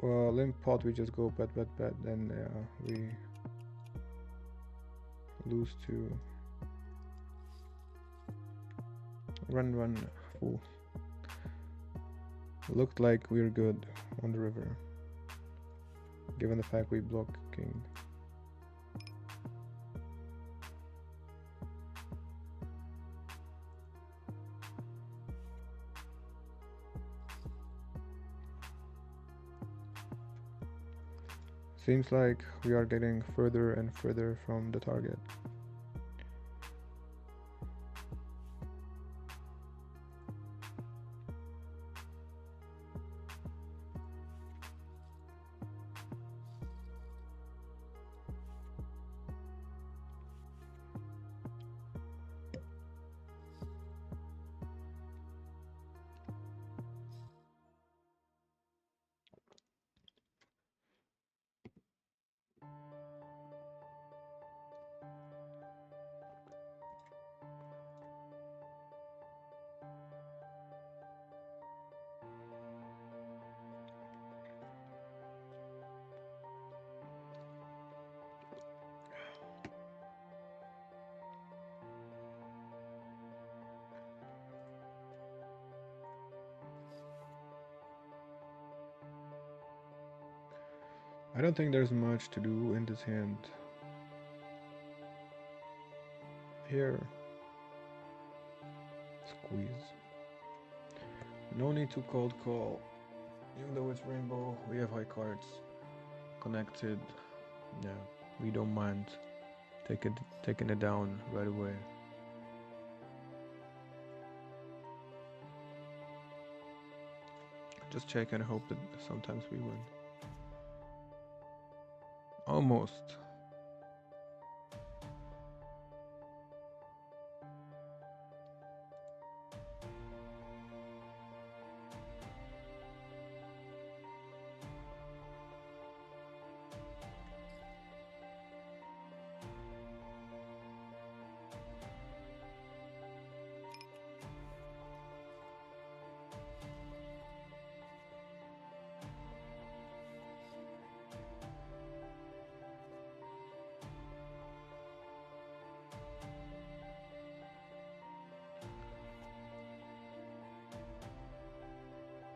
Well, limp pot we just go bet, then we lose to run fool. Looked like we're good on the river, given the fact we block king. Seems like we are getting further and further from the target. I don't think there's much to do in this hand. Here, squeeze. No need to cold call. Even though it's rainbow, we have high cards connected. Yeah, we don't mind taking it down right away. Just check and hope that sometimes we win. Almost.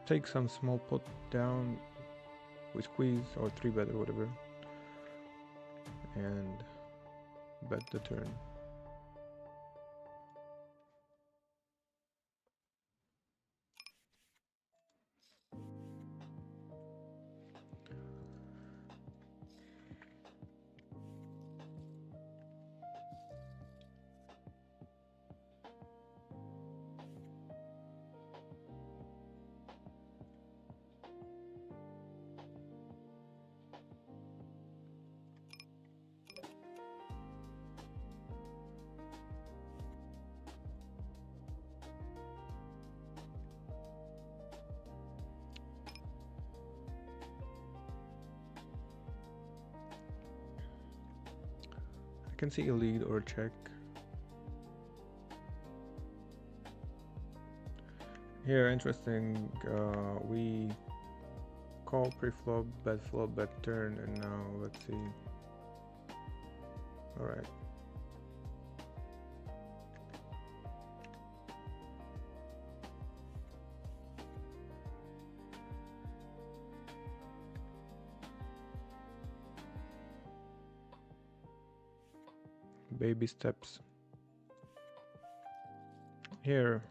Take some small pot down with squeeze or 3-bet or whatever, and bet the turn. I can see a lead or a check. Here, interesting. We call pre-flop, bet flop, bet turn, and now let's see. All right. Baby steps. Here,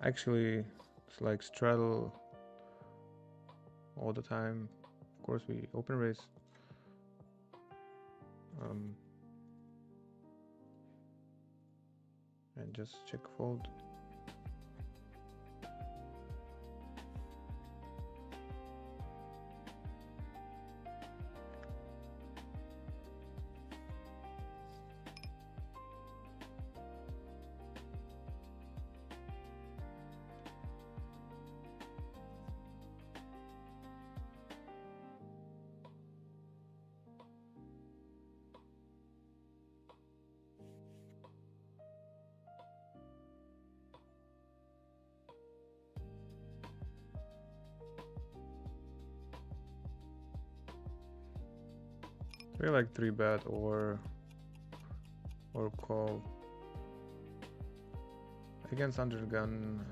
actually, it's like straddle all the time. Of course, we open raise. And just check fold. We like 3-bet or call against under the gun.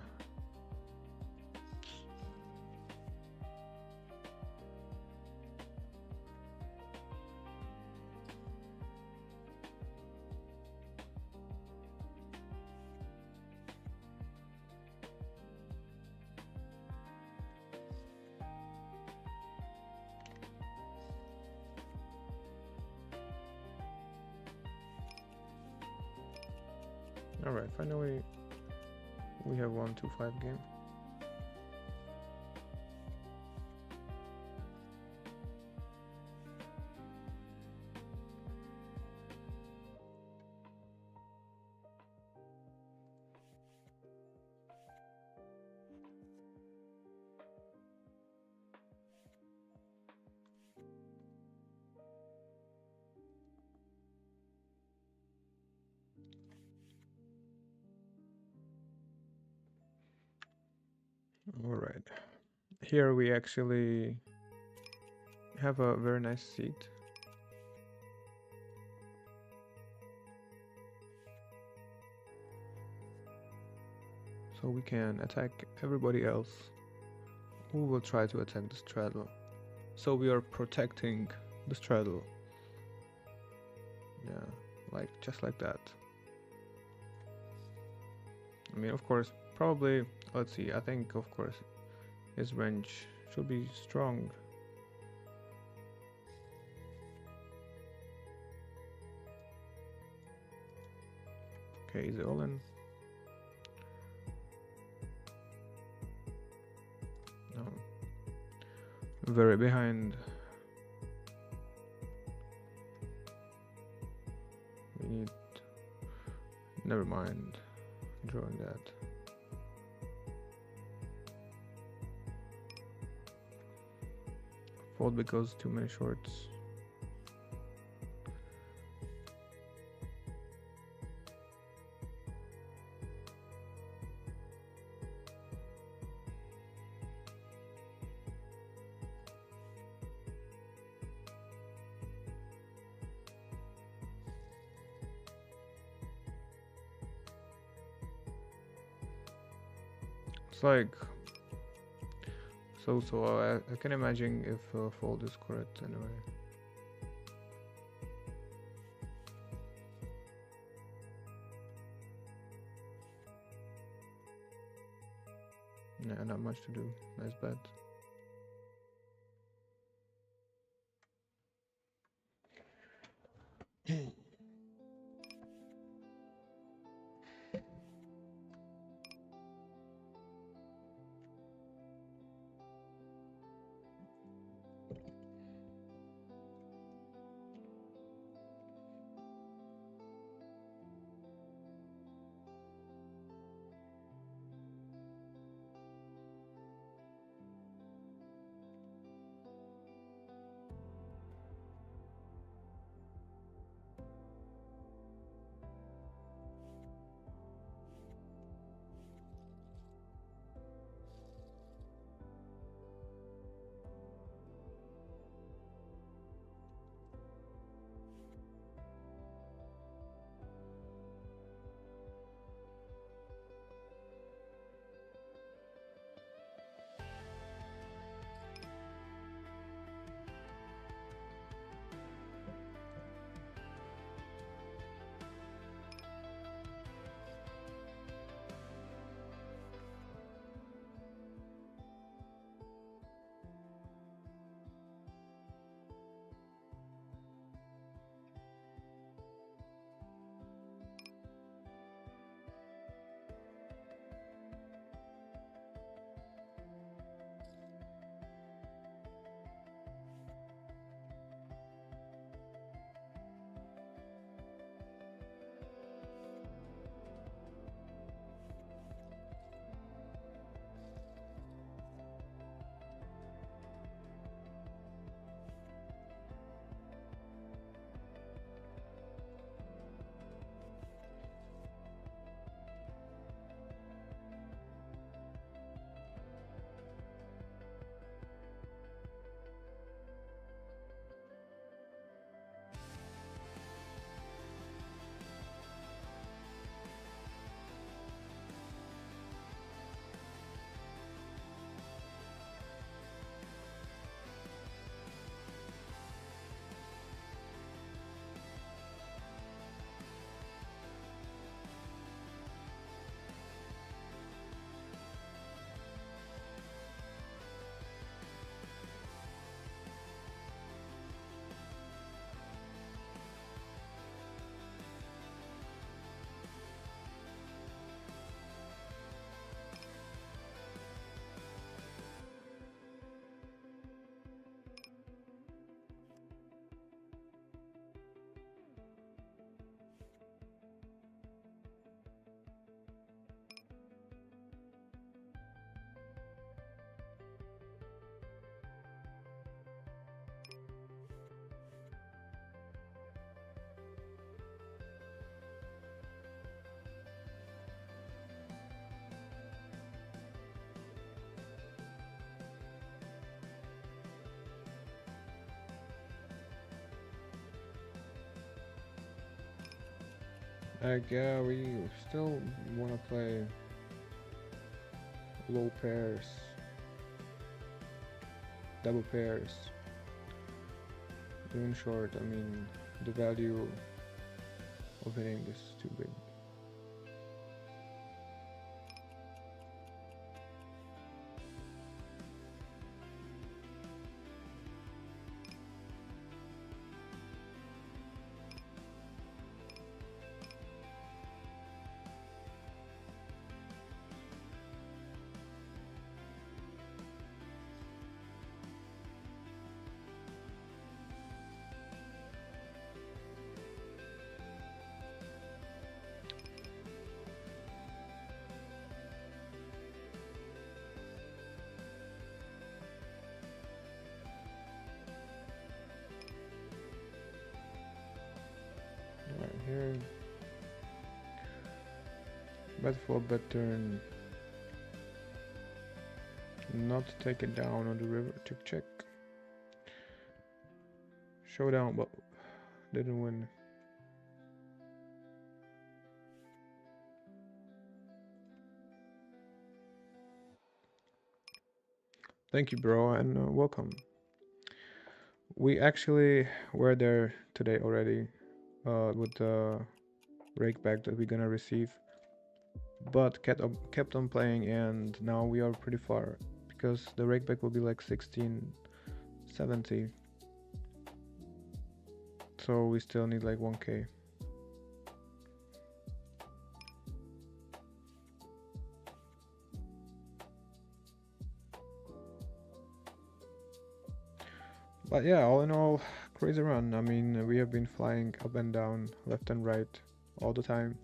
All right, finally we have 1-2-5 game. All right, here we actually have a very nice seat. So we can attack everybody else who will try to attack the straddle. So we are protecting the straddle. Yeah, like just like that. I mean, of course, probably, let's see, I think, of course, his range should be strong. Okay, is it all in? No. Very behind. We need... Never mind. Drawing that. Fold because too many shorts. It's like so. I can imagine if fold is correct anyway. Yeah, not much to do. Nice bet. Yeah, we still want to play low pairs, double pairs. in short, I mean, the value of hitting is too big. Right here, bet for bet turn, not take it down on the river. Check. Showdown, but didn't win. Thank you, bro, and welcome. We actually were there today already with the rake back that we're gonna receive, but kept on playing, and now we are pretty far because the rake back will be like 1670, so we still need like 1k. But yeah, all in all, crazy run. I mean, we have been flying up and down, left and right, all the time.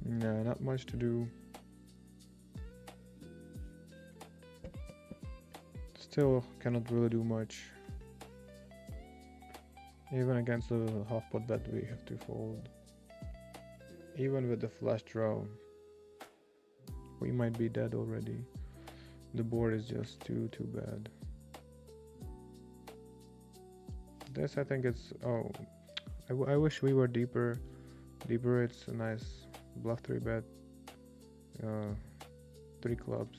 Yeah, not much to do. Still cannot really do much. Even against the half pot bet we have to fold. Even with the flush draw, we might be dead already. The board is just too bad. This I think it's, oh, I wish we were deeper. Deeper, it's a nice bluff 3 bet. 3 clubs.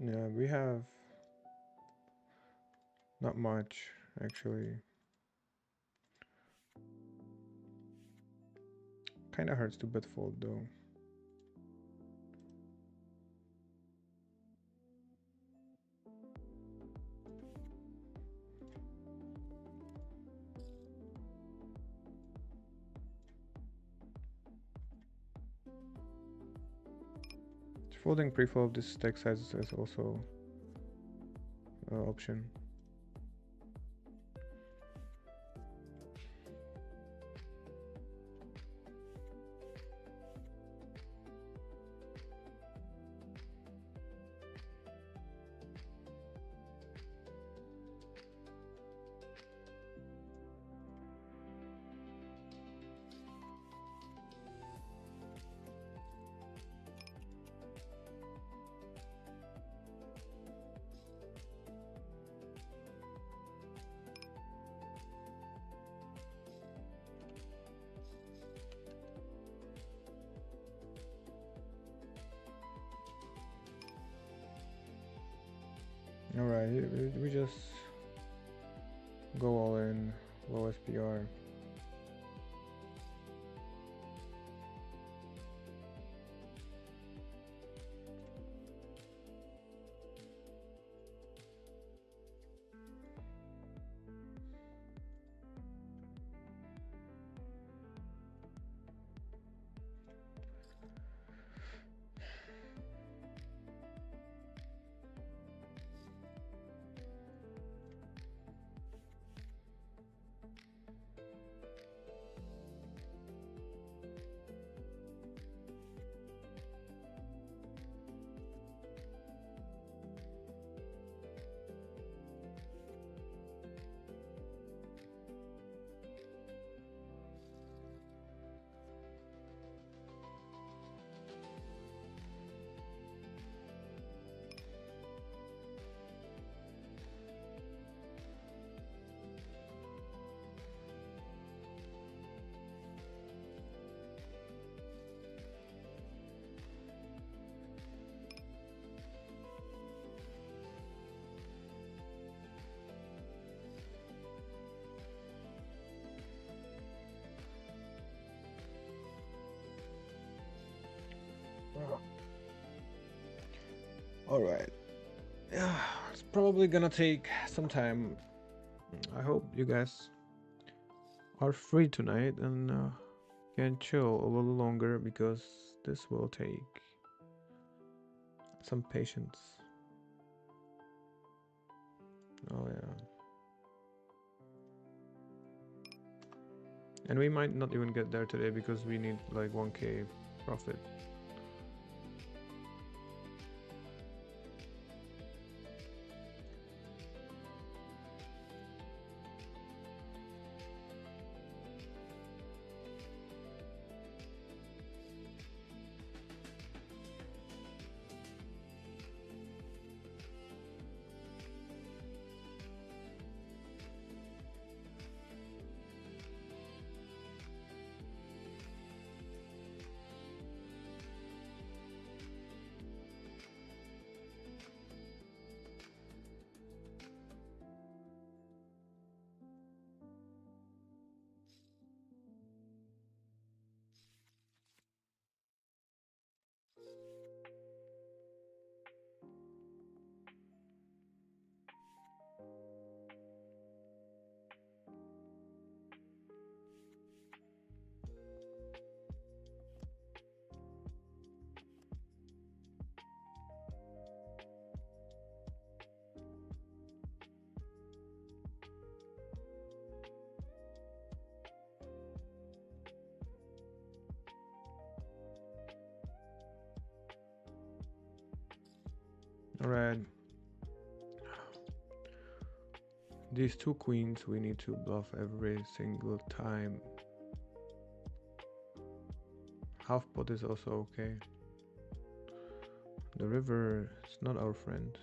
Yeah, we have not much actually. Kinda hurts to bet fold though. Folding pre-flop this stack size is also an option. Alright, we just go all in, low SPR. All right. Yeah, it's probably gonna take some time. I hope you guys are free tonight and can chill a little longer because this will take some patience. Oh yeah. And we might not even get there today because we need like 1k profit. Alright. These two queens we need to bluff every single time. Half pot is also okay. The river is not our friend.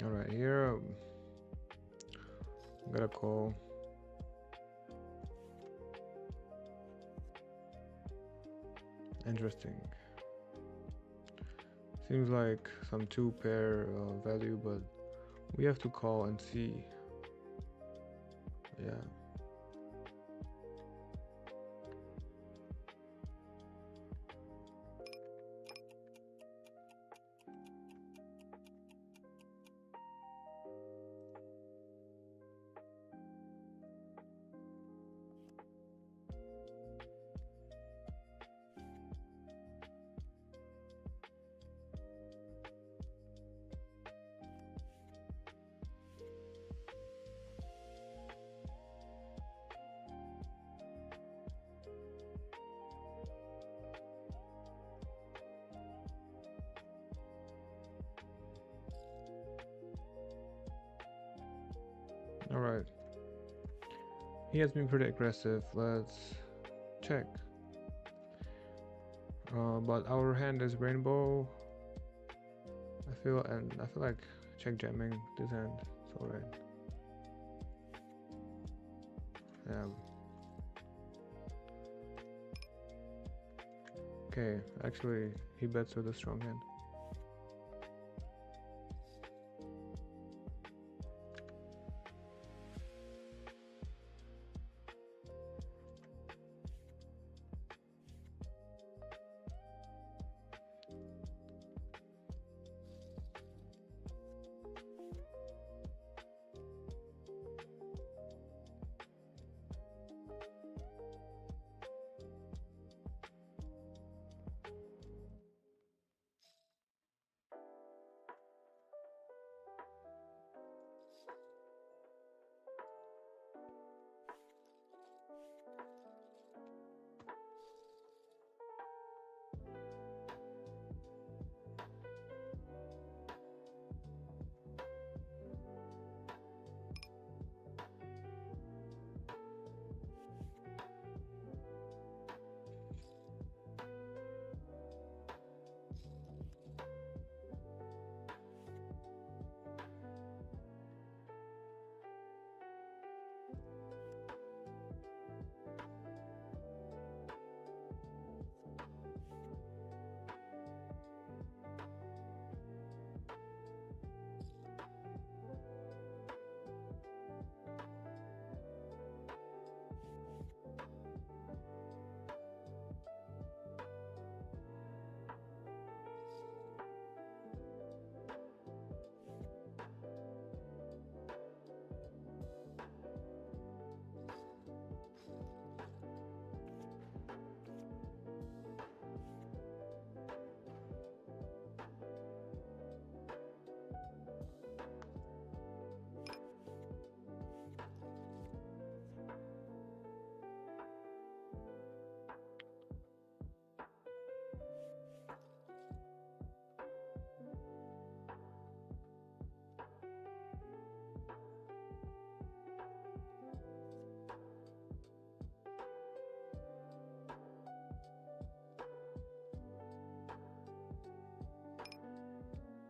Alright, here I'm gonna call. Interesting. Seems like some two pair value, but we have to call and see. Yeah. Alright. He has been pretty aggressive. Let's check. But our hand is rainbow. I feel like check jamming this hand. It's alright. Yeah. Okay, actually he bets with a strong hand.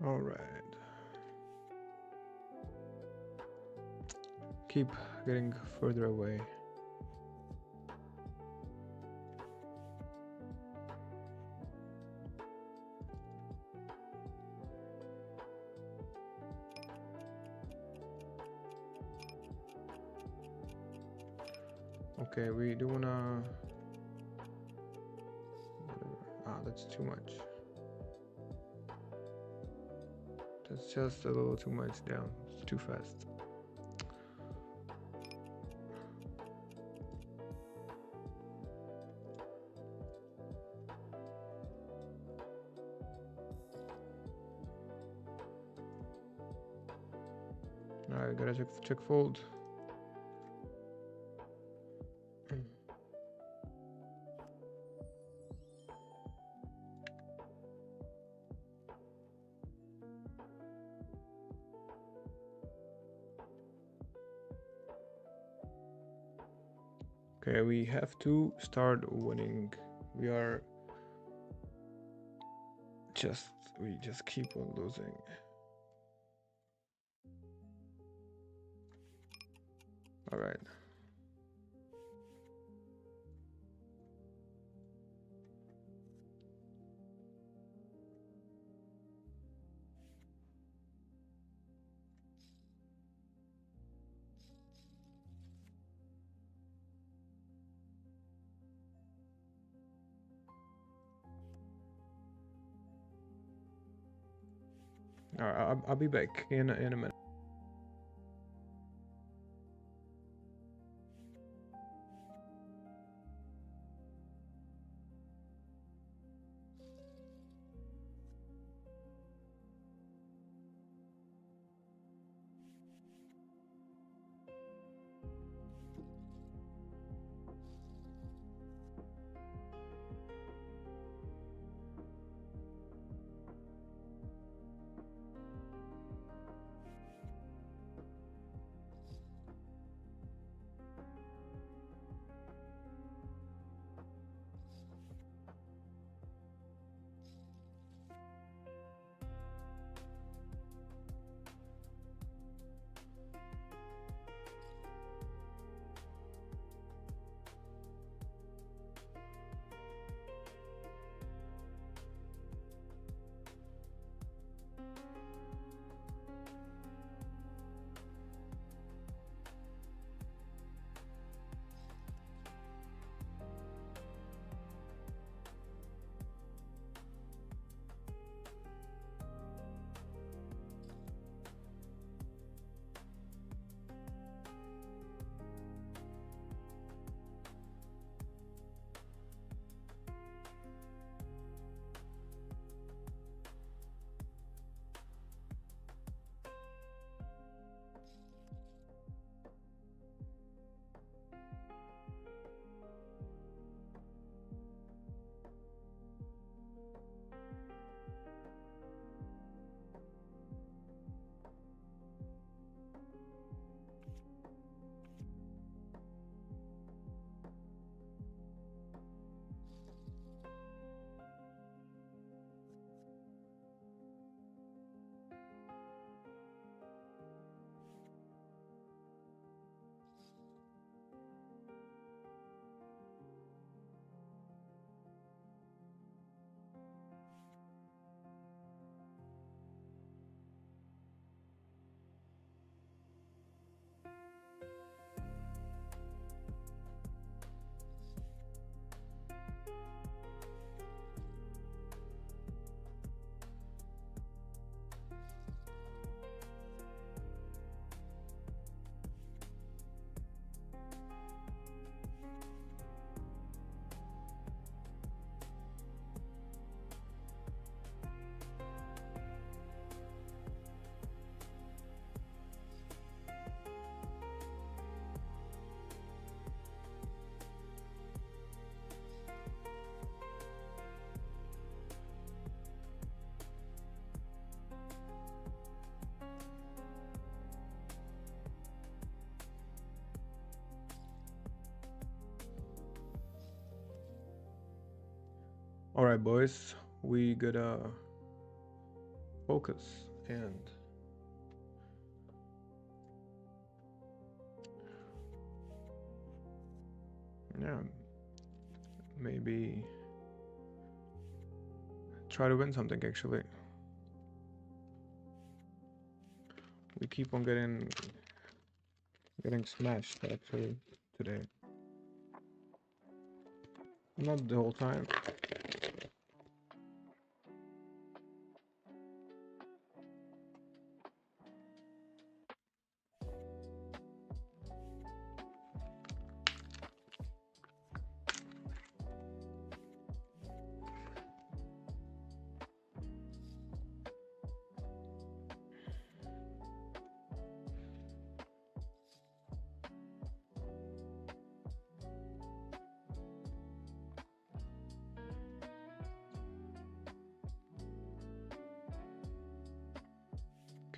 All right. Keep getting further away. Okay, we do wanna. Ah, that's too much. That's just a little too much down. It's too fast. Alright, gotta check fold. Okay, we have to start winning. We just keep on losing. All right. All right, I'll be back in a minute. All right, boys, we gotta focus and yeah, maybe try to win something actually. We keep on getting smashed actually today. Not the whole time.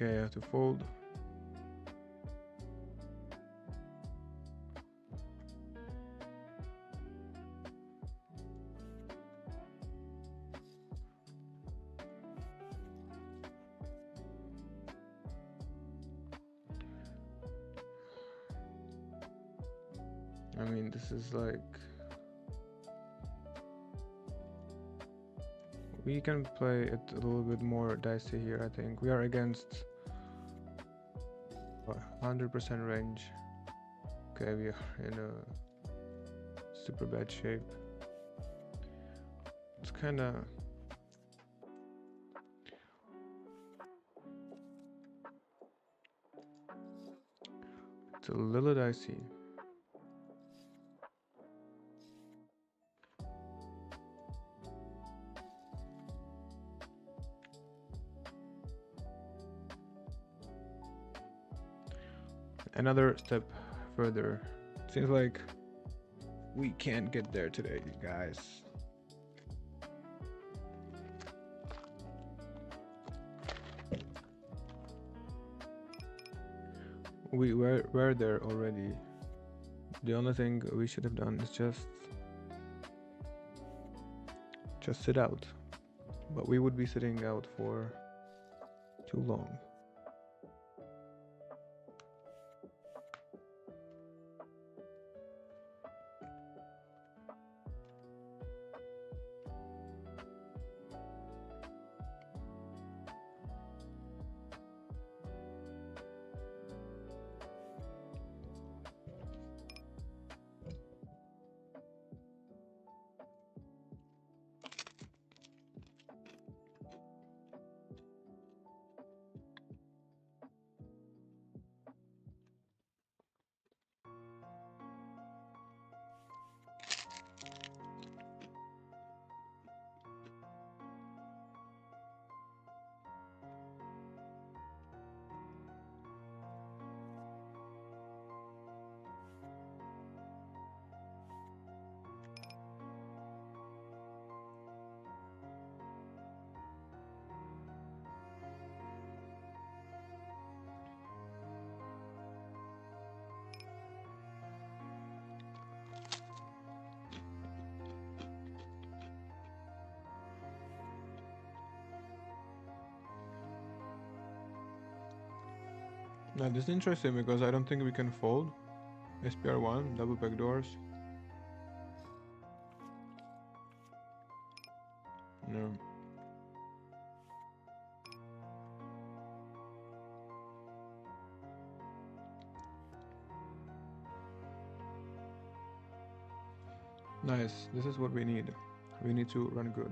Okay, I have to fold. I mean, this is like... We can play it a little bit more dicey here, I think. We are against 100% range. Okay, we are in a super bad shape. It's kinda... It's a little dicey. Another step further. Seems like we can't get there today, guys. We were there already. The only thing we should have done is just sit out. But we would be sitting out for too long. Now this is interesting because I don't think we can fold. SPR1, double backdoors. No. Nice, this is what we need. We need to run good.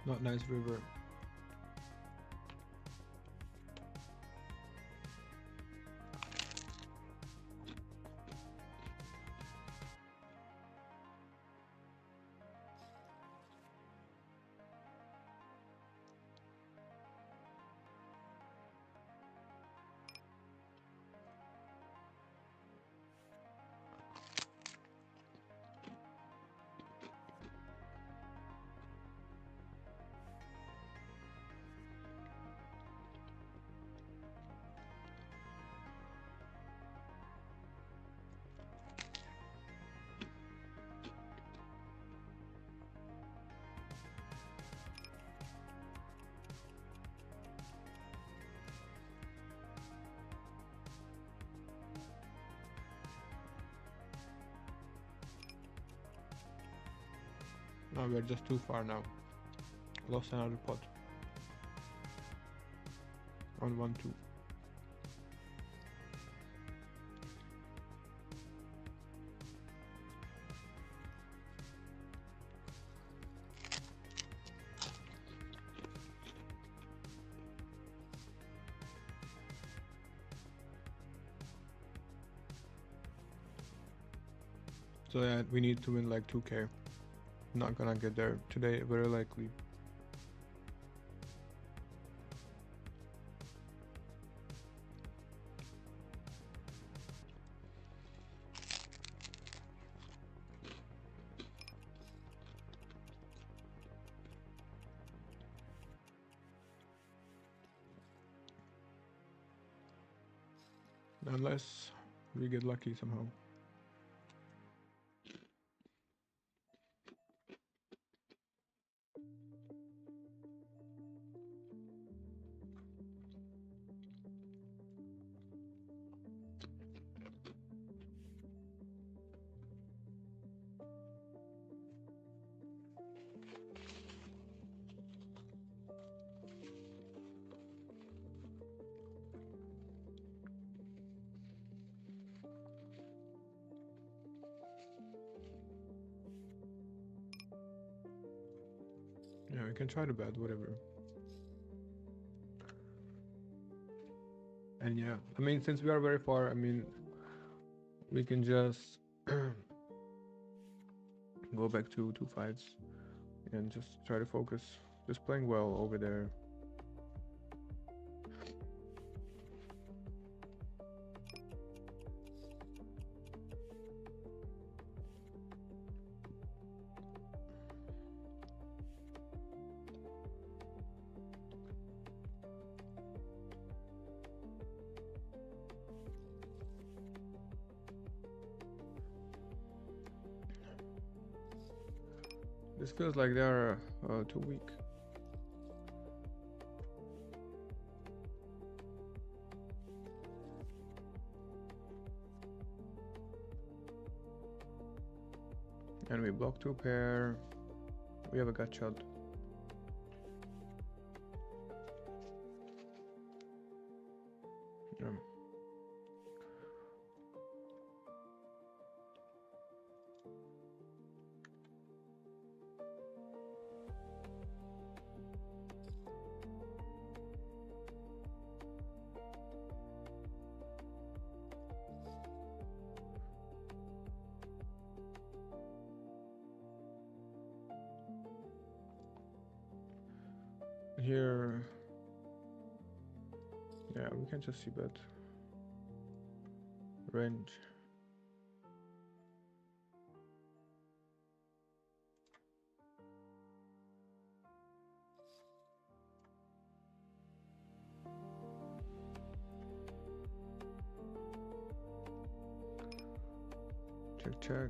Not nice river. No, we're just too far now. Lost another pot. On 1-2. So yeah, we need to win like 2k. Not gonna get there today, very likely. Unless we get lucky somehow. Yeah, we can try to bet, whatever. And yeah, I mean, since we are very far, I mean, we can just go back to 2-5s and just try to focus. Just playing well over there. This feels like they are too weak. And we block 2 pair. We have a gut shot. Yeah. Here, yeah, we can just see bet range. Check, check.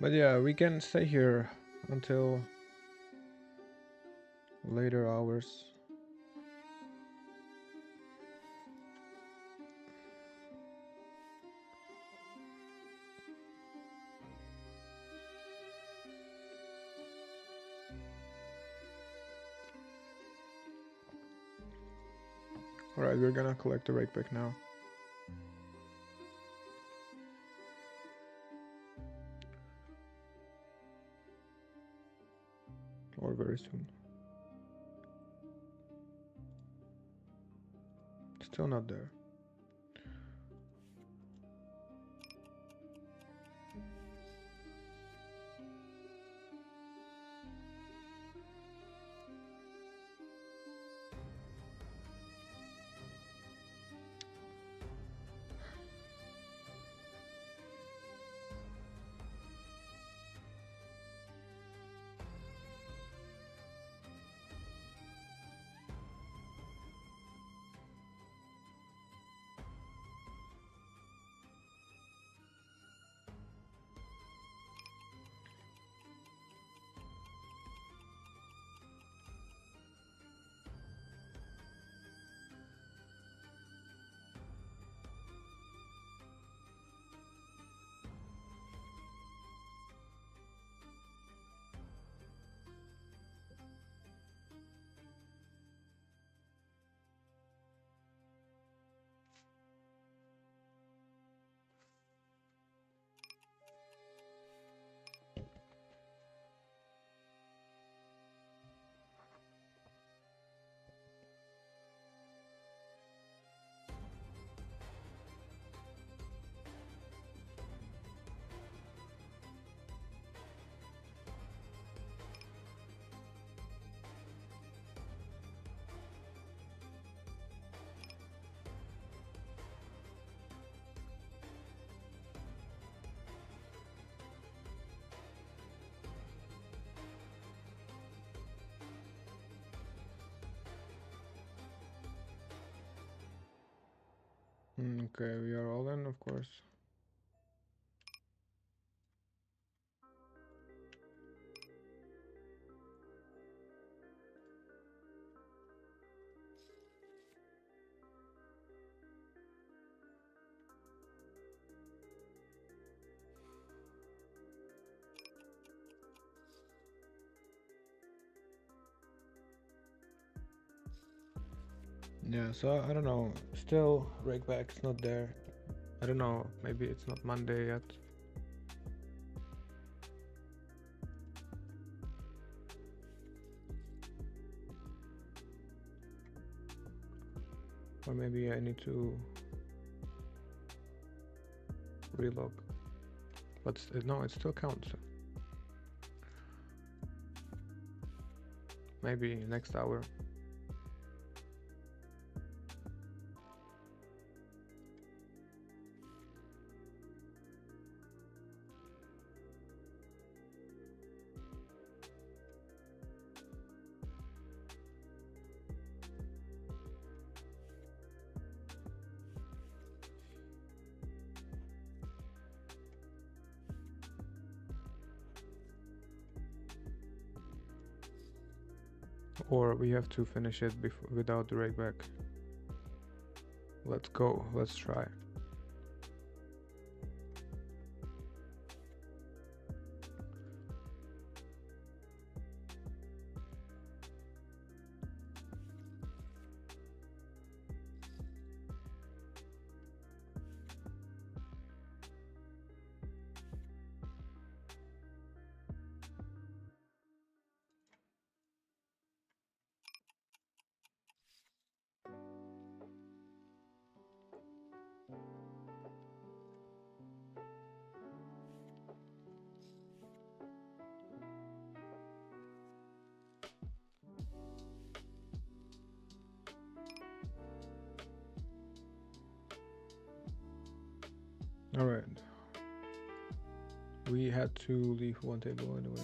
But yeah, we can stay here until later hours. Alright, we're gonna collect the rake back now. Or very soon. Still not there. Okay, we are all in, of course. Yeah, so I don't know. Still, rakeback's not there. I don't know. Maybe it's not Monday yet. Or maybe I need to relog. But no, it still counts. Maybe next hour. Or we have to finish it without the rakeback. Let's go. Let's try. Alright. We had to leave one table anyway.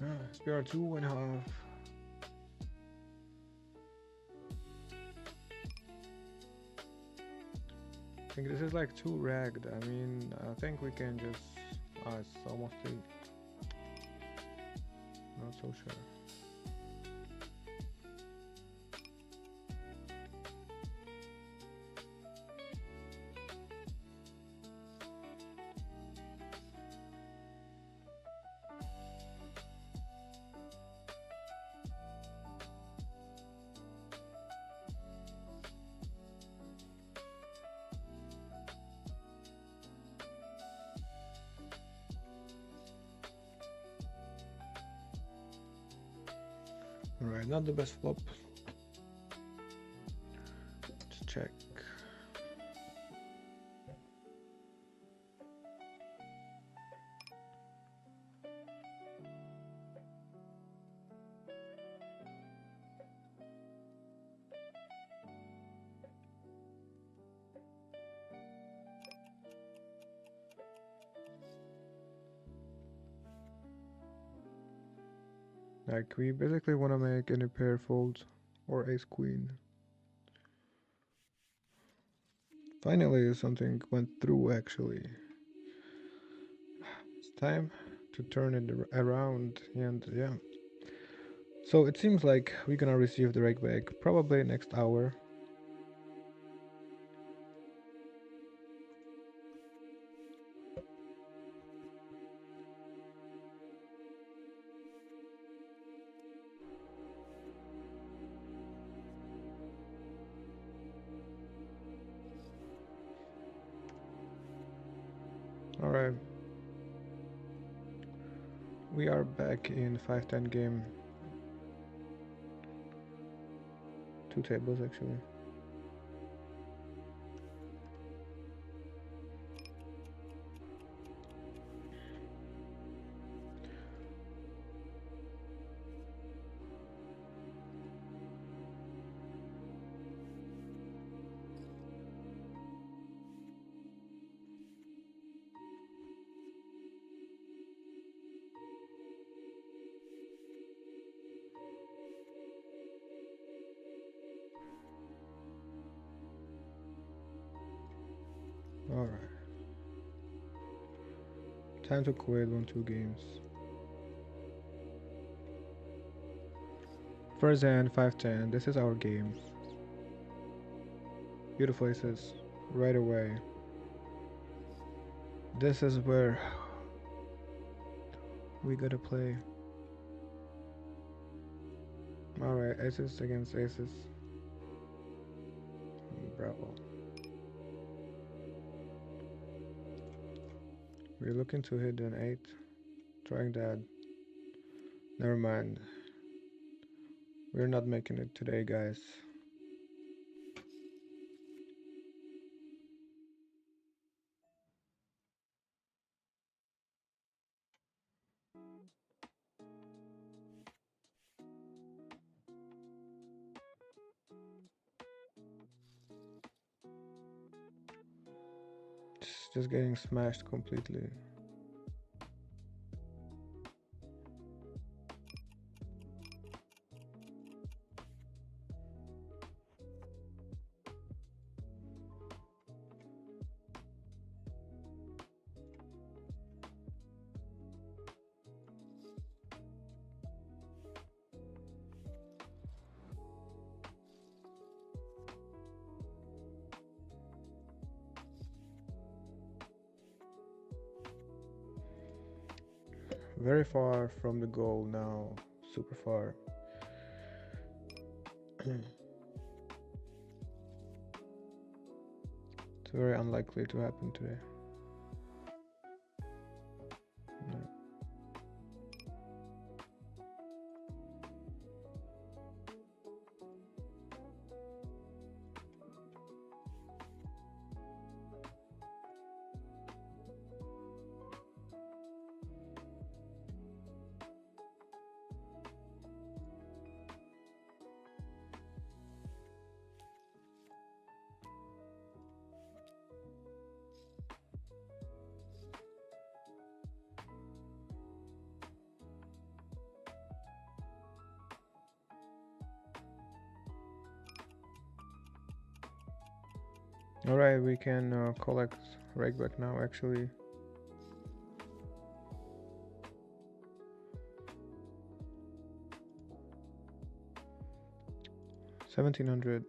SPR 2.5. I think this is like too ragged. I mean, I think we can just. It's almost 8. Not so sure. Alright, not the best flop. Let's check. Like, we basically want to make any pair fold or ace queen. Finally, something went through actually. It's time to turn it around, and yeah. So it seems like we're gonna receive the rake back probably next hour. Alright. We are back in 5-10 game. 2 tables actually. Alright. Time to quit on 2 games. First hand, 5-10. This is our game. Beautiful aces. Right away. This is where we gotta play. Alright, aces against aces. Bravo. We're looking to hit an 8. Trying that. Never mind. We're not making it today, guys. Just getting smashed completely. Very far from the goal now. Super far. It's very unlikely to happen today. No. Alright, we can collect rake back now actually. $1,700.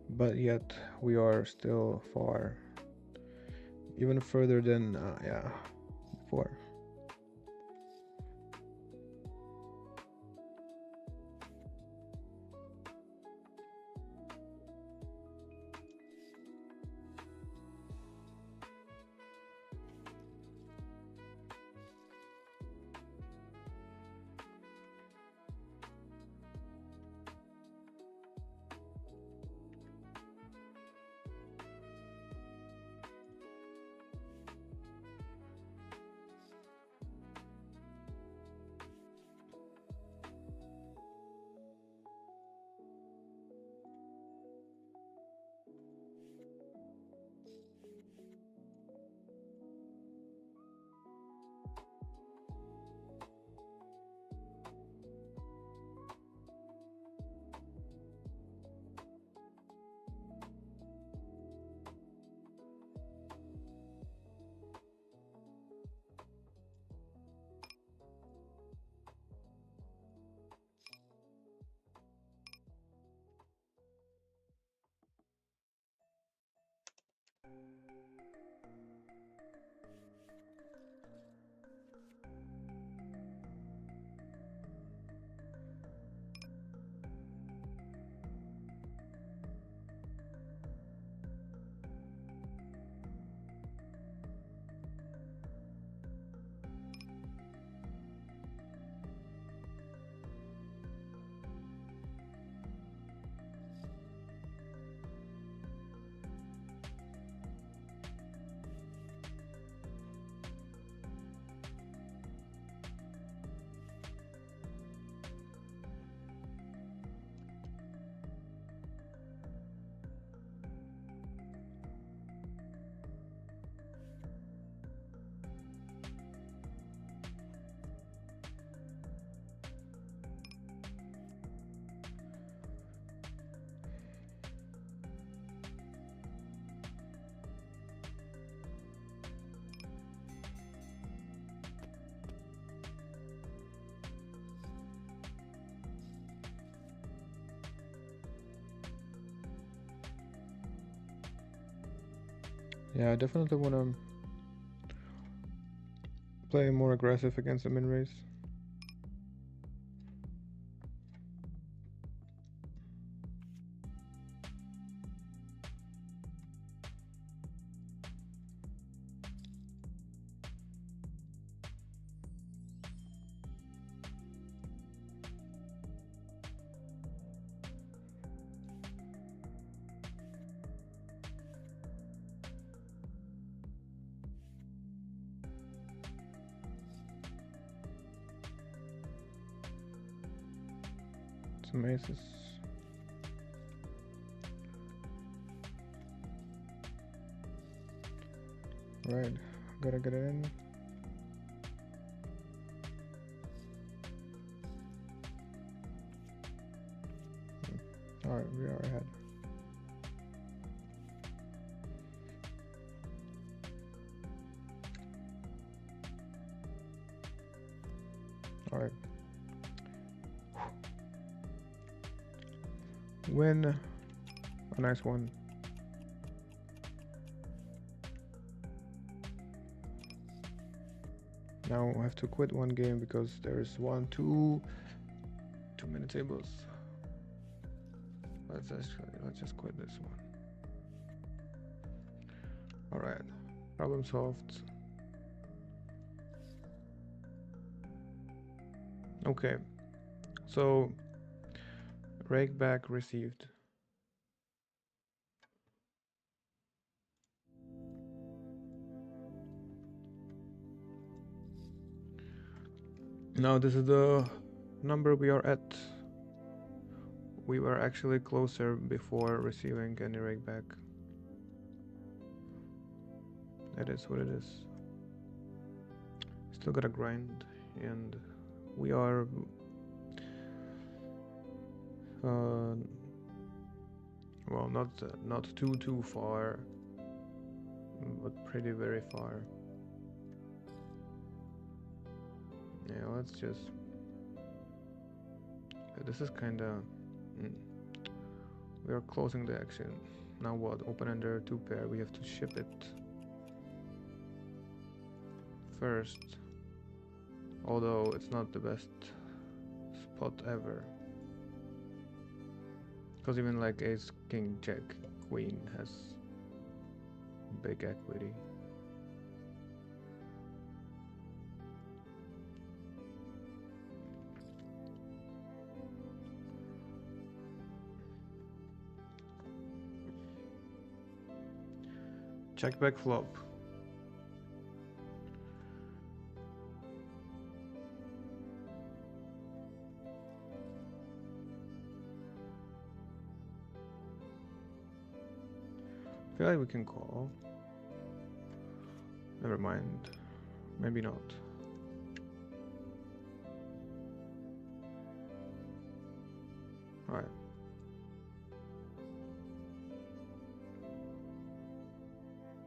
But yet we are still far, even further than before. Yeah, I definitely want to play more aggressive against the min race. Some aces. Right, gotta get it in. Alright, we are ahead. Alright. Win. A nice one. Now I have to quit one game because there's too many tables. Let's just quit this one. Alright. Problem solved. Okay. So rake back received. Now this is the number we are at. We were actually closer before receiving any rake back. That is what it is. Still gotta grind, and we are well, not too far, but pretty very far. Yeah, let's just. This is kinda. We are closing the action. Now what? Open under 2 pair. We have to ship it first. Although it's not the best spot ever. Because even like ace, king, jack, queen has big equity. Check back flop. I feel like we can call. Never mind. Maybe not. Alright.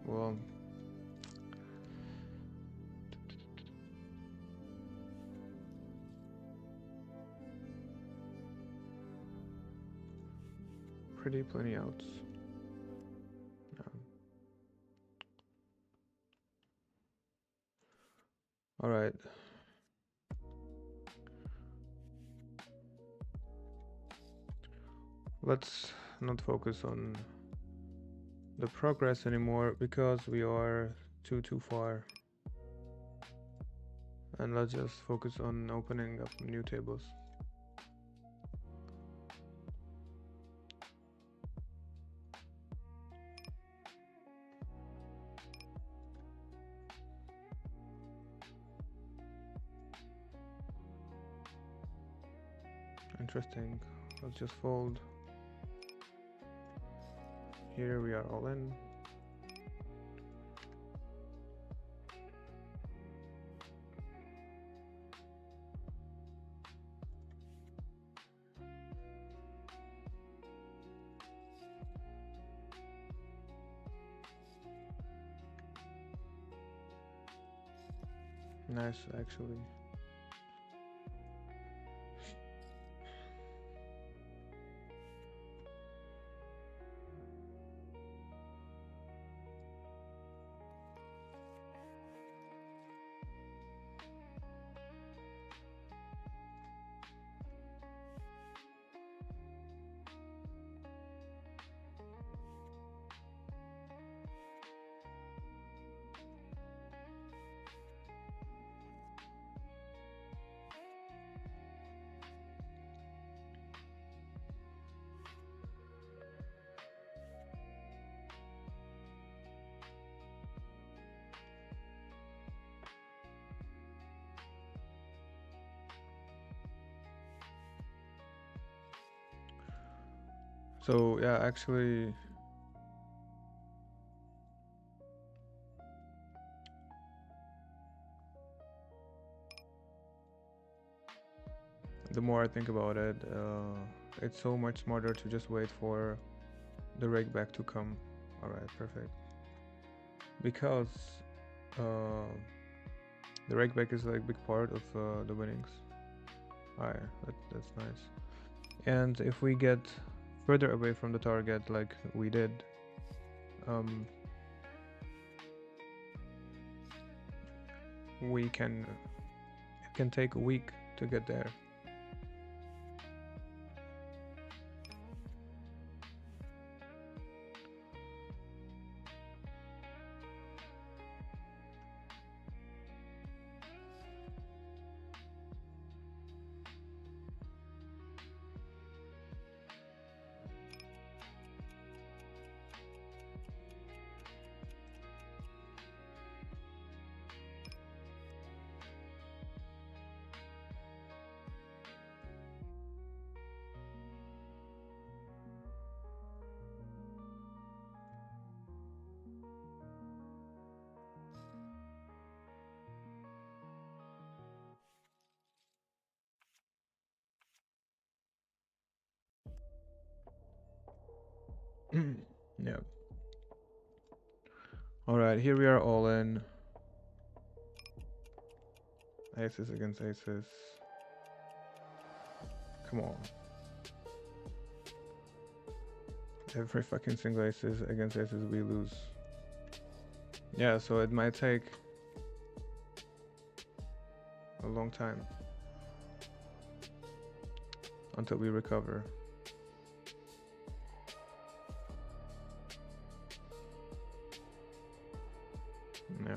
Well. Pretty plenty outs. All right. Let's not focus on the progress anymore because we are too far. And let's just focus on opening up new tables. Interesting. Let's just fold. Here we are all in. Nice, actually. So yeah, actually, the more I think about it, it's so much smarter to just wait for the rake back to come. All right, perfect. Because the rake back is like a big part of the winnings. Alright, that's nice. And if we get further away from the target like we did, we can it can take a week to get there. Yeah. Alright, here we are all in. Aces against aces. Come on. Every fucking single aces against aces we lose. Yeah, so it might take a long time until we recover. Yeah.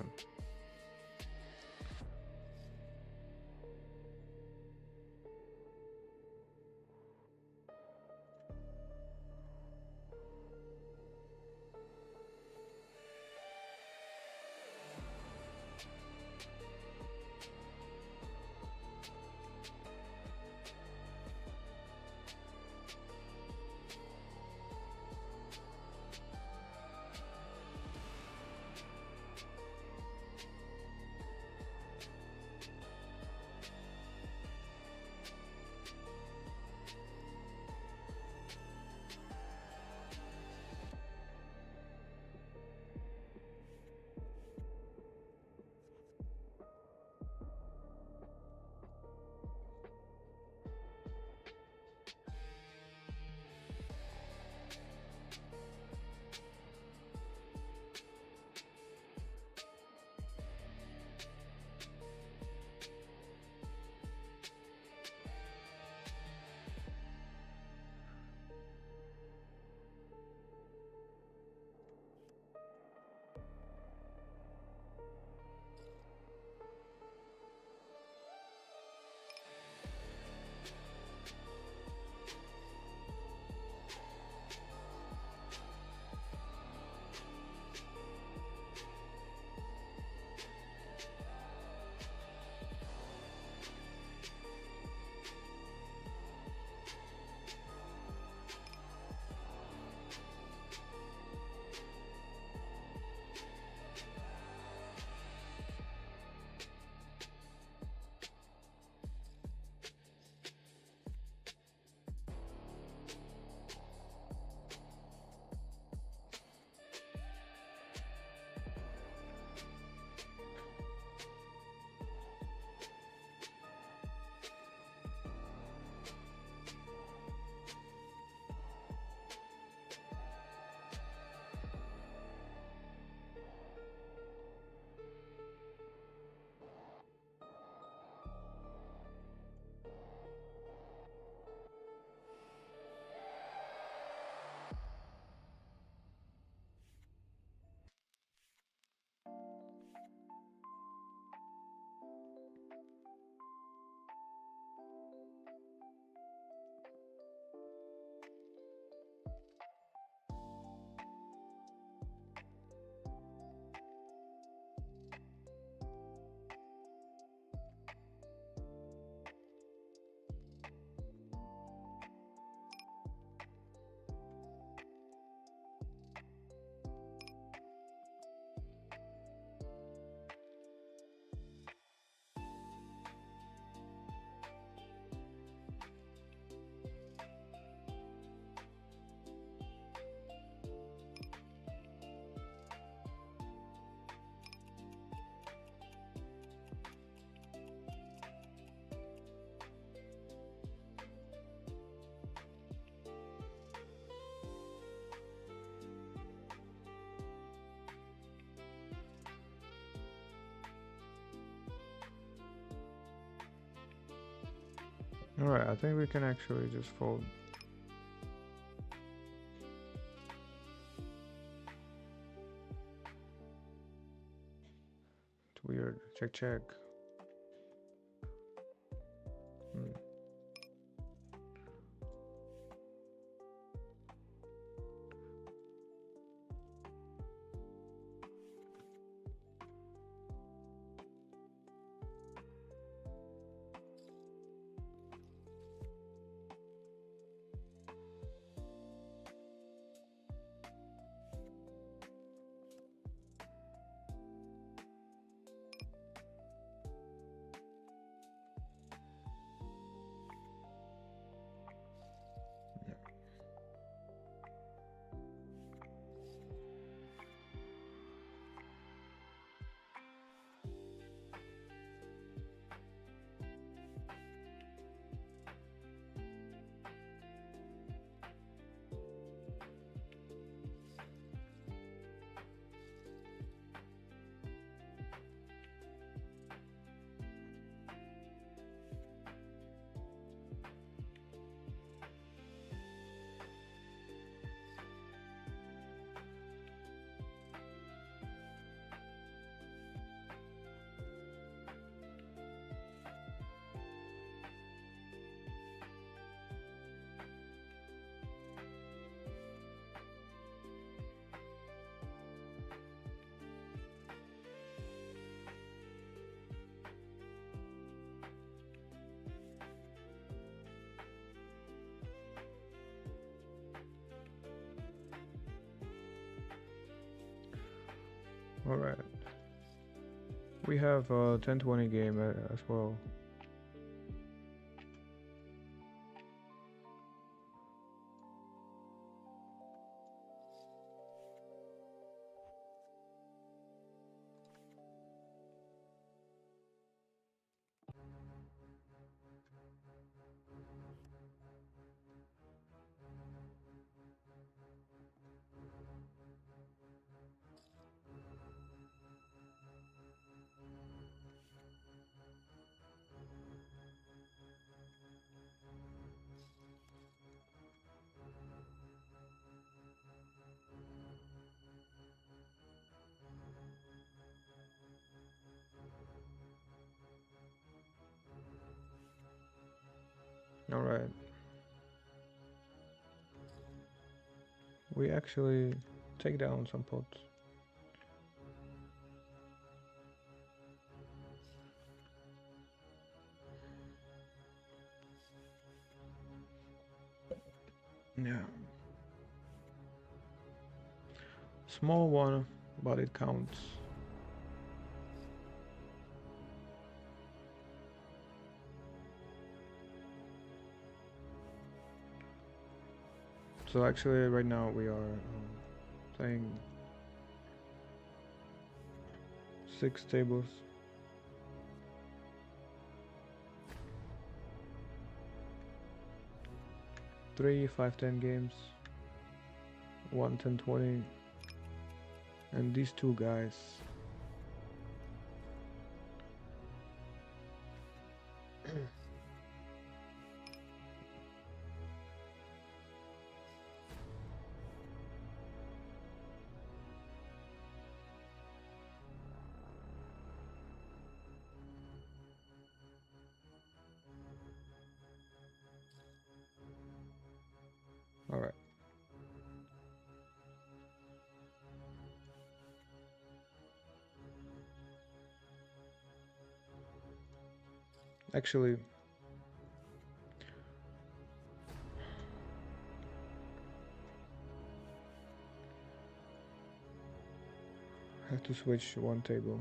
Alright, I think we can actually just fold. It's weird. Check, check. All right. We have a 10-20 game as well. All right. We actually take down some pots. Yeah. Small one, but it counts. So actually, right now we are playing 6 tables. 3 5-10 games, 1 10-20, and these two guys. All right. Actually, I have to switch one table.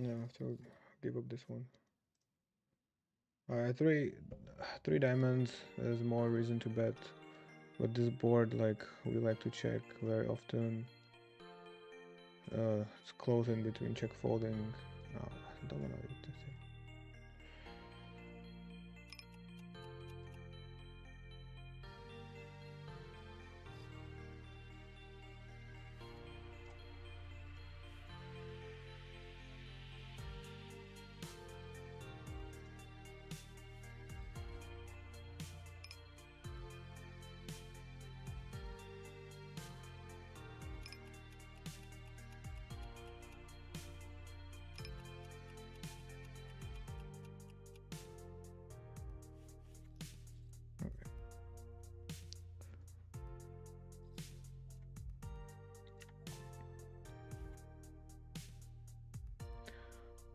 No, I have to give up this one. Alright, three diamonds is more reason to bet. But this board, like, we like to check very often. It's close in between check folding. No, I don't wanna eat this thing.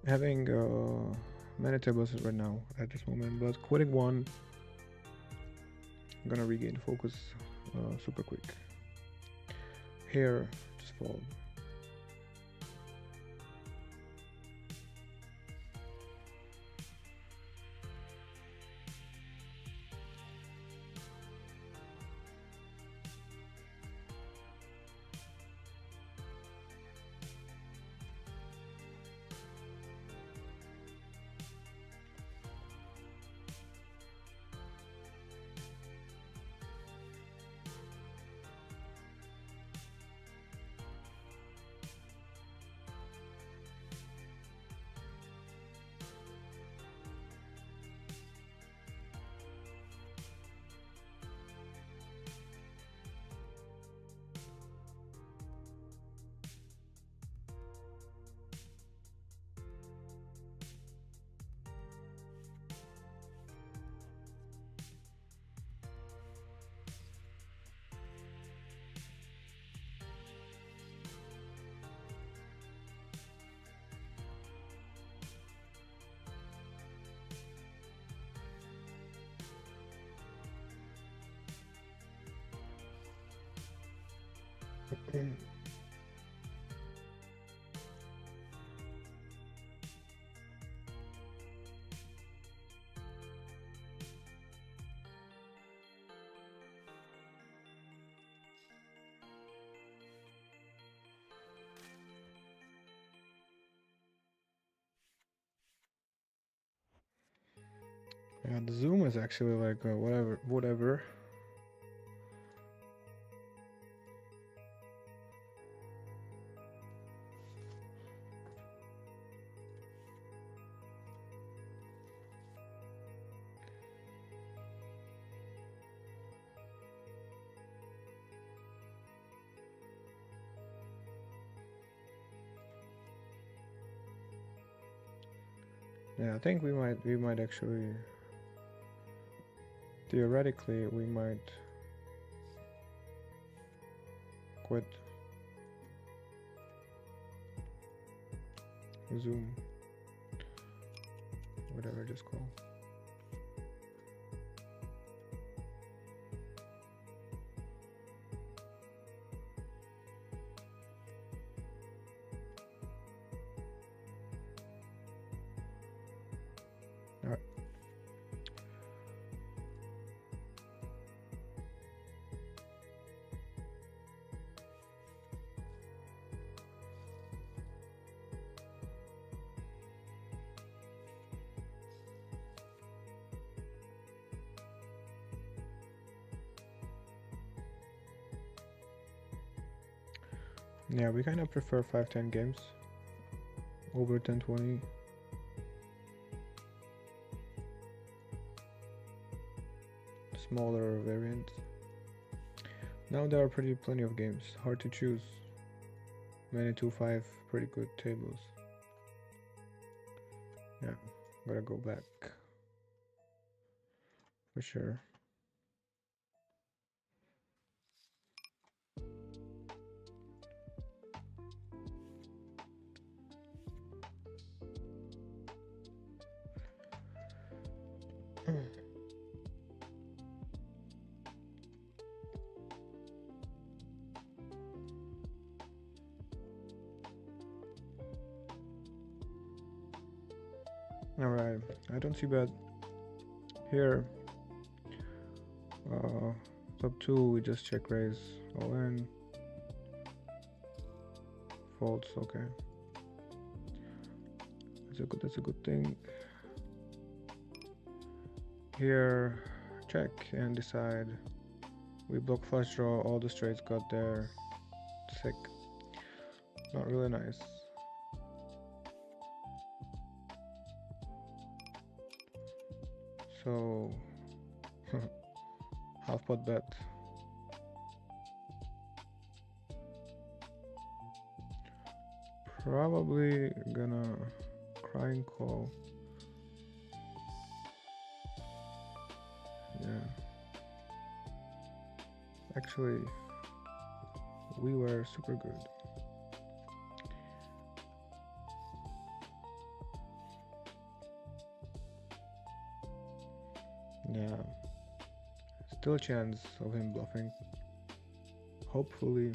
Having many tables right now at this moment, but quitting one, I'm gonna regain focus super quick. Here, just fold. Yeah, the zoom is actually like whatever. Yeah, I think we might actually theoretically we might quit zoom, whatever it is called. All right. Yeah, we kind of prefer 5-10 games over 10-20. Smaller variants. Now there are plenty of games. Hard to choose. Many 2-5 pretty good tables. Yeah, gotta go back for sure. Alright, I don't see bad here. Top 2 we just check raise all in. Folds, okay. That's a good thing. Here check and decide. We block flush draw, all the straights got there. Sick. Not really nice. So half pot bet. Probably gonna crying call. Yeah. Actually, we were super good. Yeah. Still a chance of him bluffing. Hopefully.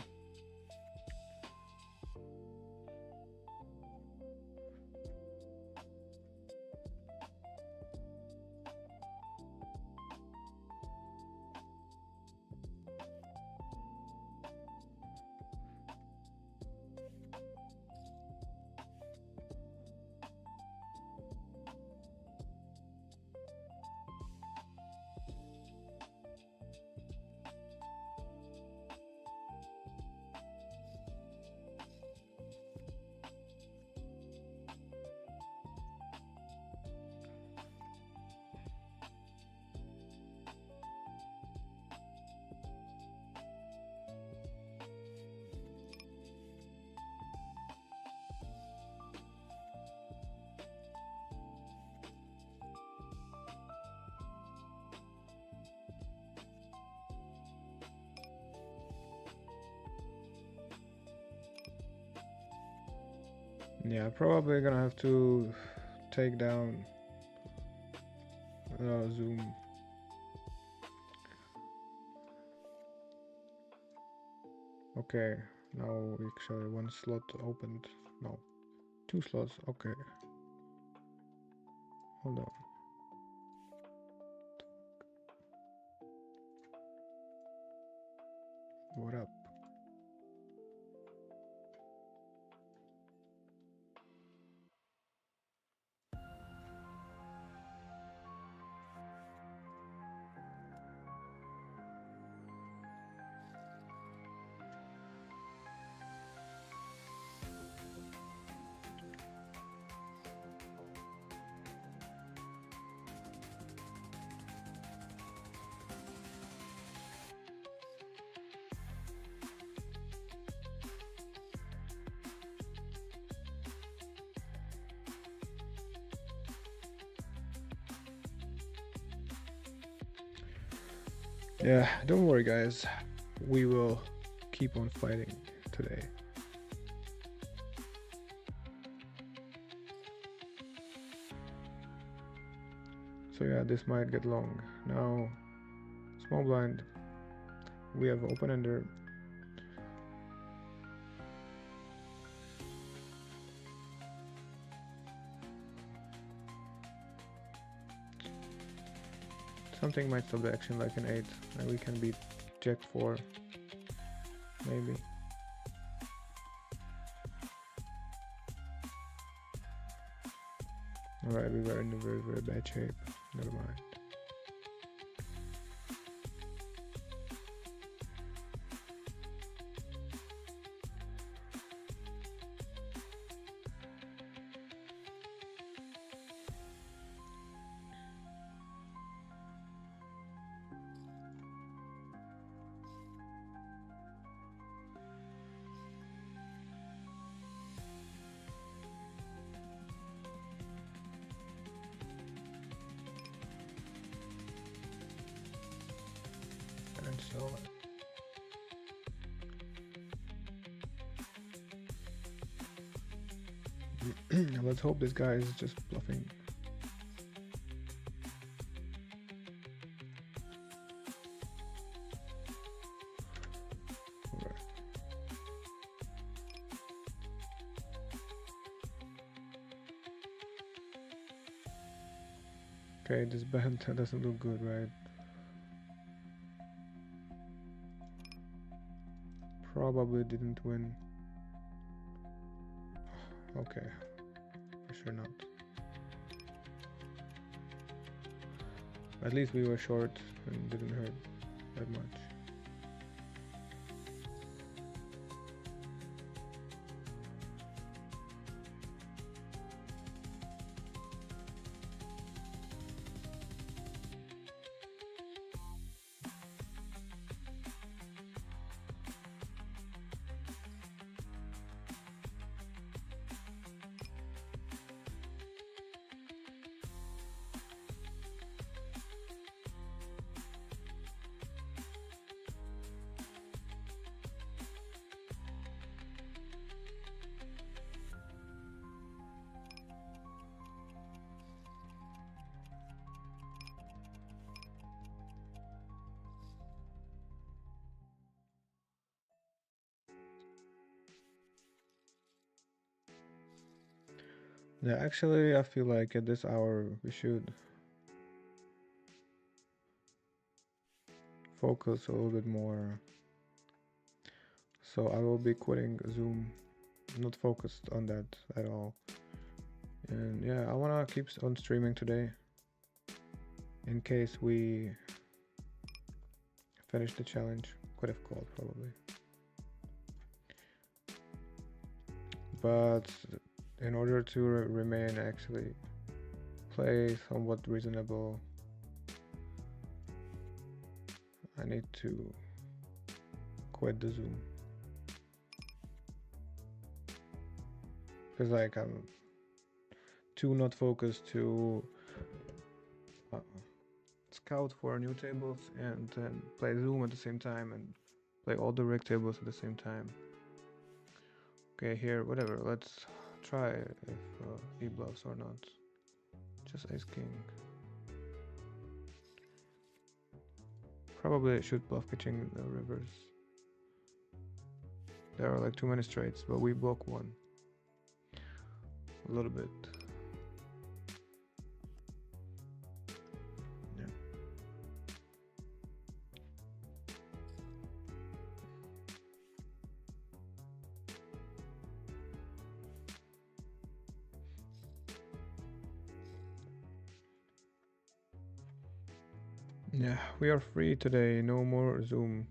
Yeah, probably gonna have to take down zoom. Okay, now actually one slot opened. No, two slots. Okay, hold on. What up? Yeah, don't worry, guys. We will keep on fighting today. So yeah, this might get long. Now, small blind. We have open ender. Something might stop the action like an 8, and we can beat Jack 4, maybe. Alright, we were in a very, very bad shape. Never mind. And so let's hope this guy is just bluffing. Alright. Okay, this band doesn't look good, right? Probably didn't win. Okay, for sure not. At least we were short and didn't hurt that much. Yeah, actually, I feel like at this hour we should focus a little bit more. So I will be quitting Zoom, not focused on that at all. And yeah, I wanna keep on streaming today in case we finish the challenge. Could have called probably. But in order to remain actually play somewhat reasonable, I need to quit the Zoom. Because like I'm too not focused to scout for new tables and then play Zoom at the same time and play all the rig tables at the same time. Okay, here, whatever, let's try if he bluffs or not. Just ace king. Probably I should bluff pitching the rivers. There are like too many straights, but we block one. A little bit. Yeah. Yeah, we are free today. No more Zoom.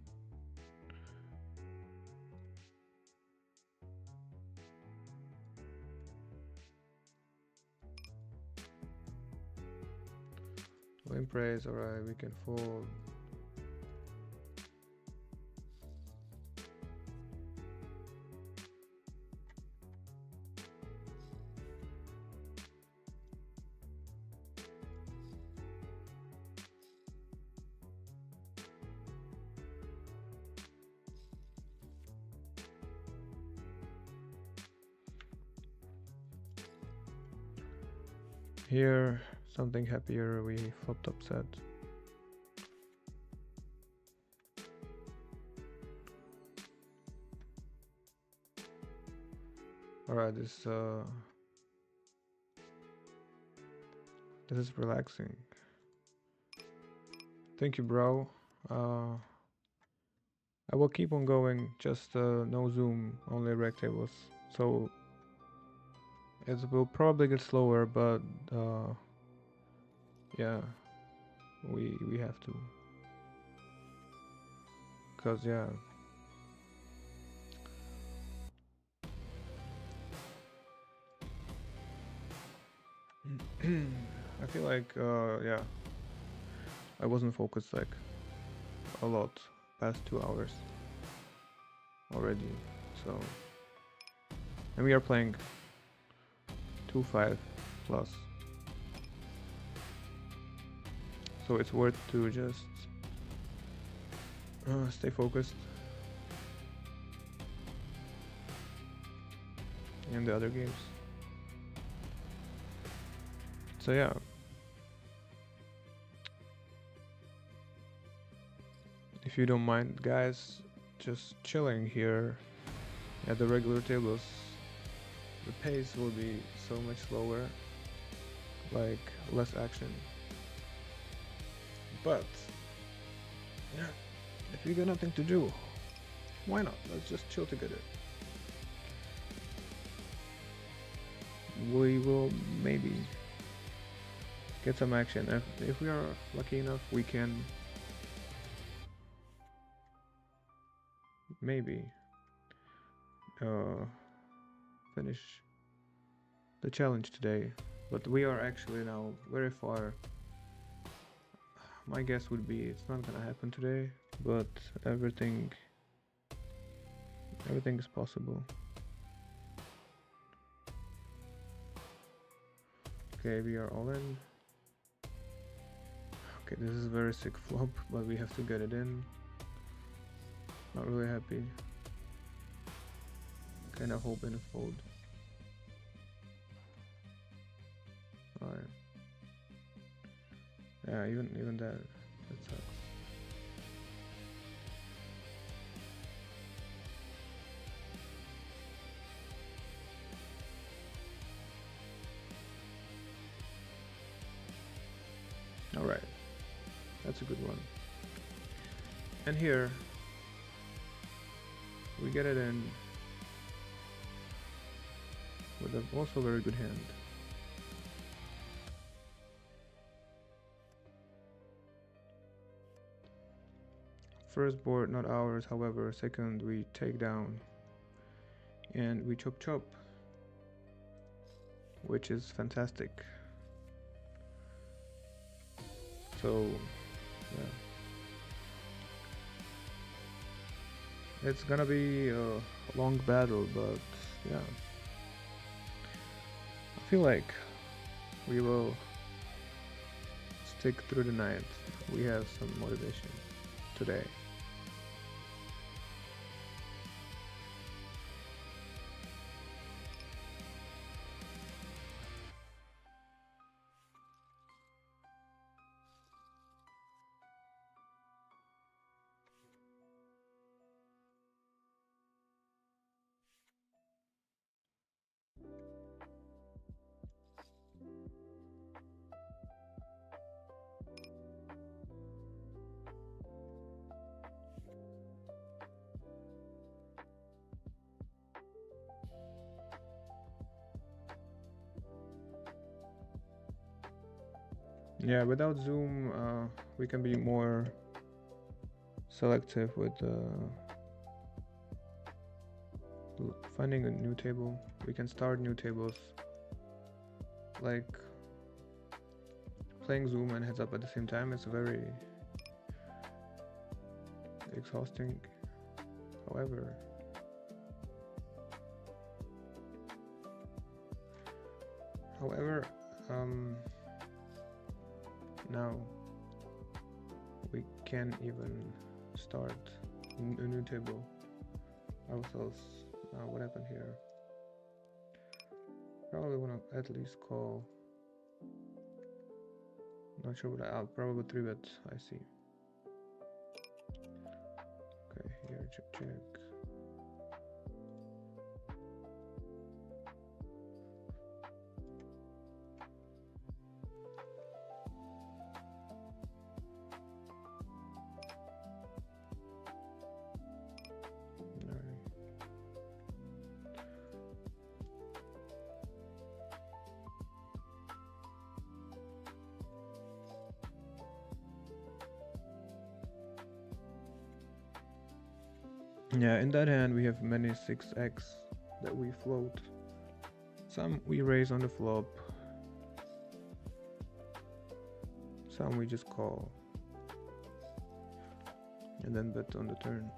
Win praise, alright, we can fold. Here, something happier, we flopped upset. Alright, this is relaxing. Thank you, bro. I will keep on going, just no zoom, only rectangles. So it will probably get slower, but yeah, we have to. Cause yeah. I feel like yeah, I wasn't focused like a lot past 2 hours already. So, and we are playing 2-5 plus. So it's worth to just stay focused in the other games. So yeah. If you don't mind, guys, just chilling here at the regular tables. The pace will be so much slower, like less action. But yeah, if you got nothing to do, why not? Let's just chill together. We will maybe get some action. If we are lucky enough, we can maybe finish the challenge today. But we are actually now very far. My guess would be it's not gonna happen today, but everything is possible. Okay, we are all in. Okay, this is a very sick flop, but we have to get it in. Not really happy. Kind of hope in a fold. Alright. Yeah, even that sucks. Alright. That's a good one. And here we get it in with a also very good hand. First board, not ours, however, second we take down and we chop chop, which is fantastic. So, yeah. It's gonna be a long battle, but yeah. I feel like we will stick through the night. We have some motivation today. Yeah, without Zoom, we can be more selective with finding a new table. We can start new tables, like playing Zoom and heads up at the same time. It's very exhausting. However, however, now we can even start a new table ourselves. What happened here? Probably want to at least call. Not sure what I'll probably 3-bet. I see. Okay, here check. Yeah, in that hand we have many 6x that we float. Some we raise on the flop. Some we just call. And then bet on the turn.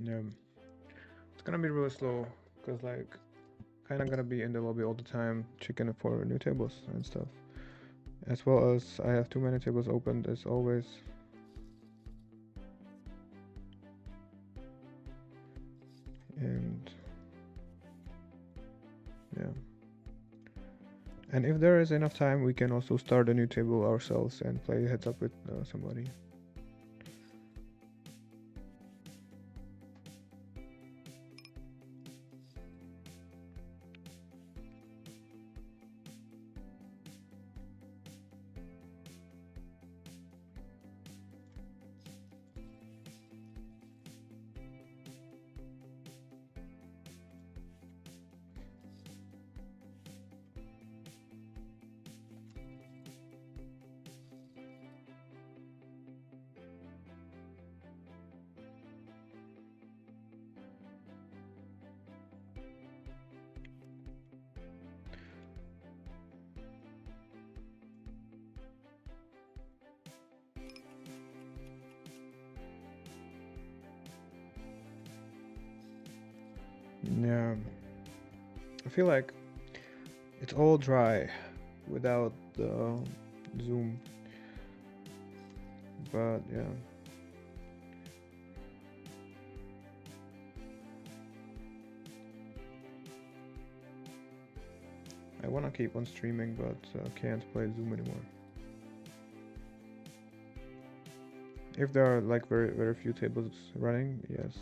Yeah, it's gonna be real slow because like kind of gonna be in the lobby all the time checking for new tables and stuff, as well as I have too many tables opened as always. And yeah, and if there is enough time we can also start a new table ourselves and play heads up with somebody. Yeah, I feel like it's all dry without the Zoom, but yeah. I wanna keep on streaming, but can't play Zoom anymore. If there are like very few tables running, yes.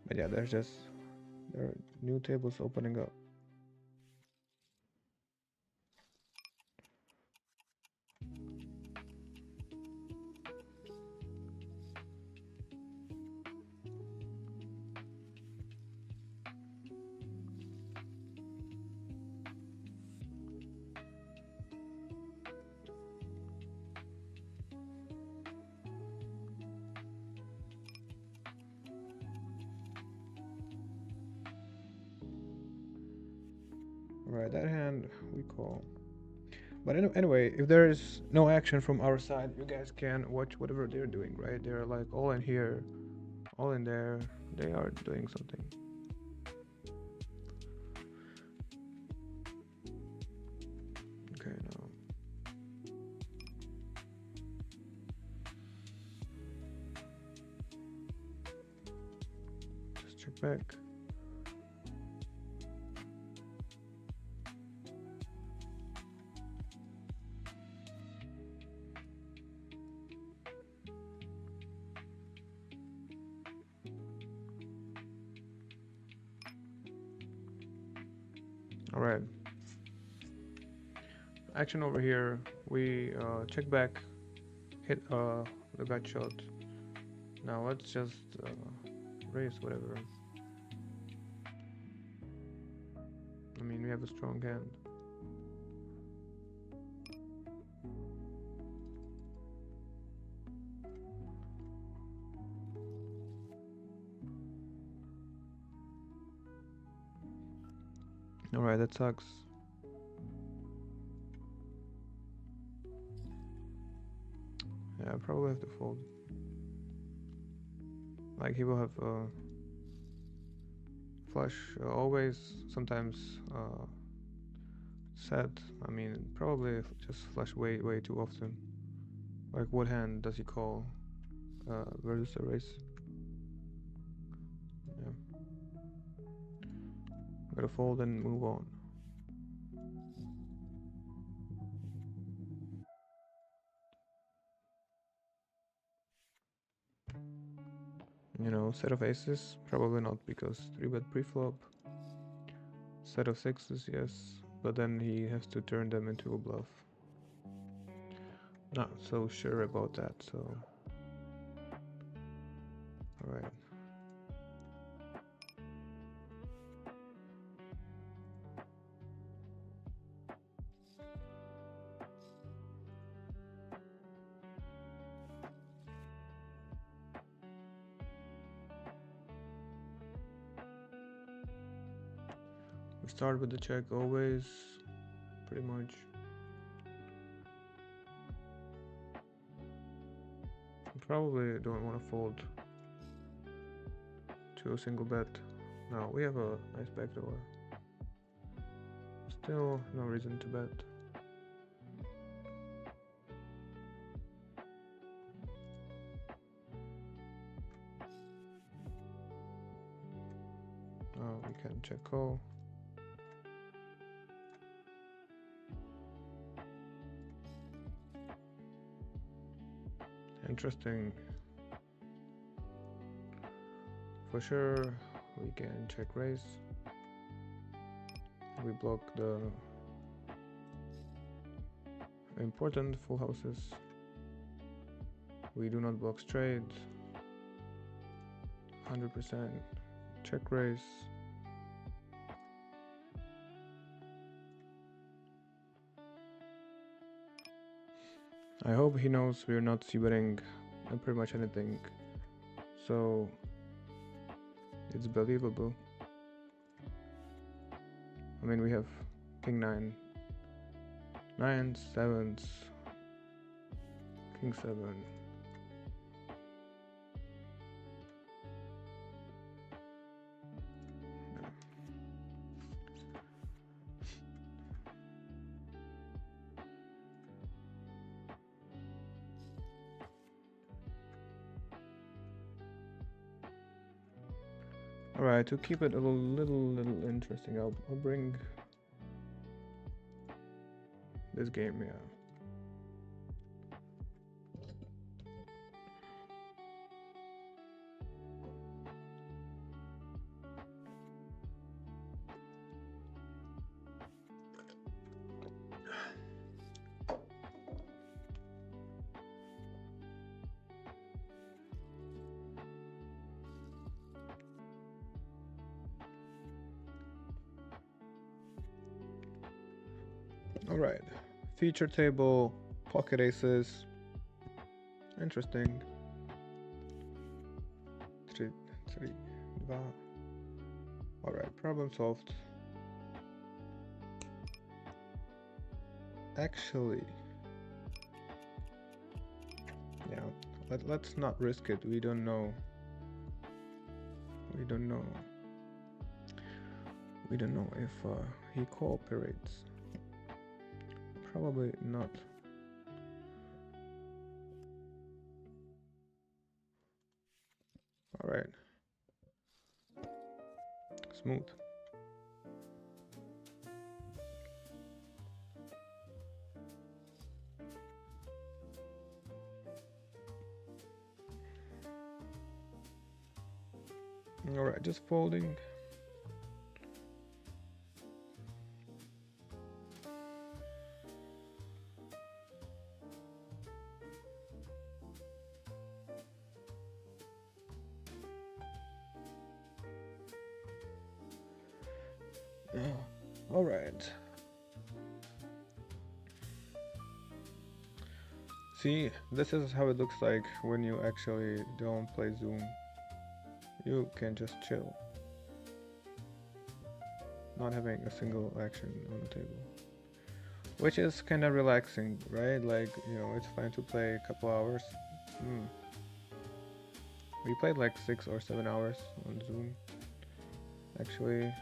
But yeah, there are new tables opening up. Alright, that hand we call. But anyway, if there is no action from our side, you guys can watch whatever they're doing, right? They're like all in here, all in there. They are doing something. Okay, now. Just check back. All right. Action over here. We check back, hit the gut shot. Now let's just raise whatever. I mean, we have a strong hand. Alright, that sucks. Yeah, I probably have to fold. Like, he will have flush always, sometimes set. I mean, probably just flush way too often. Like, what hand does he call versus a raise? Yeah. Gotta fold and move on. You know, set of aces? Probably not, because 3-bet pre-flop. Set of sixes, yes, but then he has to turn them into a bluff. Not so sure about that, so... Alright. We start with the check always, pretty much. Probably don't want to fold to a single bet. Now we have a nice backdoor. Still no reason to bet. We can check call. Interesting. For sure, we can check raise. We block the important full houses. We do not block straight. 100% check raise. I hope he knows we're not c-betting pretty much anything, so it's believable. I mean, we have king 9, 9s, 7s, king 7. Alright, to keep it a little interesting, I'll bring this game, yeah. Alright, feature table, pocket aces, interesting. 3, 3, 2. Alright, problem solved. actually, yeah, let's not risk it. We don't know. We don't know. We don't know if he cooperates. Probably not. All right. Smooth. All right, just folding. All right. See, this is how it looks like when you actually don't play Zoom. You can just chill, not having a single action on the table, which is kind of relaxing, right? Like, you know, it's fine to play a couple hours. We played like 6 or 7 hours on Zoom. Actually,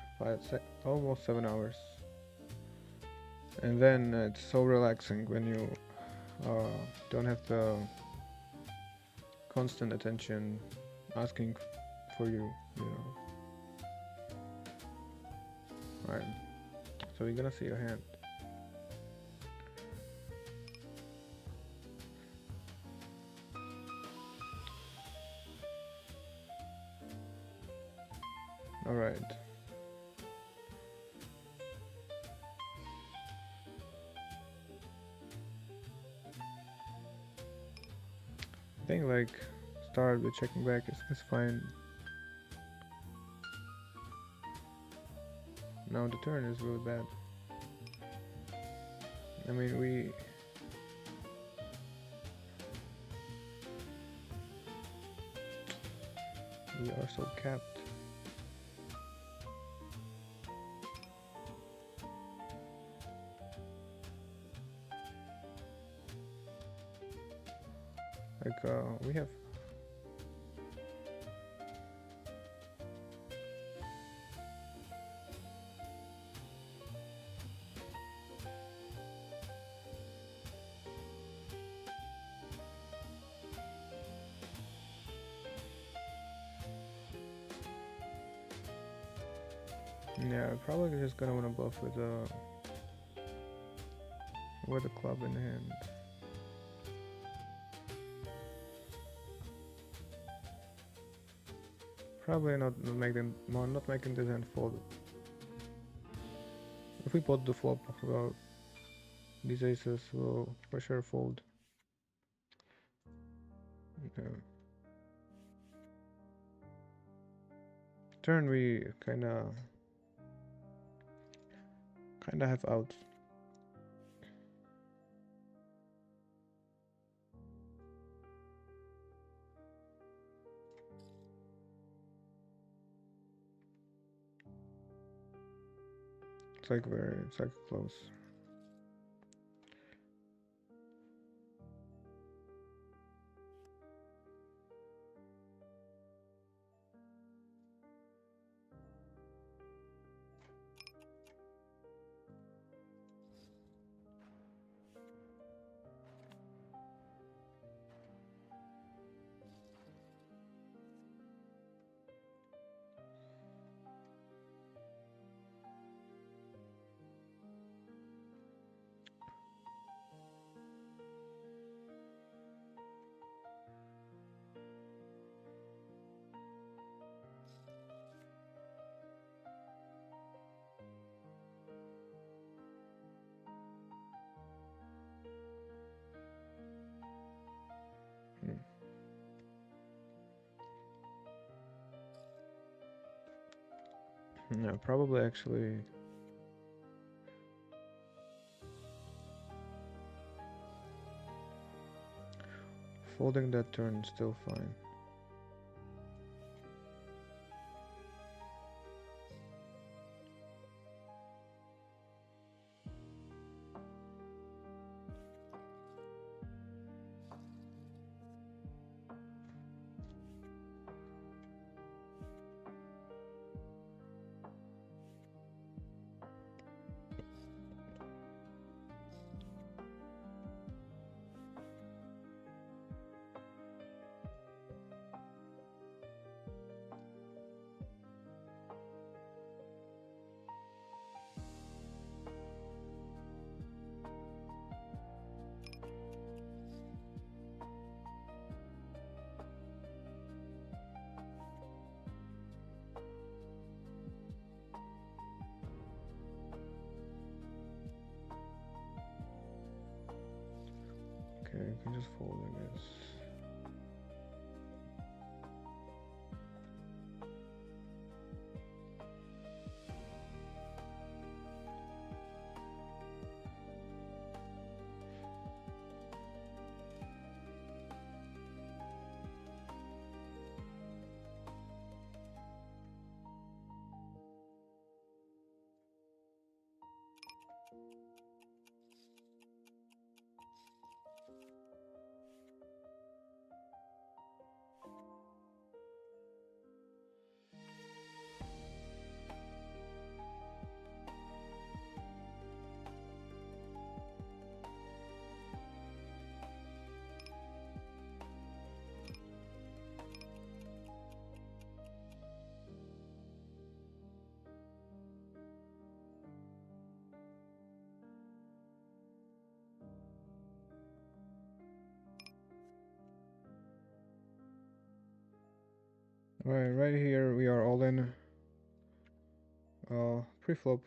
almost 7 hours. And then it's so relaxing when you don't have the constant attention asking for you know. Alright, so we're gonna see your hand. Alright. I think like start with checking back is fine. Now the turn is really bad. I mean, we are so capped. Like we have yeah, probably just gonna wanna bluff with a club in hand. Probably not making this hand fold. If we put the flop, well, these aces will for sure fold. Yeah. Turn we kinda have outs. It's like close. Yeah, probably actually. Folding that turn is still fine. Okay, I can just fold, I guess. Alright, right here we are all in. Pre-flop.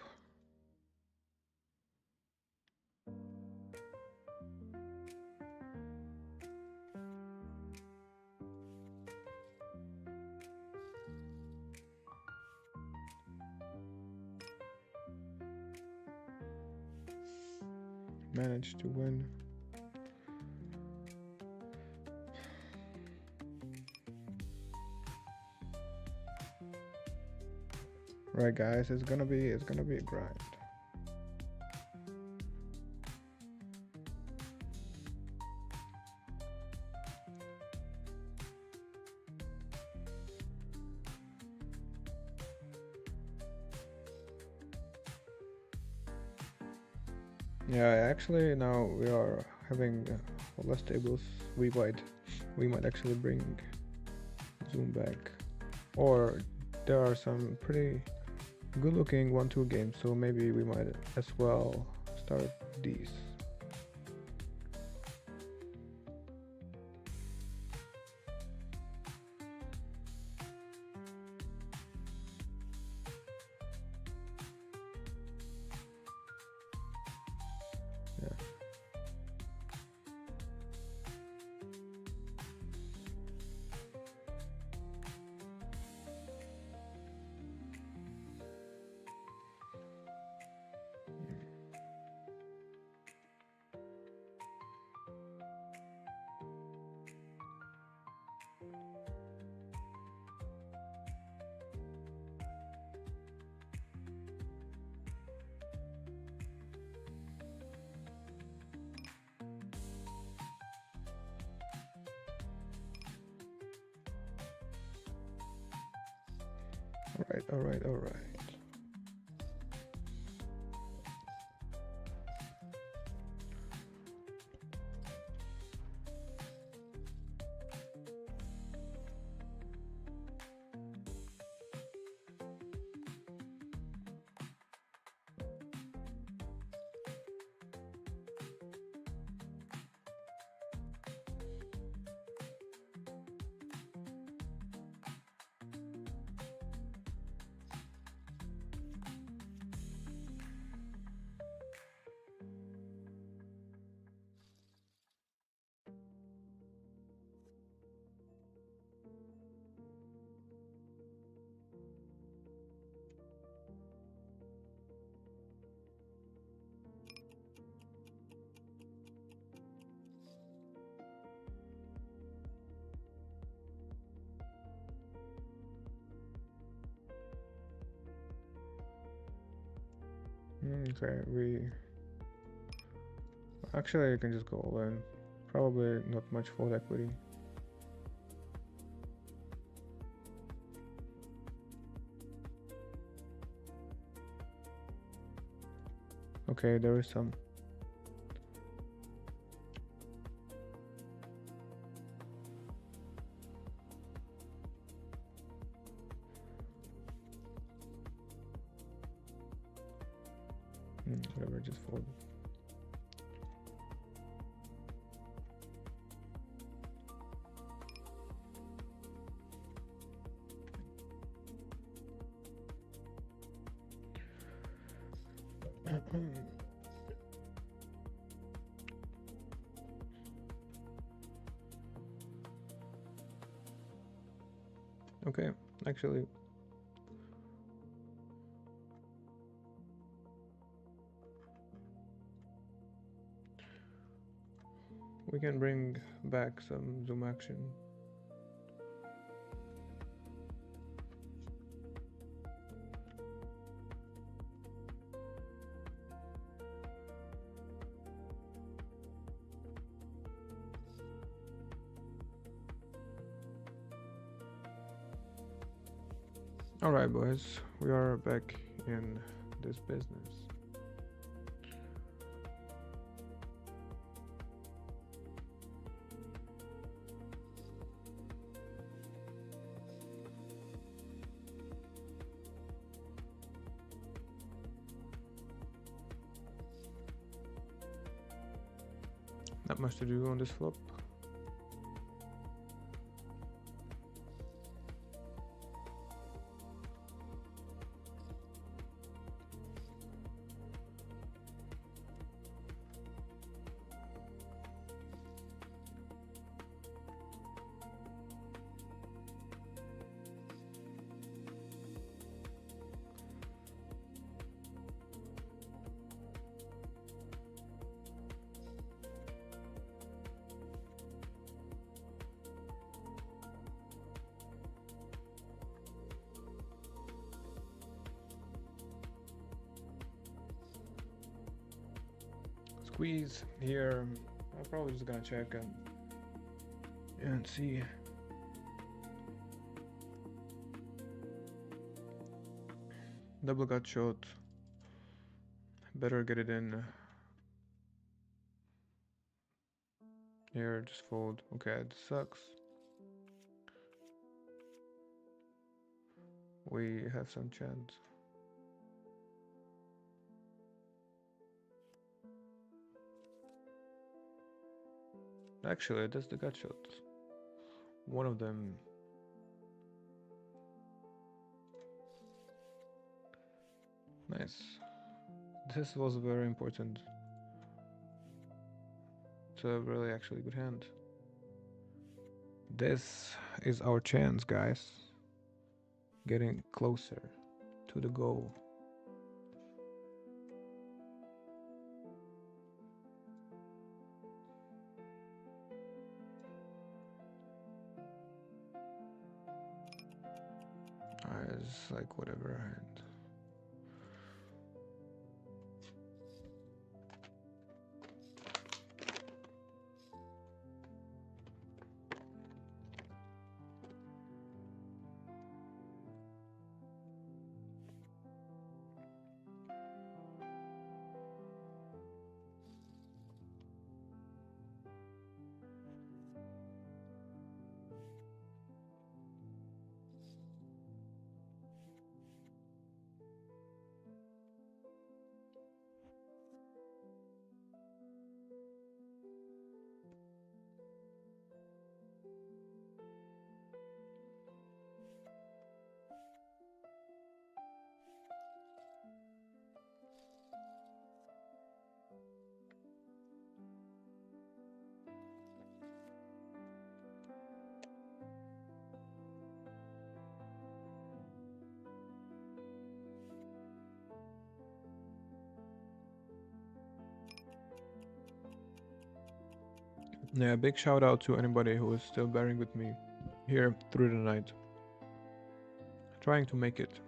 Managed to win. Right, guys, it's gonna be a grind. Yeah, actually now we are having less tables. We might actually bring Zoom back, or there are some pretty good looking 1-2 games, so maybe we might as well start these. Yeah. All right. Okay, actually I can just go all in. Probably not much fold equity. Okay, there is some. Whatever, just fold. Okay, actually, we can bring back some zoom action. Alright, boys, we are back in this business. Not much to do on this flop. Squeeze here. I'm probably just gonna check and see. Double gut shot. Better get it in. Here, just fold. Okay, this sucks. We have some chance. Actually, that's the gut shot. One of them. Nice. This was very important. It's a really actually good hand. This is our chance, guys. Getting closer to the goal. It's like whatever hand. Yeah, big shout out to anybody who is still bearing with me here through the night. Trying to make it.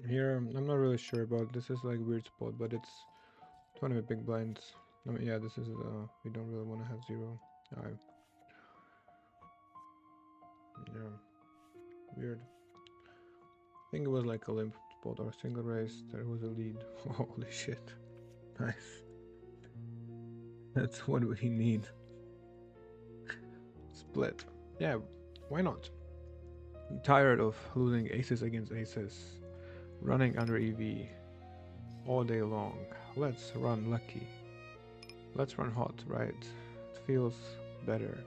Here, I'm not really sure about this. Is like weird spot, but it's 20 big blinds. I mean, yeah, this is we don't really want to have zero. I yeah, weird. I think it was like a limp spot or single raise. There was a lead. Holy shit! Nice. That's what we need. Split. Yeah, why not? I'm tired of losing aces against aces, running under EV all day long. Let's run lucky. Let's run hot, right? It feels better.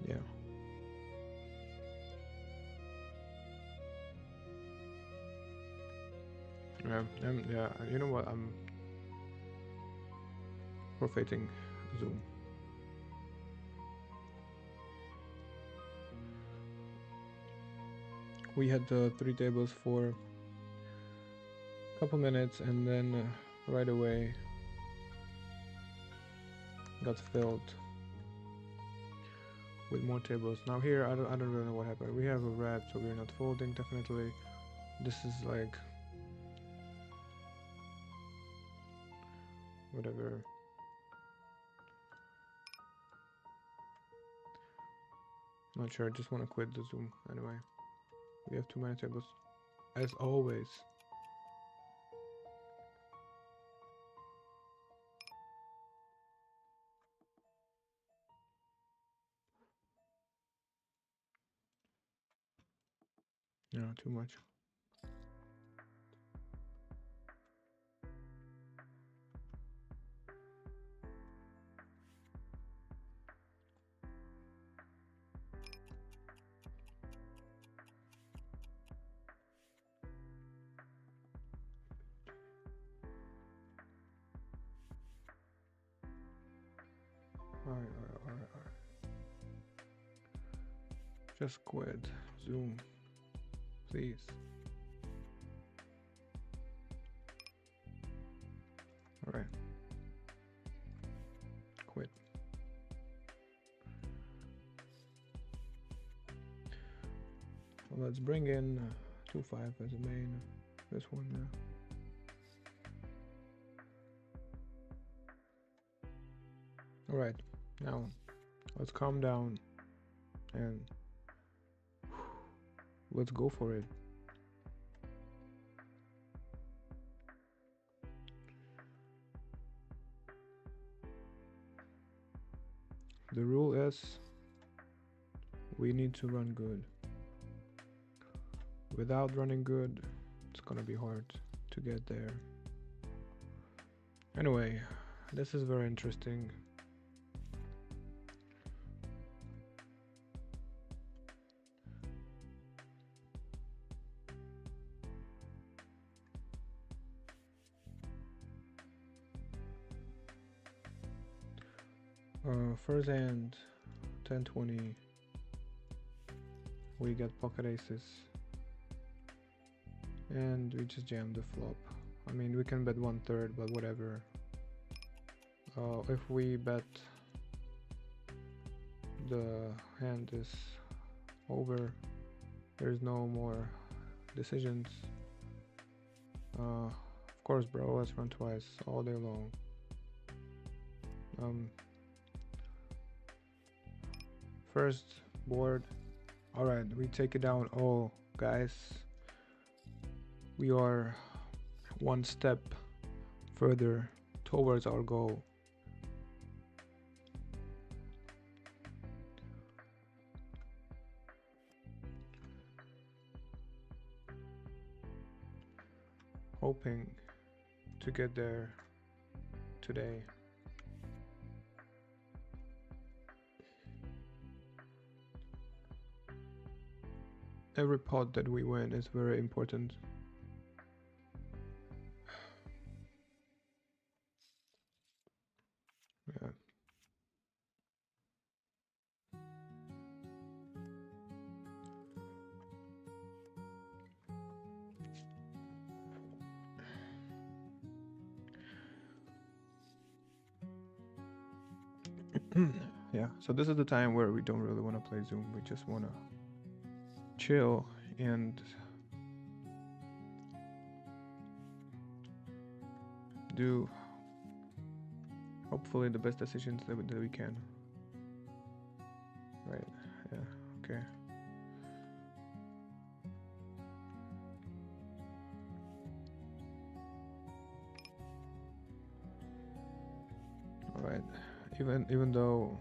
Yeah. Yeah, you know what? I'm forfeiting Zoom. We had 3 tables for a couple minutes, and then right away got filled with more tables. Now here, I don't really know what happened. We have a red, so we're not folding. Definitely, this is like whatever. Not sure. I just want to quit the Zoom anyway. We have too many tables, as always. Yeah, too much. Alright. Just quit Zoom, please. Alright. Quit. Well, let's bring in 2-5 as a main. This one, yeah. Alright, now let's calm down and let's go for it. The rule is we need to run good. Without running good, it's gonna be hard to get there. Anyway, this is very interesting. First hand 10-20, we get pocket aces and we just jam the flop. I mean, we can bet 1/3, but whatever. If we bet the hand is over, there's no more decisions. Of course, bro, let's run twice all day long. First board. Alright, we take it down. Oh, guys, we are one step further towards our goal. Hoping to get there today. Every pot that we win is very important. Yeah. Yeah, so this is the time where we don't really want to play Zoom. We just want to chill and do hopefully the best decisions that we can. Right, yeah, okay. Alright, even though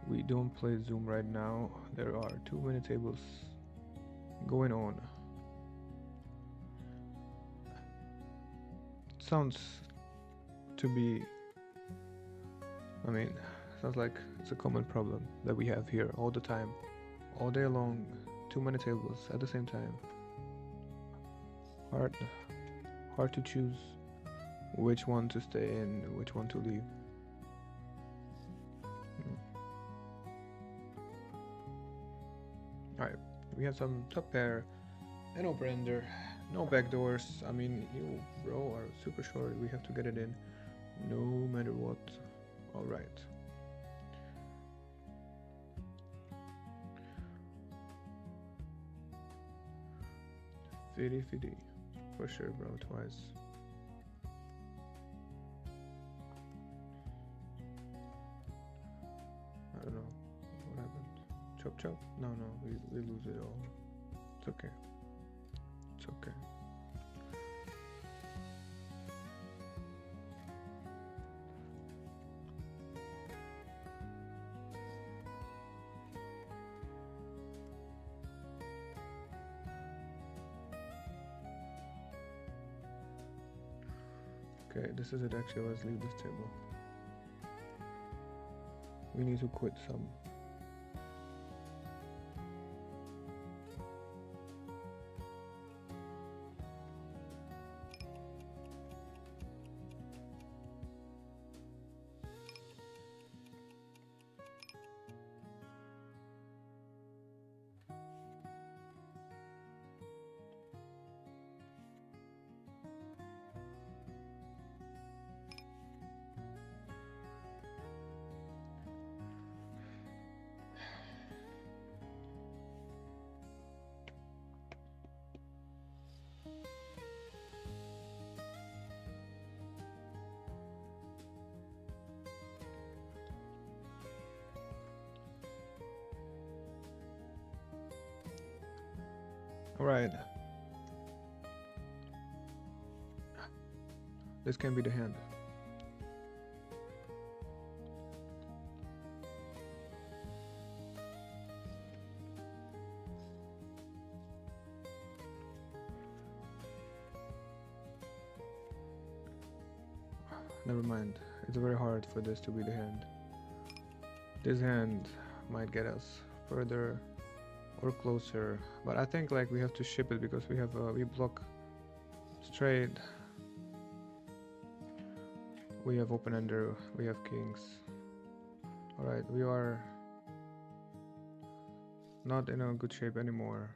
we don't play Zoom right now, there are too many tables going on. Sounds to be, I mean, sounds like it's a common problem that we have here all the time, all day long, too many tables at the same time. Hard to choose which one to stay in, which one to leave. Alright, we have some top pair, an open ender, no backdoors. I mean, you bro are super short, we have to get it in no matter what. Alright. Fiddy for sure, bro, twice. I don't know what happened. Chop. No, we lose it all. It's okay. It's okay. Okay, this is it actually. Let's leave this table. We need to quit some. All right. This can be the hand. Never mind. It's very hard for this to be the hand. This hand might get us further or closer, but I think like we have to ship it because we have we block straight. We have open ender, we have kings. Alright, we are not in a good shape anymore.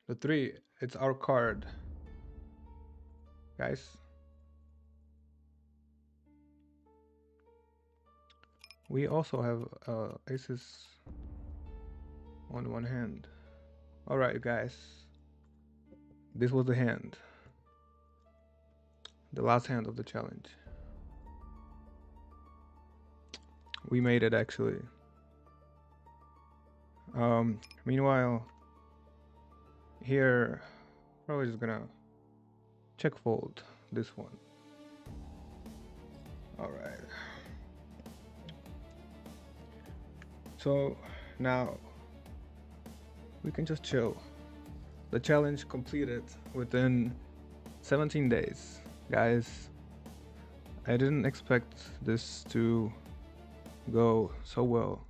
The 3, it's our card. Guys. We also have aces on one hand. Alright guys. This was the hand. The last hand of the challenge. We made it actually. Meanwhile, here, probably just gonna check fold this one. Alright. So now we can just chill. The challenge completed within 17 days. Guys, I didn't expect this to go so well.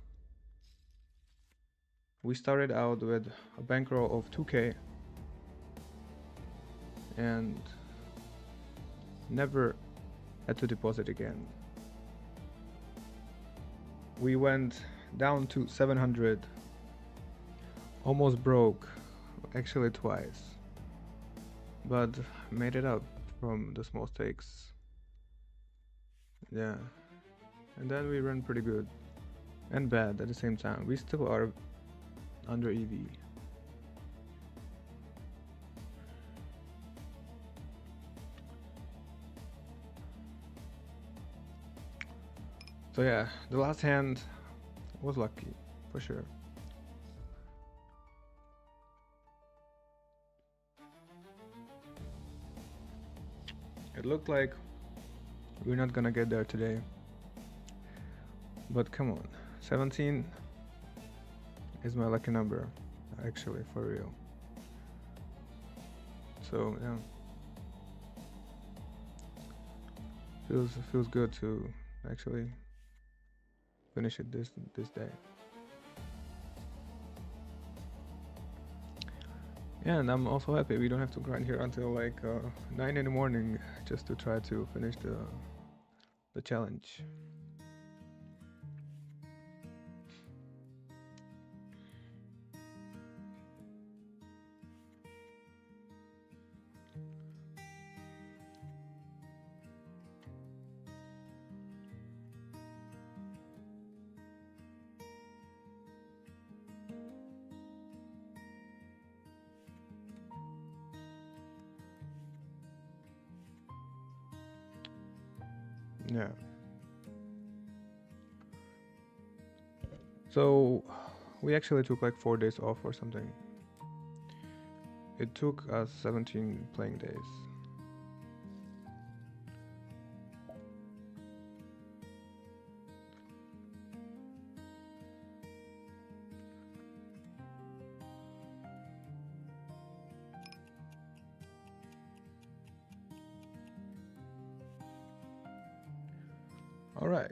We started out with a bankroll of 2K and never had to deposit again. We went down to 700, almost broke, actually twice, but made it up from the small stakes. Yeah, and then we ran pretty good and bad at the same time. We still are under EV. So yeah, the last hand was lucky for sure. It looked like we're not gonna get there today, but come on, 17 is my lucky number, actually, for real. So yeah, feels good to actually finish it this day. Yeah, and I'm also happy we don't have to grind here until like 9 in the morning just to try to finish the challenge. Yeah. So we actually took like 4 days off or something. It took us 17 playing days. All right.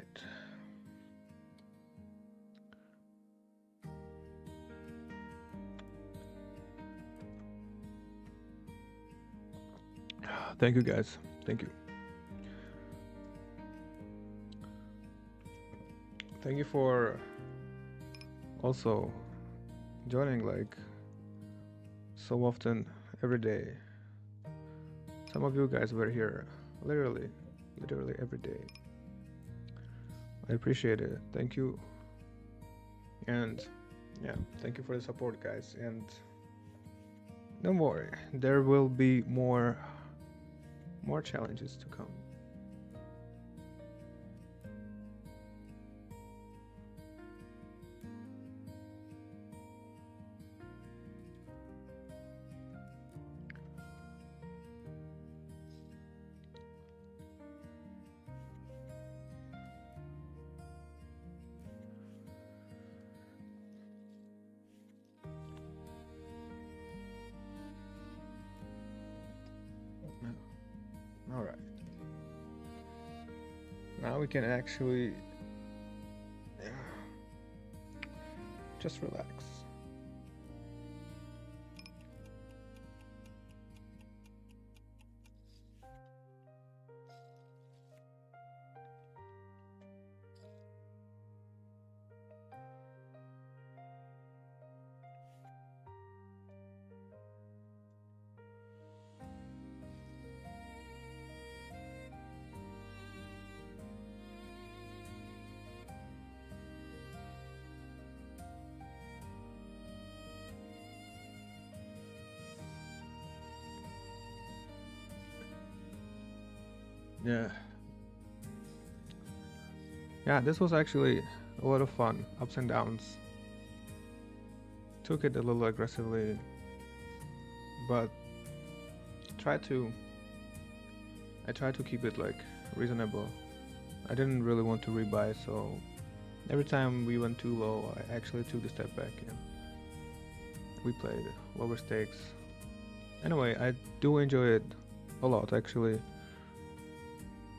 Thank you guys. Thank you. Thank you for also joining like so often every day. Some of you guys were here literally every day. I appreciate it. Thank you. And yeah, thank you for the support, guys. And don't worry, there will be more challenges to come. All right. Now we can actually just relax. Yeah. Yeah, this was actually a lot of fun, ups and downs. Took it a little aggressively, but try to I tried to keep it like reasonable. I didn't really want to rebuy, so every time we went too low, I actually took a step back and we played lower stakes. Anyway, I do enjoy it a lot actually.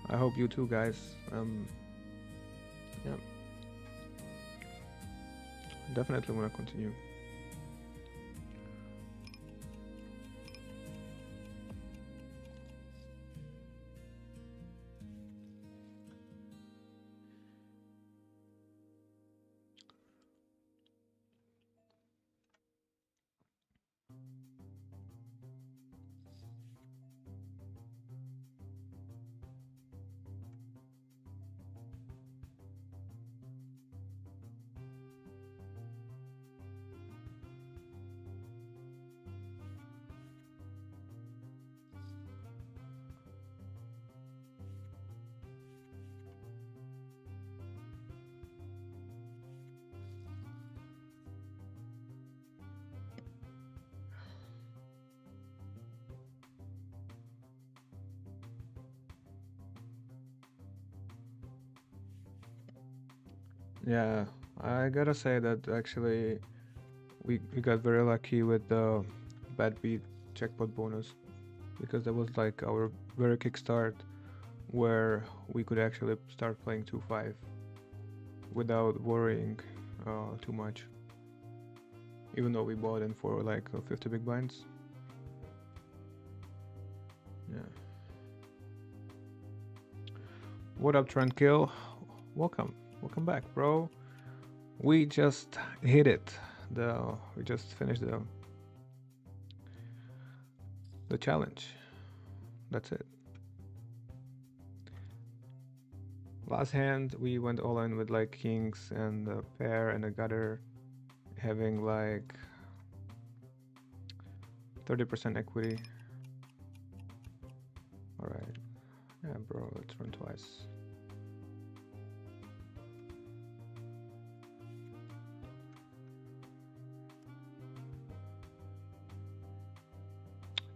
I hope you too, guys. Yeah, definitely wanna continue. Yeah, I gotta say that actually we got very lucky with the bad beat jackpot bonus because that was like our very kickstart where we could actually start playing 2-5 without worrying too much. Even though we bought in for like 50 big blinds. Yeah. What up, Trent Kill? Welcome, welcome back, bro. We just hit it. We just finished the challenge. That's it. Last hand we went all in with like kings and a pair and a gutter, having like 30% equity. All right. Yeah, bro. Let's run twice.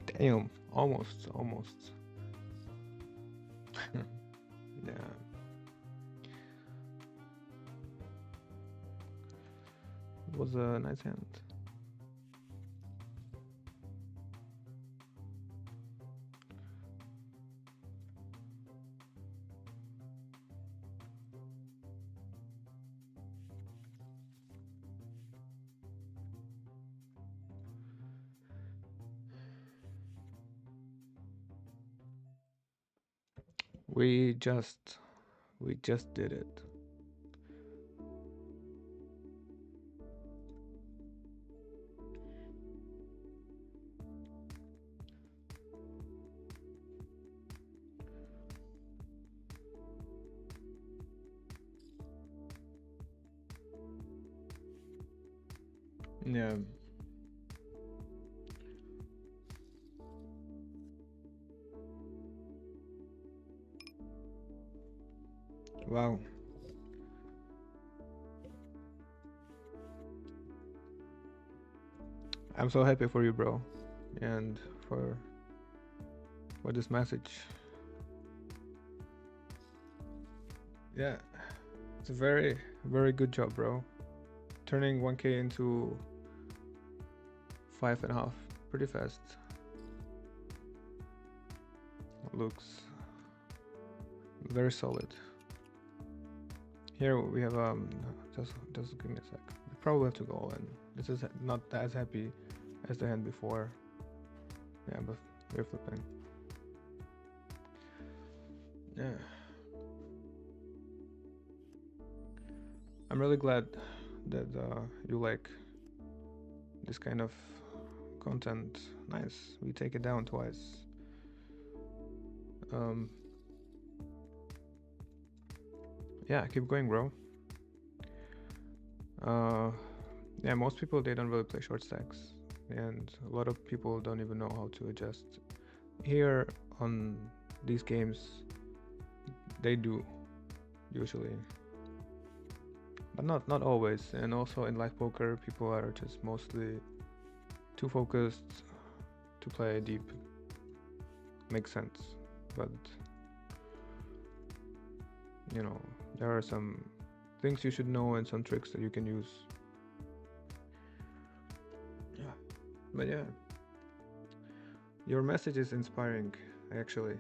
Damn. Almost. Almost. Yeah. It was a nice hand. We just we just did it. Yeah. Wow. I'm so happy for you, bro, and for for this message. Yeah, it's a very good job, bro. Turning 1K into 5.5 pretty fast. Looks very solid. Here we have just give me a sec. We probably have to go in. This is not as happy as the hand before. Yeah, but we're flipping. Yeah. I'm really glad that you like this kind of content. Nice. We take it down twice. Um, yeah, keep going, bro. Uh, yeah, most people they don't really play short stacks, and a lot of people don't even know how to adjust. Here on these games, they do usually, but not always. And also in live poker, people are just mostly too focused to play deep. Makes sense, but you know there are some things you should know and some tricks that you can use. Yeah, but yeah, your message is inspiring. Actually,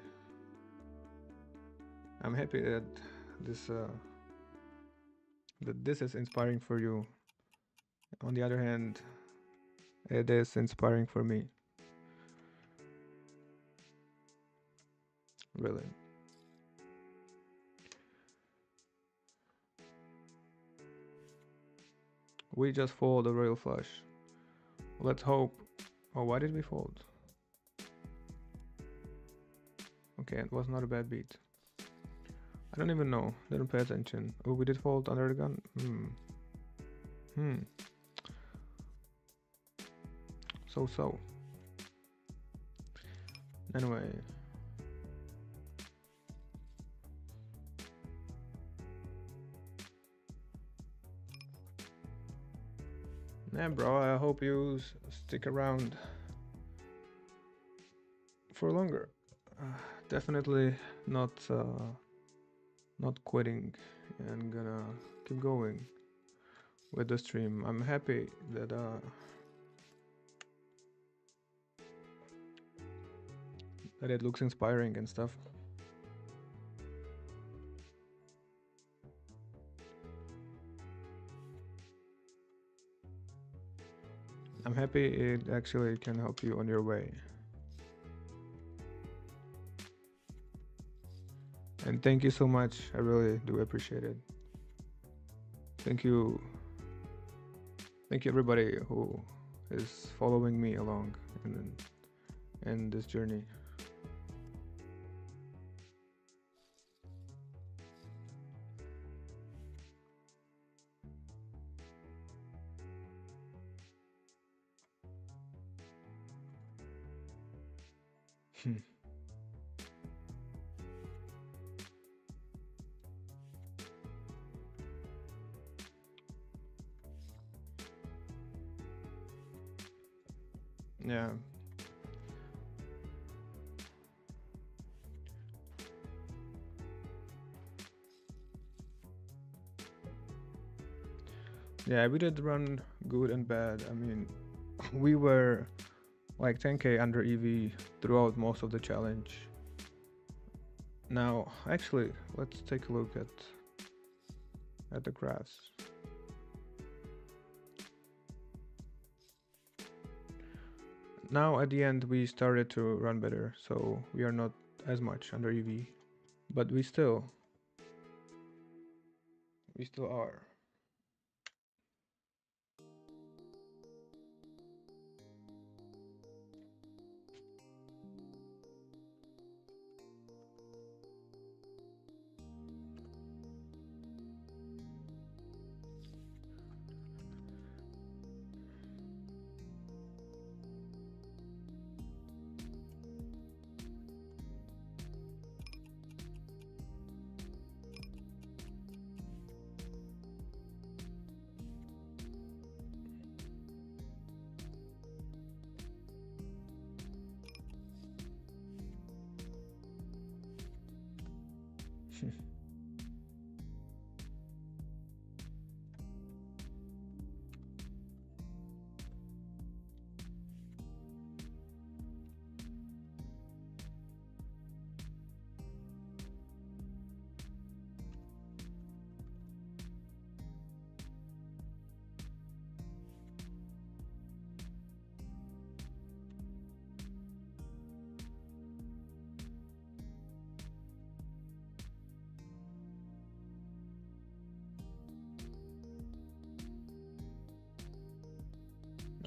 I'm happy this uh, that this is inspiring for you. On the other hand, it is inspiring for me. Really. We just fold a royal flush. Let's hope. Oh, why did we fold? Okay, it was not a bad beat. I don't even know. Didn't pay attention. Oh, we did fold under the gun. Hmm. So. Anyway. Yeah, bro, I hope you stick around for longer. Definitely not not quitting and gonna keep going with the stream. I'm happy that it looks inspiring and stuff. I'm happy it actually can help you on your way. And thank you so much. I really do appreciate it. Thank you. Thank you everybody who is following me along in this journey. Yeah. Yeah, we did run good and bad. I mean, we were like 10k under EV throughout most of the challenge. Now, actually, let's take a look at the graphs. Now at the end we started to run better, so we are not as much under EV, but we still are.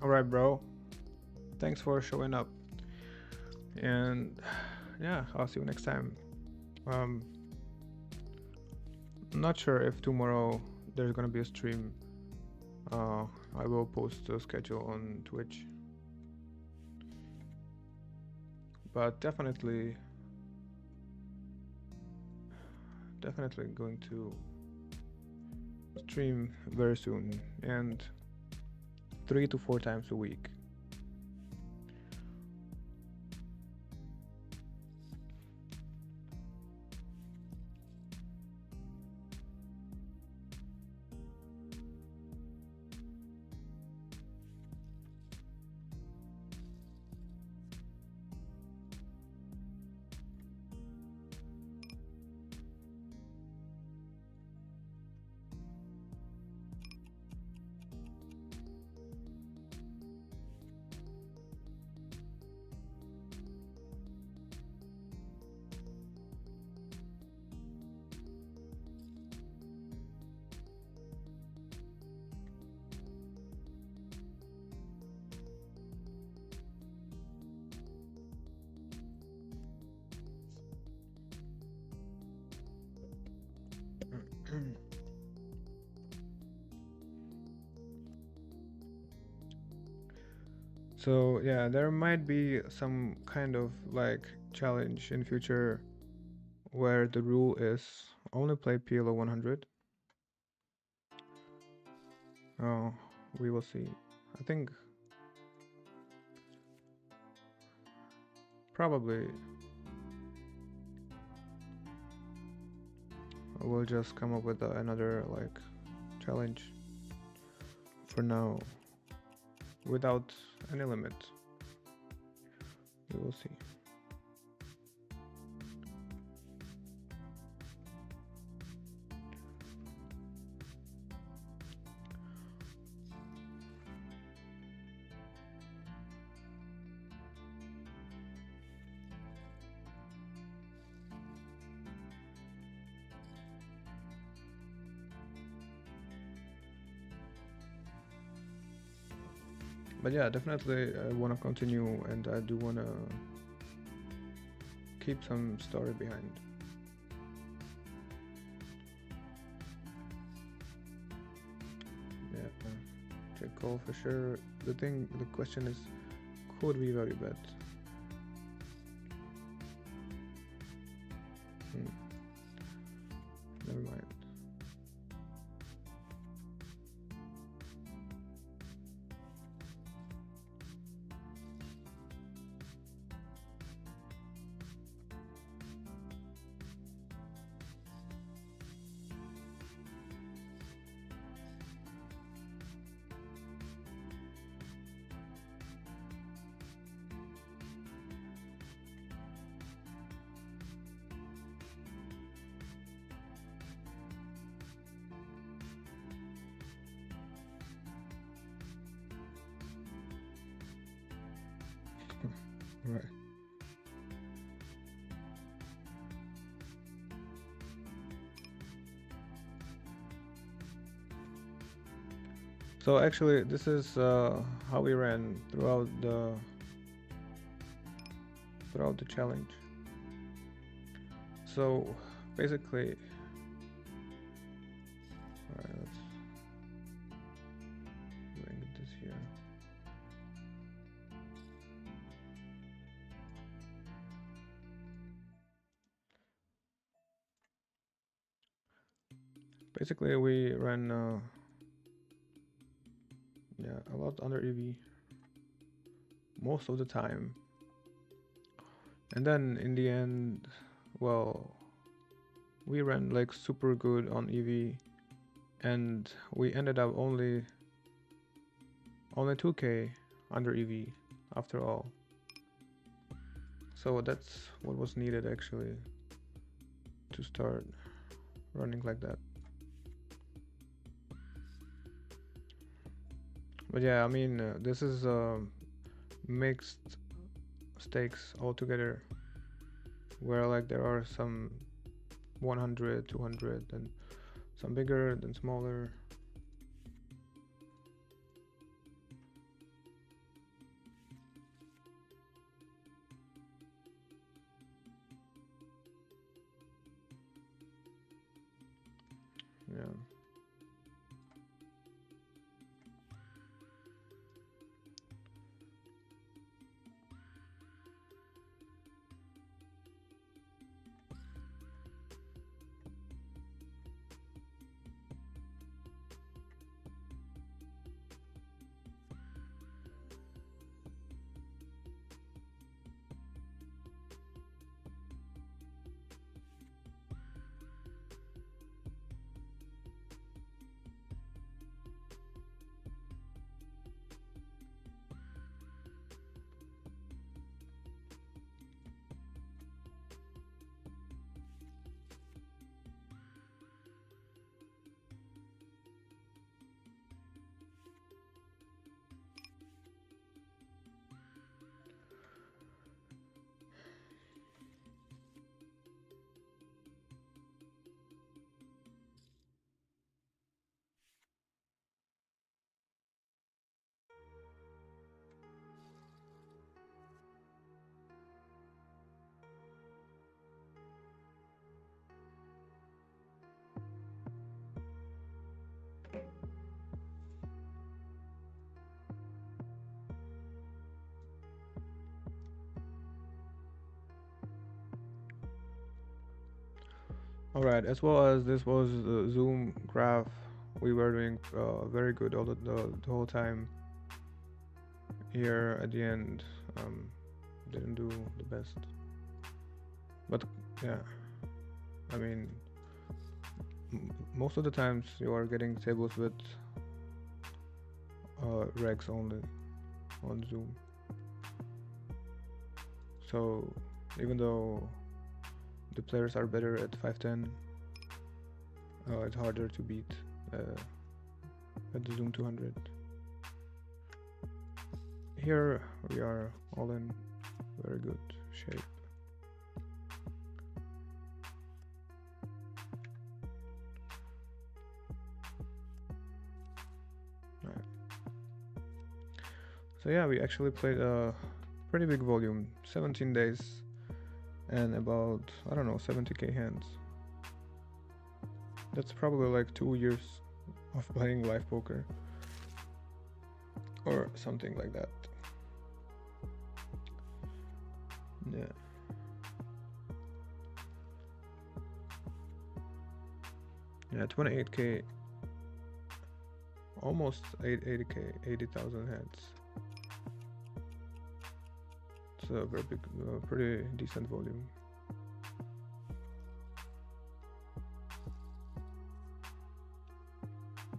All right, bro. Thanks for showing up. And yeah, I'll see you next time. Um, I'm not sure if tomorrow there's gonna be a stream. I will post the schedule on Twitch. But definitely going to stream very soon, and 3 to 4 times a week. So yeah, there might be some kind of like challenge in future where the rule is only play PLO 100. Oh, we will see. I think probably we'll just come up with another like challenge for now without any limit. We will see. But yeah, definitely I want to continue, and I do want to keep some story behind. Yeah, check call for sure. The question is, could be very bad. Never mind. Right. So actually, this is how we ran throughout the challenge. So basically, alright, let's bring this here. Basically, we ran yeah, a lot under EV most of the time, and then in the end, well, we ran like super good on EV, and we ended up only 2k under EV after all. So that's what was needed actually to start running like that. But yeah, I mean, this is mixed stakes altogether, where like there are some 100, 200, and some bigger than smaller. Yeah. All right. As well as this was the Zoom graph, we were doing very good all the whole time. Here at the end, didn't do the best. But yeah, I mean, most of the times you are getting tables with regs only on Zoom. So even though the players are better at 510, it's harder to beat at the Zoom 200. Here we are all in very good shape. Right. So yeah, we actually played a pretty big volume, 17 days and about, I don't know, 70k hands. That's probably like 2 years of playing live poker or something like that. Yeah. Yeah, 28k, almost 80k, 80,000 heads. It's a very big, pretty decent volume.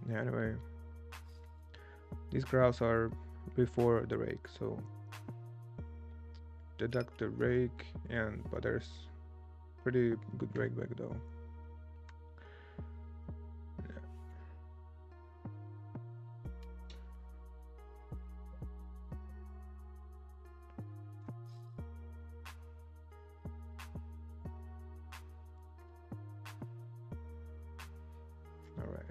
Yeah, anyway, these graphs are before the rake, so deduct the rake, but there's pretty good rake back though. Yeah. All right.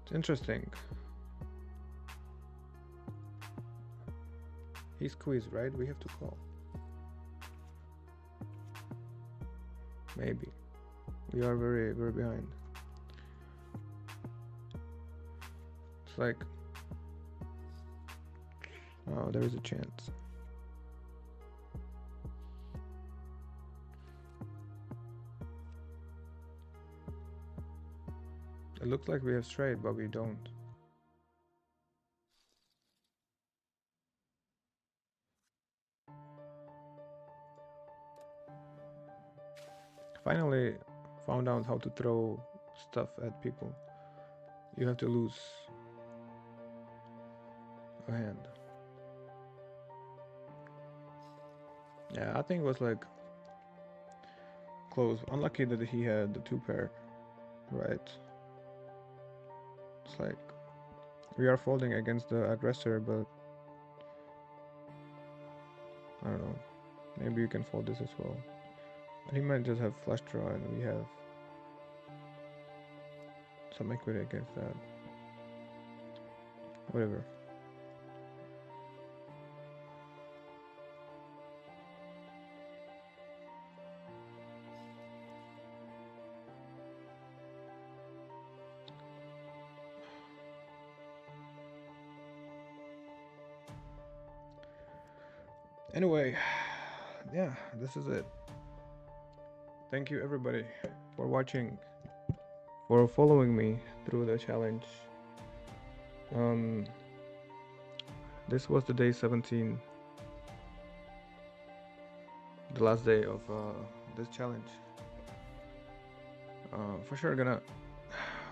It's interesting. He squeezed, right? We have to call. Maybe. We are very, very behind. It's like, oh, there is a chance. It looks like we have straight, but we don't. Finally found out how to throw stuff at people. You have to lose a hand. Yeah, I think it was like close. Unlucky that he had the 2 pair, right? It's like we are folding against the aggressor, but I don't know. Maybe you can fold this as well. He might just have flush draw and we have some equity against that. Whatever. Anyway, yeah, this is it. Thank you everybody for watching, for following me through the challenge. This was the day 17, the last day of this challenge. For sure gonna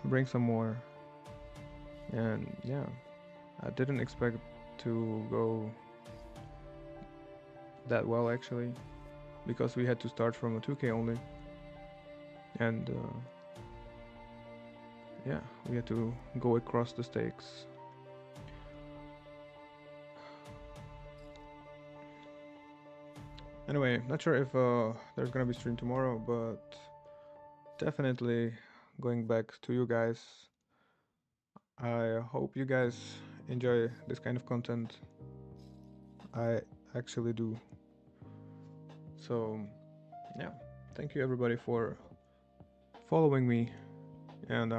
bring some more, and yeah, I didn't expect to go that well actually, because we had to start from a 2k only, and yeah, we had to go across the stakes. Anyway, not sure if there's gonna be stream tomorrow, but definitely going back to you guys. I hope you guys enjoy this kind of content. I actually do. So yeah, thank you everybody for following me, and